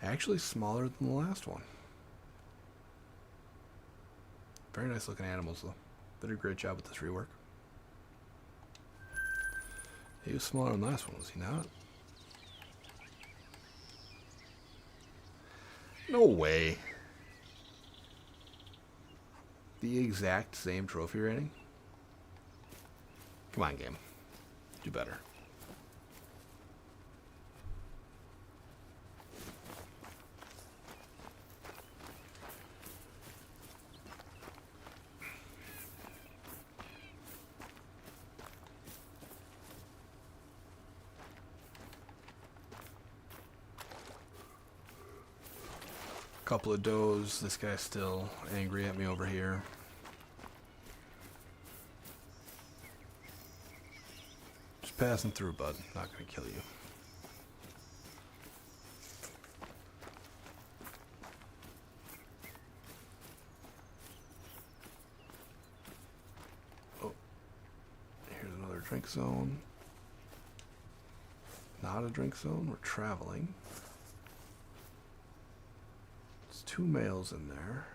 Actually smaller than the last one. Very nice looking animals though. They did a great job with this rework. He was smaller than the last one, was he not? No way. The exact same trophy rating? Come on, game. Do better. Couple of does. This guy's still angry at me over here. Just passing through, bud. Not gonna kill you. Oh, here's another drink zone. Not a drink zone. We're traveling. 2 males in there,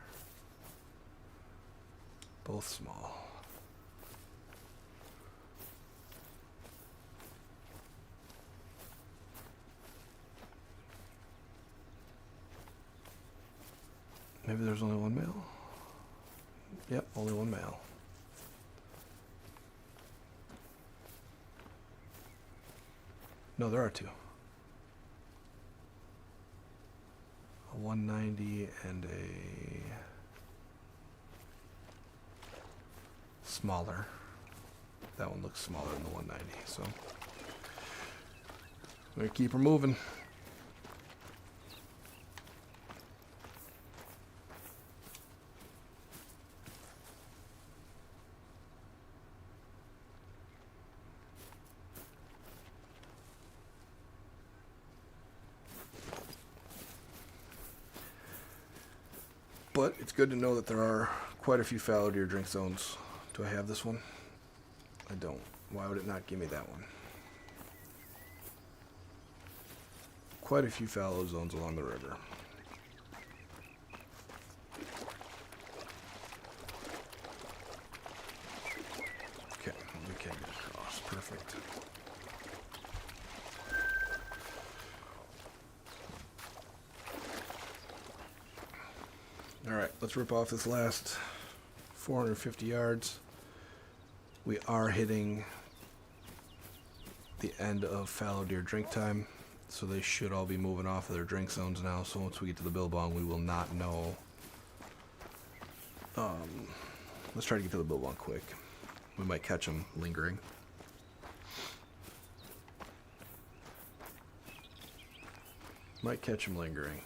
both small. Maybe there's only one male? Yep, only one male. No, there are 2. A 190 and a smaller. That one looks smaller than the 190, so we're gonna keep her moving. But it's good to know that there are quite a few fallow deer drink zones. Do I have this one? I don't. Why would it not give me that one? Quite a few fallow zones along the river. Okay, we can't get across. Perfect. Alright, let's rip off this last 450 yards. We are hitting the end of fallow deer drink time, so they should all be moving off of their drink zones now. So once we get to the billabong, we will not know. Let's try to get to the billabong quick. We might catch them lingering. Might catch them lingering.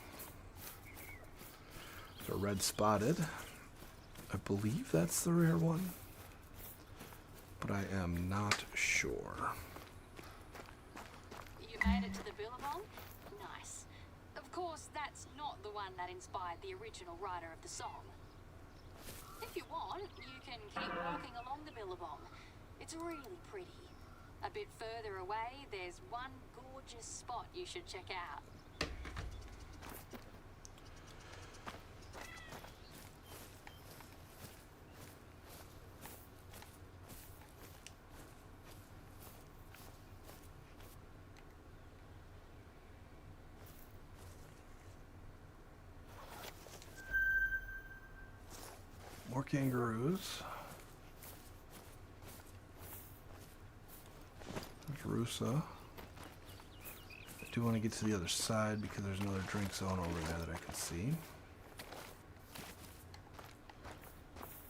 So red spotted. I believe that's the rare one, but I am not sure. You made it to the billabong? Nice. Of course, that's not the one that inspired the original writer of the song. If you want, you can keep walking along the billabong. It's really pretty. A bit further away, there's one gorgeous spot you should check out. More kangaroos. There's Rusa. I do want to get to the other side because there's another drink zone over there that I can see.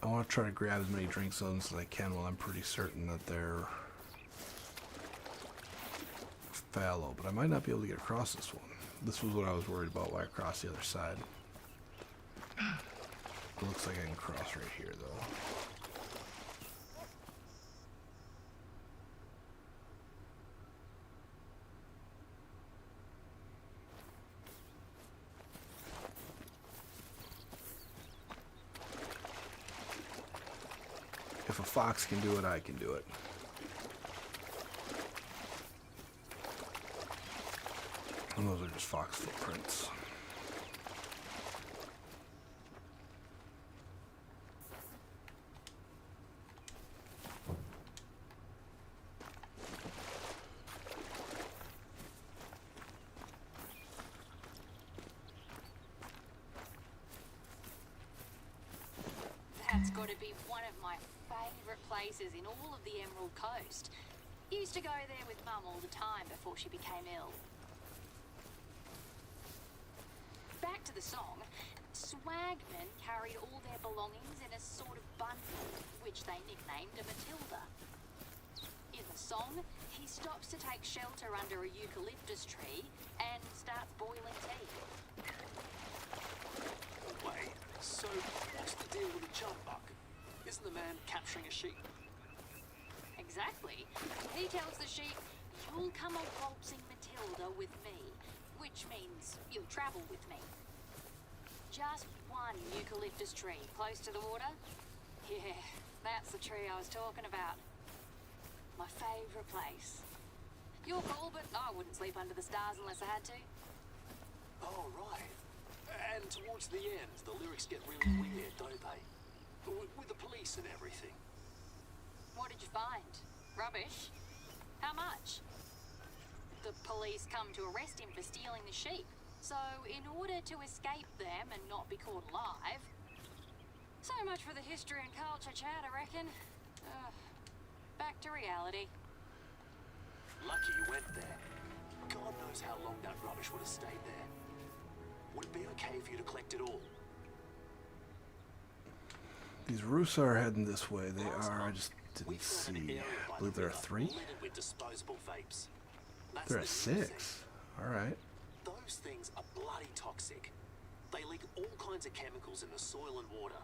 I want to try to grab as many drink zones as I can while I'm pretty certain that they're fallow, but I might not be able to get across this one. This was what I was worried about, why I crossed the other side. It looks like I can cross right here, though. If a fox can do it, I can do it. And those are just fox footprints. That's got to be one of my favourite places in all of the Emerald Coast. Used to go there with Mum all the time before she became ill. Back to the song. Swagmen carried all their belongings in a sort of bundle, which they nicknamed a Matilda. In the song, he stops to take shelter under a eucalyptus tree and starts boiling tea. Wait, so what's the deal with the jump buck? Isn't the man capturing a sheep? Exactly. He tells the sheep, "You'll come a waltzing Matilda with me," which means you'll travel with me. Just one eucalyptus tree close to the water. Yeah, that's the tree I was talking about. My favourite place. Your call, but I wouldn't sleep under the stars unless I had to. Oh, right. And towards the end, the lyrics get really weird, don't they? With the police and everything. What did you find? Rubbish? How much? The police come to arrest him for stealing the sheep. So, in order to escape them and not be caught alive... So much for the history and culture chat, I reckon. Back to reality. Lucky you went there. God knows how long that rubbish would have stayed there. Would it be okay for you to collect it all? These roofs are heading this way. They are. I just didn't see. I believe there are 3. With disposable vapes. There are 6. All right. Those things are bloody toxic. They leak all kinds of chemicals in the soil and water.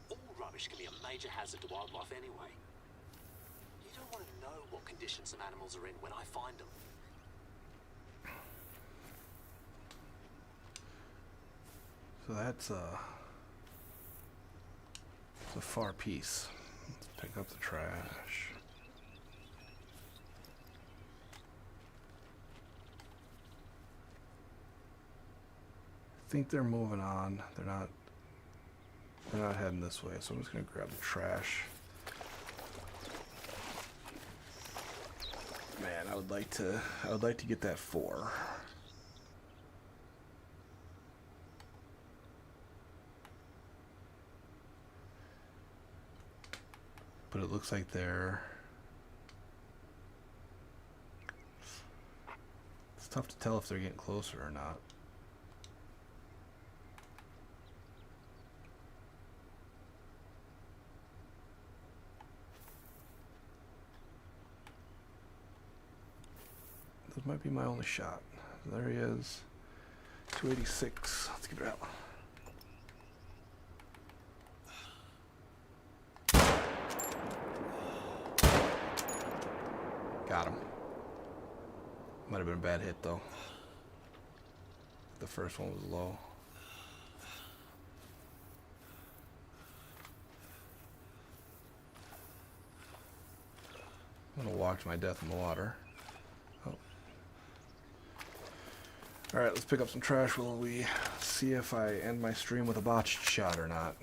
All rubbish can be a major hazard to wildlife anyway. You don't want to know what condition some animals are in when I find them. So that's a far piece. Let's pick up the trash. I think they're moving on. They're not heading this way, so I'm just gonna grab the trash. Man, I would like to get that 4. But it looks like it's tough to tell if they're getting closer or not. This might be my only shot. There he is. 286. Let's get it out. Got him. Might have been a bad hit though. The first one was low. I'm gonna walk to my death in the water. Oh. Alright, let's pick up some trash while we see if I end my stream with a botched shot or not.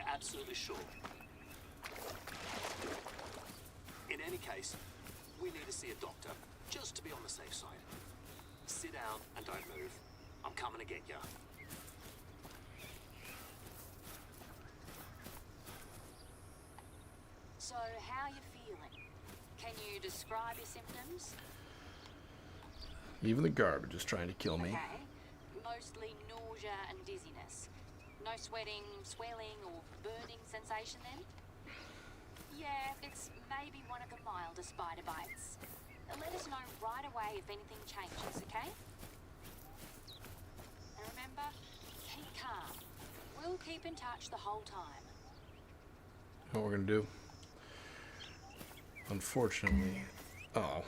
Absolutely sure. In any case, we need to see a doctor, just to be on the safe side. Sit down and don't move. I'm coming to get you. Can you describe your symptoms? Even the garbage is trying to kill me. Okay. Mostly nausea and dizziness. No sweating, swelling, or burning sensation then? Yeah, it's maybe one of the milder spider bites. Let us know right away if anything changes, okay? And remember, keep calm. We'll keep in touch the whole time. What we're gonna do? Unfortunately, oh,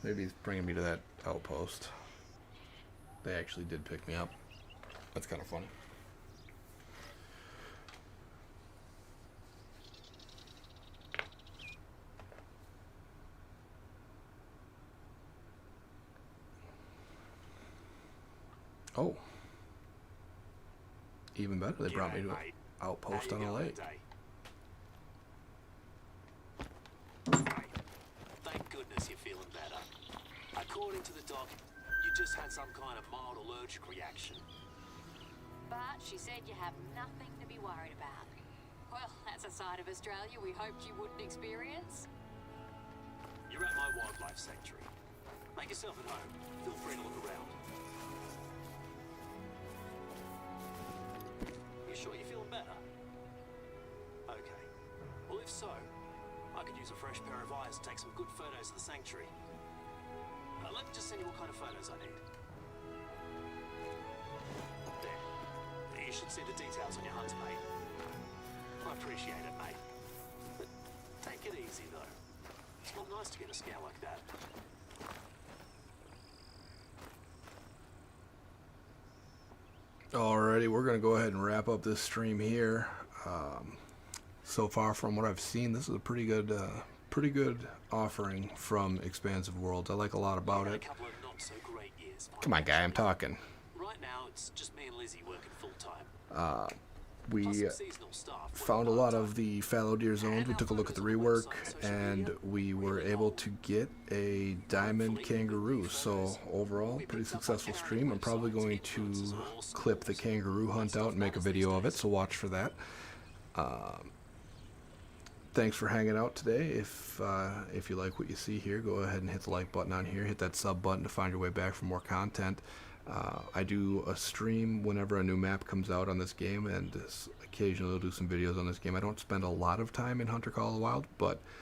maybe he's bringing me to that outpost. They actually did pick me up. That's kind of funny. Oh, even better. They brought me to an outpost on a lake. Thank goodness you're feeling better. According to the doc, you just had some kind of mild allergic reaction. But she said you have nothing to be worried about. Well, that's a side of Australia we hoped you wouldn't experience. You're at my wildlife sanctuary. Make yourself at home. Feel free to look around. You sure you're feeling better? Okay. Well, if so, I could use a fresh pair of eyes to take some good photos of the sanctuary. Let me just send you what kind of photos I need. There. You should see the details on your hunter, mate. I appreciate it, mate. But take it easy, though. It's not nice to get a scare like that. Alrighty, we're gonna go ahead and wrap up this stream here. So far, from what I've seen, this is a pretty good offering from Expansive Worlds. I like a lot about it. A couple of not so great years. Come on, guy, I'm talking. Right now, it's just me and Lizzie working full time. We Plus some seasonal staff found a lot of the fallow deer zones. We took a look at the rework, and we were able to get a diamond kangaroo. So overall, pretty successful stream. I'm probably going to clip the kangaroo hunt out and make a video of it, so watch for that. Thanks for hanging out today. If you like what you see here, go ahead and hit the like button on here. Hit that sub button to find your way back for more content. I do a stream whenever a new map comes out on this game, and occasionally I'll do some videos on this game. I don't spend a lot of time in Hunter Call of the Wild, but